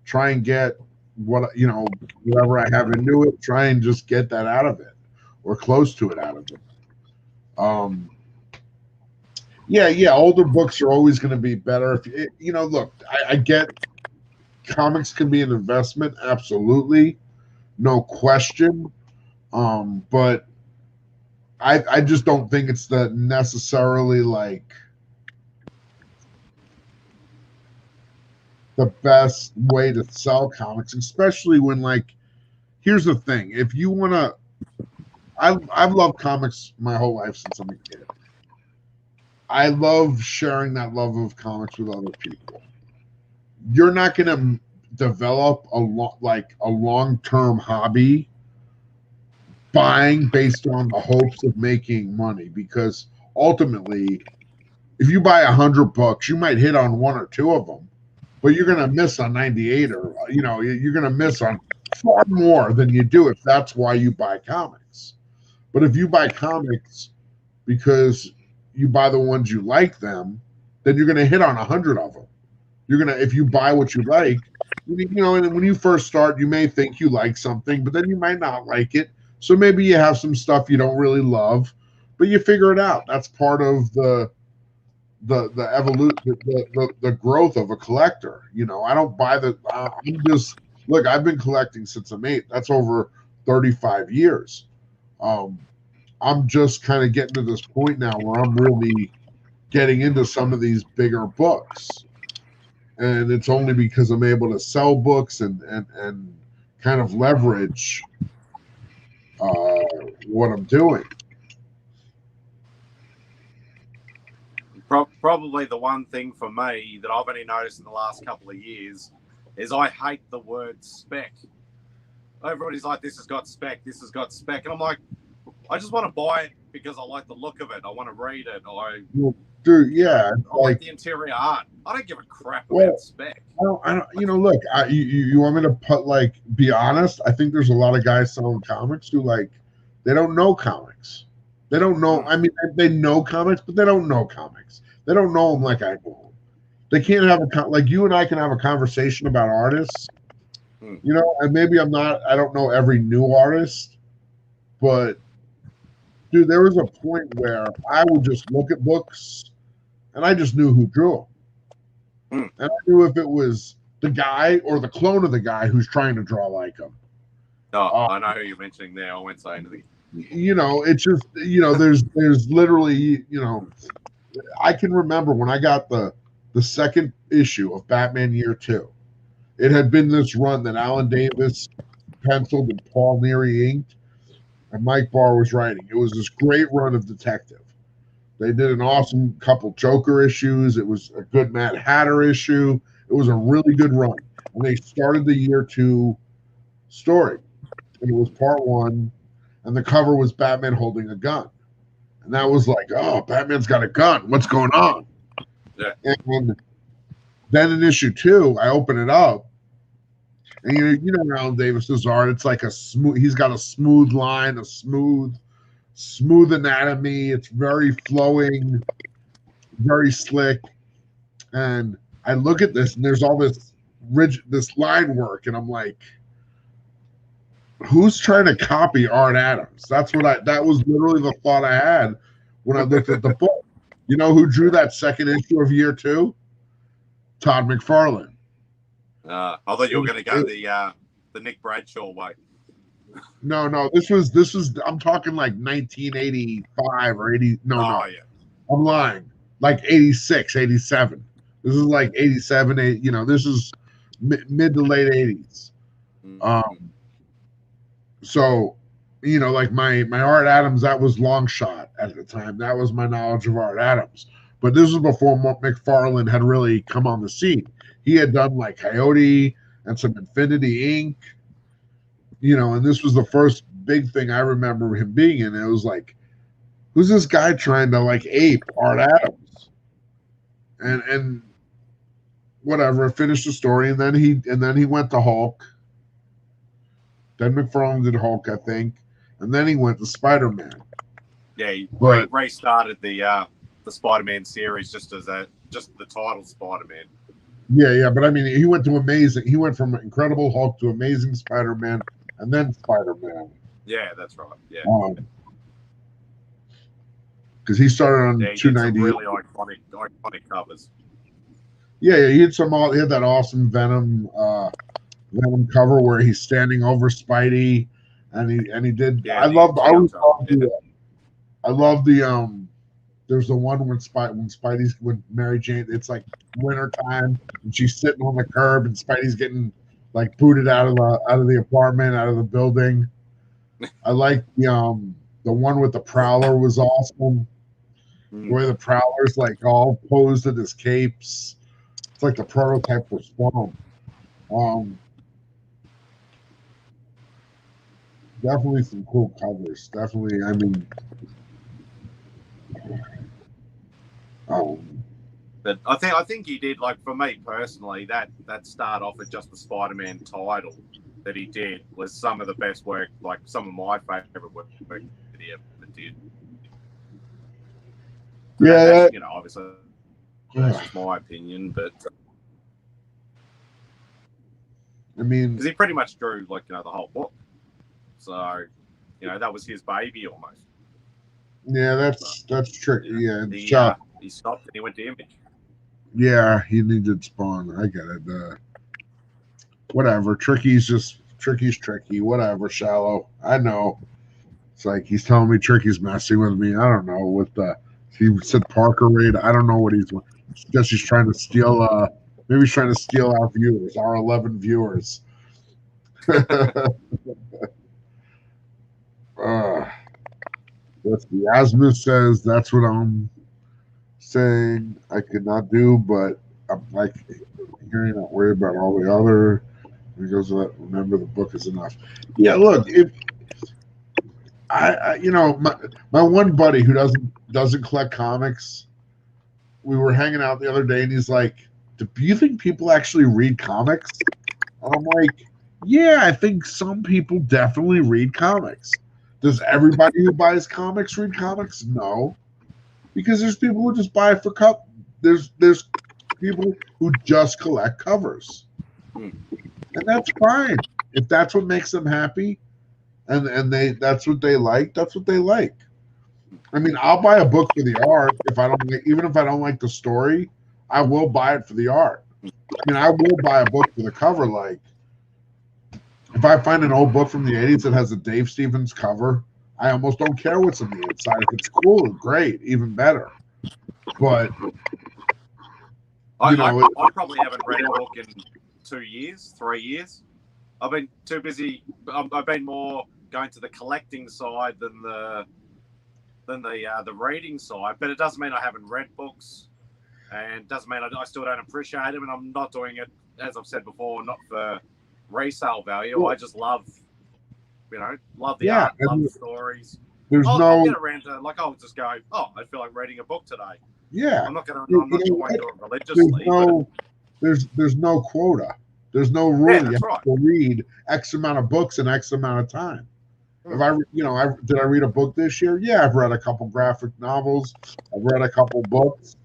try and get whatever I have into it, try and just get that out of it or close to it out of it. Yeah, older books are always going to be better. Look, I get comics can be an investment, absolutely, no question. But I just don't think it's the necessarily like the best way to sell comics, especially when, like, here's the thing. If you want to, I've loved comics my whole life since I'm a kid. I love sharing that love of comics with other people. You're not going to develop a long-term hobby buying based on the hopes of making money, because ultimately, if you buy 100 books, you might hit on 1 or 2 of them, but you're going to miss on 98, or you're going to miss on far more than you do if that's why you buy comics. But if you buy comics because you buy the ones you like them, then you're going to hit on 100 of them. If you buy what you like, and when you first start, you may think you like something, but then you might not like it. So maybe you have some stuff you don't really love, but you figure it out. That's part of the evolution, the growth of a collector. I don't buy look, I've been collecting since I'm 8. That's over 35 years. I'm just kind of getting to this point now where I'm really getting into some of these bigger books. And it's only because I'm able to sell books and kind of leverage what I'm doing.
Probably the one thing for me that I've only noticed in the last couple of years is I hate the word spec. Everybody's like, this has got spec, this has got spec. And I'm like, I just want to buy it because I like the look of it. I want to read it.
Dude, yeah.
I like the interior art. I don't give a crap about spec.
I don't, look, you want me to be honest? I think there's a lot of guys selling comics who, they don't know comics. They don't know. I mean, they know comics, but they don't know comics. They don't know them like I know them. they can't have like you and I can have a conversation about artists, you know, and maybe I don't know every new artist, but dude, there was a point where I would just look at books and I just knew who drew them. And I knew if it was the guy or the clone of the guy who's trying to draw like him.
Oh, I know who you're mentioning there. I won't say anything.
You know, it's just, you know, there's literally, you know, I can remember when I got the second issue of Batman Year 2. It had been this run that Alan Davis penciled and Paul Neary inked, and Mike Barr was writing. It was this great run of Detective. They did an awesome couple Joker issues. It was a good Mad Hatter issue. It was a really good run. And they started the Year 2 story. And it was part 1, and the cover was Batman holding a gun. And that was like, oh, Batman's got a gun. What's going on?
Yeah.
And then in issue 2, I open it up, and you know Alan Davis's art. It's like a smooth. He's got a smooth line, a smooth anatomy. It's very flowing, very slick. And I look at this, and there's all this line work, and I'm like, who's trying to copy Art Adams? That was literally the thought I had when I looked at the book. You know who drew that second issue of Year 2? Todd McFarlane.
I thought you were going to go the Nick Bradshaw way.
No. This was. I'm talking like 1985 or 80. No.
Yeah.
I'm lying. Like 86, 87. This is like 87. You know, this is mid to late 80s. So, you know, like my Art Adams, that was long shot at the time. That was my knowledge of Art Adams. But this was before McFarlane had really come on the scene. He had done like Coyote and some Infinity Inc., you know, and this was the first big thing I remember him being in. It was like, who's this guy trying to like ape Art Adams? And whatever, finished the story, and then he went to Hulk. Then McFarlane did Hulk, I think, and then he went to Spider-Man.
Yeah, he restarted the Spider-Man series just the title Spider-Man.
Yeah, but I mean, he went from Incredible Hulk to Amazing Spider-Man, and then Spider-Man.
Yeah, that's right. Yeah,
because he started on 290.
Really iconic covers.
Yeah, he had that awesome Venom cover where he's standing over Spidey, and he did. Yeah, I love the there's the one when Spidey's with Mary Jane. It's like winter time, and she's sitting on the curb, and Spidey's getting like booted out of the apartment, out of the building. I like the one with the Prowler was awesome. Where the Prowler's like all posed in his capes. It's like the prototype for Spawn. Definitely some cool covers. Definitely, I mean,
but I think he did, like, for me personally, that start off with just the Spider-Man title that he did was some of the best work, like some of my favorite work that he ever did.
Yeah,
you know, obviously that's just my opinion, but
I mean,
because he pretty much drew, like, you know, the whole book. So, you know, that was his baby almost.
Yeah, that's tricky. Yeah,
he stopped and he went to Image.
Yeah, he needed Spawn. I get it. Whatever. Tricky's tricky. Whatever. Shallow. I know. It's like he's telling me Tricky's messing with me. I don't know. He said Parker raid. I don't know what he's. I guess he's trying to steal. Maybe he's trying to steal our viewers, our 11 viewers. Let's see. Asmus says that's what I'm saying I could not do, but I'm like hearing not worry about all the other. He goes, remember the book is enough. Yeah, look, if I you know, my one buddy who doesn't collect comics, we were hanging out the other day, and he's like, "Do you think people actually read comics?" And I'm like, "Yeah, I think some people definitely read comics." Does everybody who buys comics read comics? No, because there's people who just buy it for there's people who just collect covers. And that's fine. If that's what makes them happy and that's what they like, that's what they like. I mean, I'll buy a book for the art if I don't like, even if I don't like the story, I will buy it for the art. I mean, I will buy a book for the cover. Like, if I find an old book from the 80s that has a Dave Stevens cover, I almost don't care what's on the inside. If it's cool, great, even better. But
I probably haven't read a book in 2 years, 3 years. I've been too busy. I've been more going to the collecting side than the reading side. But it doesn't mean I haven't read books, and doesn't mean I still don't appreciate them. And I'm not doing it, as I've said before, not for resale value. Well, I just love the art, love the stories. I'll get around to, like, I'll just go, I feel like reading a book today.
Yeah,
I'm not going to do it religiously.
There's no quota. There's no rule.
Yeah,
you have to read X amount of books in X amount of time. If did I read a book this year? Yeah, I've read a couple graphic novels. I've read a couple books.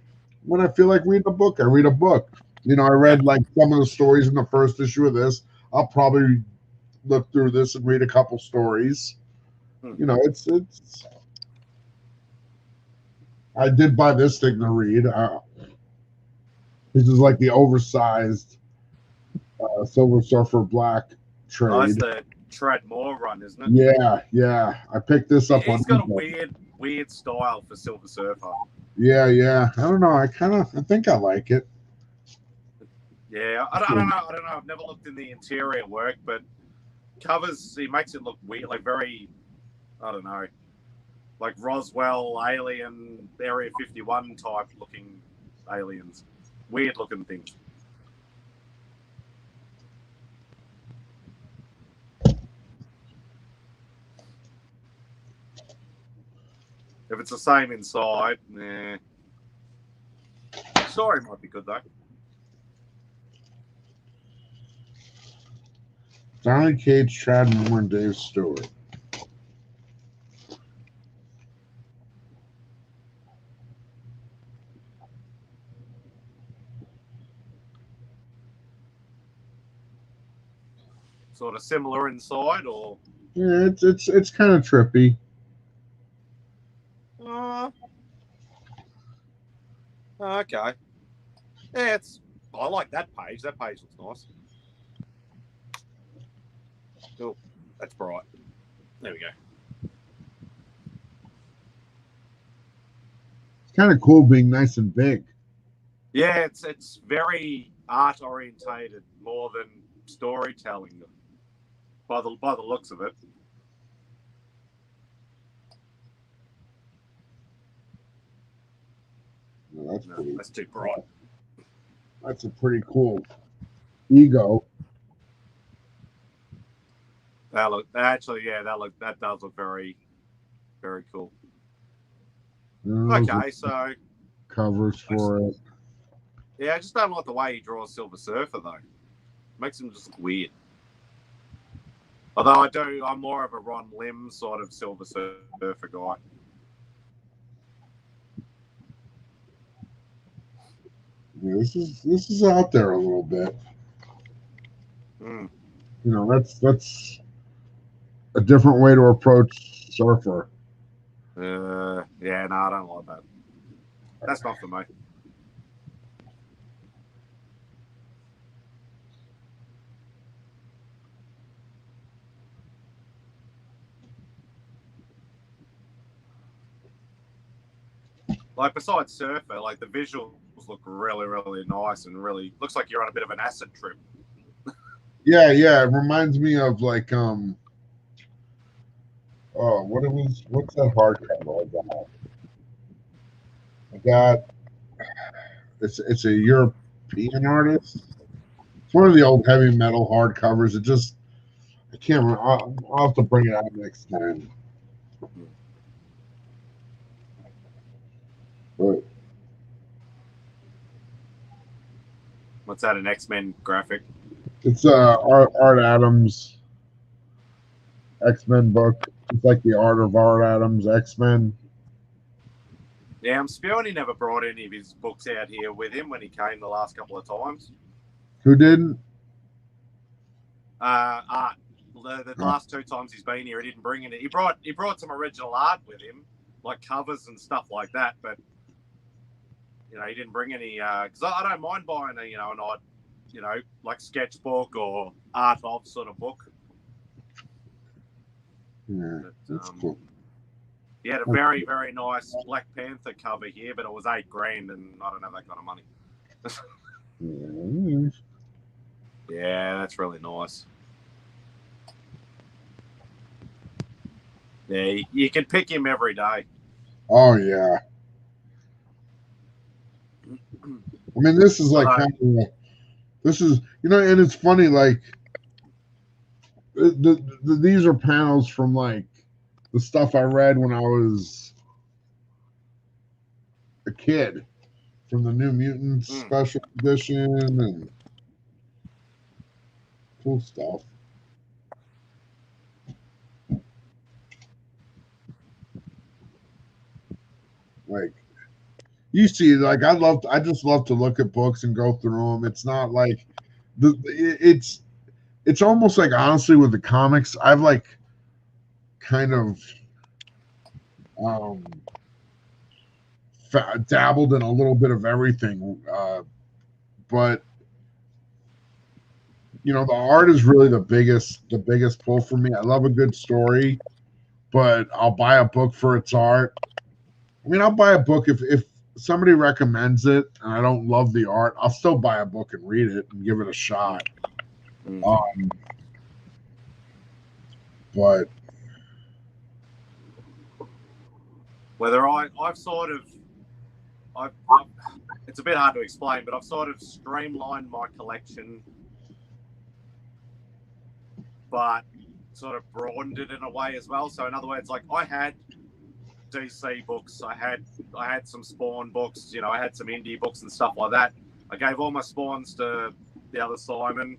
When I feel like reading a book, I read a book. I read like some of the stories in the first issue of this. I'll probably look through this and read a couple stories. It's. I did buy this thing to read. This is like the oversized Silver Surfer Black trade.
Oh, it's the Treadmore run, isn't it?
Yeah. I picked this up.
He's got a weird style for Silver Surfer.
Yeah. I don't know. I think I like it.
Yeah, I don't know. I've never looked in the interior work, but covers, he makes it look weird, like very, I don't know, like Roswell, Alien, Area 51 type looking aliens. Weird looking things. If it's the same inside, nah. Story might be good though.
Donny Cates, Chad Moore, and Dave Stewart.
Sort of similar inside, or
yeah, it's kind of trippy.
Okay. Yeah, I like that page. That page looks nice. Oh, that's bright. There we go.
It's kind of cool being nice and big.
Yeah, it's very art orientated more than storytelling. By the looks of it.
No,
that's too bright.
That's a pretty cool ego.
That does look very, very cool. Okay, so
covers for it.
Yeah, I just don't like the way he draws Silver Surfer though. Makes him just look weird. Although I'm more of a Ron Lim sort of Silver Surfer guy.
Yeah, this is out there a little bit. That's a different way to approach Surfer.
Yeah, no, I don't like that. That's not for me. Like, besides Surfer, like, the visuals look really, really nice and really looks like you're on a bit of an acid trip.
Yeah. It reminds me of, like, what's that hardcover I got? It's a European artist. It's one of the old heavy metal hardcovers. I can't remember. I'll have to bring it out next time. But
what's that? An X-Men graphic?
It's Art Adams X-Men book. It's like the art of Art Adams X-Men.
Yeah, I'm spewing he never brought any of his books out here with him when he came the last couple of times.
Who didn't?
Art. The last 2 times he's been here, he didn't bring any. He brought some original art with him, like covers and stuff like that. But he didn't bring any. Because I don't mind buying an odd, like sketchbook or art of sort of book.
Yeah,
But,
that's cool.
He had a very, very nice Black Panther cover here, but it was $8,000, and I don't have that kind of money. Yeah, that's really nice. Yeah, you can pick him every day.
Oh yeah. I mean, this is like this is and it's funny, like these are panels from like the stuff I read when I was a kid, from the New Mutants special edition and cool stuff. Like you see, like I just love to look at books and go through them. It's not like it's almost like, honestly, with the comics, I've like kind of dabbled in a little bit of everything, but the art is really the biggest pull for me. I love a good story, but I'll buy a book for its art. I mean, I'll buy a book if somebody recommends it and I don't love the art, I'll still buy a book and read it and give it a shot. But
whether I've it's a bit hard to explain, but I've sort of streamlined my collection, but sort of broadened it in a way as well. So in other words, like I had DC books, I had some Spawn books, I had some indie books and stuff like that. I gave all my Spawns to the other Simon.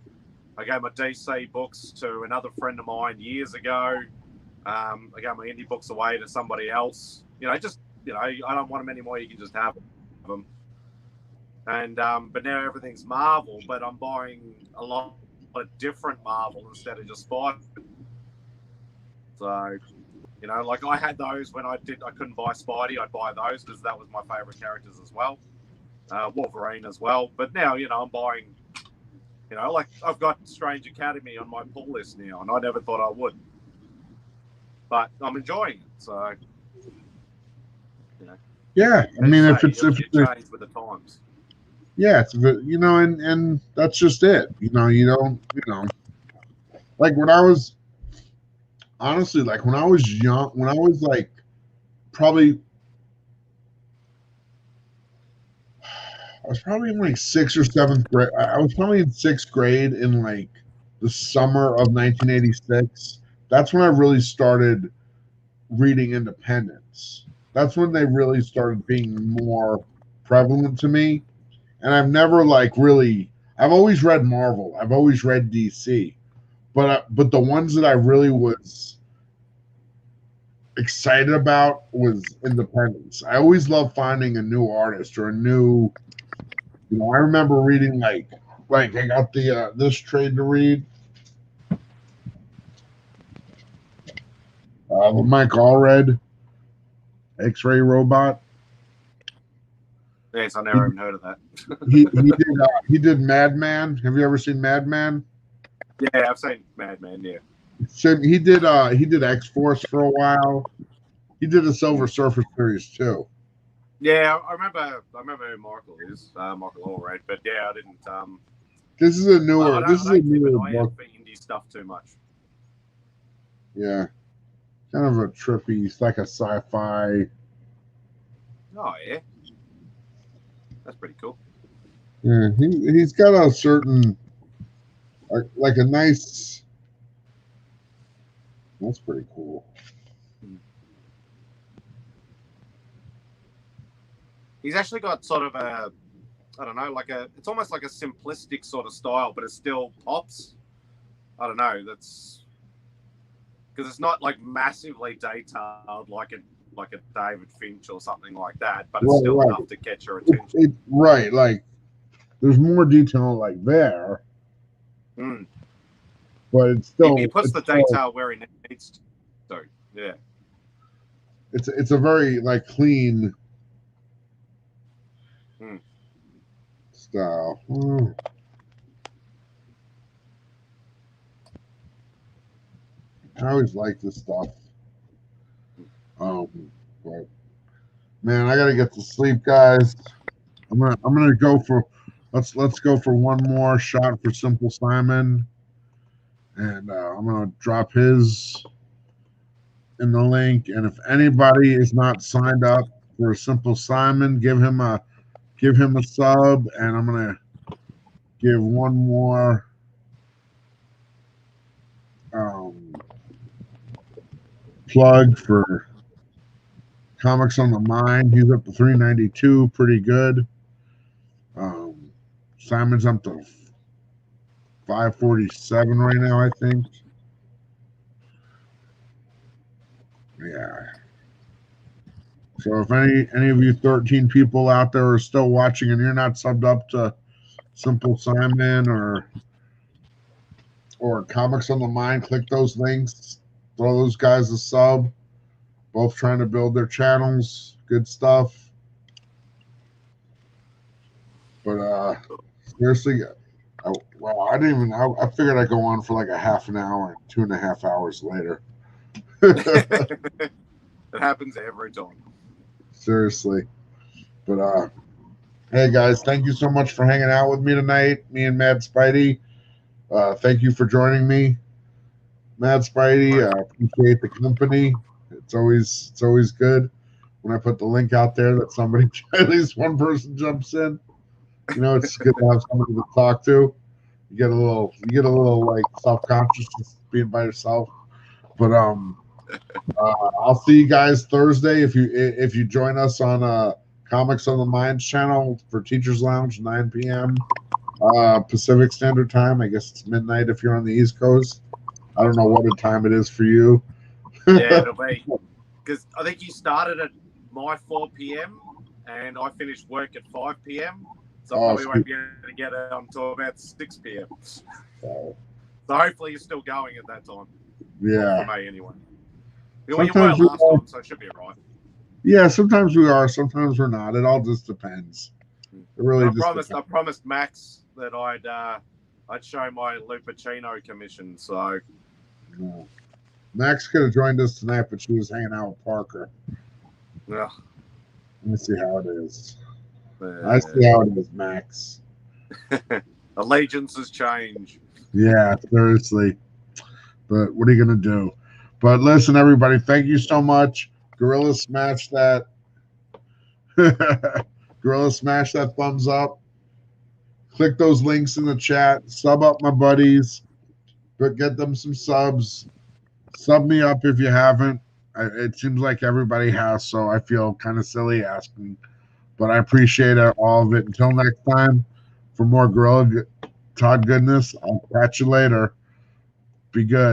I gave my DC books to another friend of mine years ago. I gave my indie books away to somebody else. I don't want them anymore. You can just have them. And but now everything's Marvel, but I'm buying a lot of different Marvel instead of just Spider. So, like I had those when I couldn't buy Spidey. I'd buy those because that was my favorite characters as well. Wolverine as well. But now, I'm buying, like I've got Strange Academy on my pull list now, and I never thought I would. But I'm enjoying it, so.
Yeah, I mean, if it's
change with the times.
Yeah, it's and that's just it. You don't like when I was honestly, like when I was young, when I was like probably I was probably in like 6th or 7th grade. I was probably in 6th grade in like the summer of 1986. That's when I really started reading independents. That's when they really started being more prevalent to me. And I've never I've always read Marvel. I've always read DC. But the ones that I really was excited about was independents. I always love finding a new artist or a new, I remember reading like I got the this trade to read. The Mike Allred X-Ray Robot.
Yes, I never even heard of that.
he did Madman. Have you ever seen Madman?
Yeah, I've seen Madman. Yeah.
So he did X-Force for a while. He did a Silver Surfer series too.
Yeah, I remember who Michael is, Michael Allred. But yeah, I didn't.
This is a newer.
I don't keep an eye out for indie stuff too much.
Yeah, kind of a trippy. It's like a sci-fi.
Oh yeah, that's pretty cool.
Yeah, he's got a certain, like a nice. That's pretty cool.
He's actually got sort of a, I don't know, it's almost like a simplistic sort of style, but it still pops. I don't know. That's because it's not like massively detailed like like a David Finch or something like that, but it's still enough to catch your attention.
Right, like there's more detail like there, but it's still
he puts the detail where he needs to. Yeah,
it's a very like clean style. I always like this stuff. But man, I gotta get to sleep, guys. I'm gonna go for let's go for one more shot for Simple Simon, and I'm gonna drop his in the link. And if anybody is not signed up for Simple Simon, give him a sub, and I'm gonna give one more plug for Comics on the Mind. He's up to 392, pretty good. Simon's up to 547 right now, I think. Yeah. So if any of you 13 people out there are still watching and you're not subbed up to Simple Simon or Comics on the Mind, click those links, throw those guys a sub. Both trying to build their channels. Good stuff. But seriously, I figured I'd go on for like a half an hour, 2.5 hours later.
It happens every time.
Seriously. But hey guys, thank you so much for hanging out with me tonight, me and Mad Spidey. Thank you for joining me. Mad Spidey, appreciate the company. It's always good when I put the link out there that somebody, at least one person, jumps in. You know, it's good to have somebody to talk to. You get a little like self-conscious just being by yourself. But I'll see you guys Thursday if you join us on Comics on the Mind channel for Teachers Lounge, 9 p.m. Pacific Standard Time. I guess it's midnight if you're on the East Coast. I don't know what the time it is for you.
Yeah, it'll be because I think you started at my 4 p.m. and I finished work at 5 p.m. So I probably won't be able to get it until about 6 p.m. So hopefully you're still going at that time.
Yeah.
For me, anyway. You were last time, so it should be right.
Yeah, sometimes we are, sometimes we're not. It all just depends. It really
I promised Max that I'd show my Lupacino commission, so.
No. Max could have joined us tonight, but she was hanging out with Parker.
Yeah.
Let me see how it is. I see how it is, Max.
Allegiances change.
Yeah, seriously. But what are you going to do? But listen, everybody, thank you so much. Gorilla, smash that. Gorilla, smash that thumbs up. Click those links in the chat. Sub up my buddies. But get them some subs. Sub me up if you haven't. It seems like everybody has, so I feel kind of silly asking. But I appreciate all of it. Until next time, for more Gorilla Todd goodness, I'll catch you later. Be good.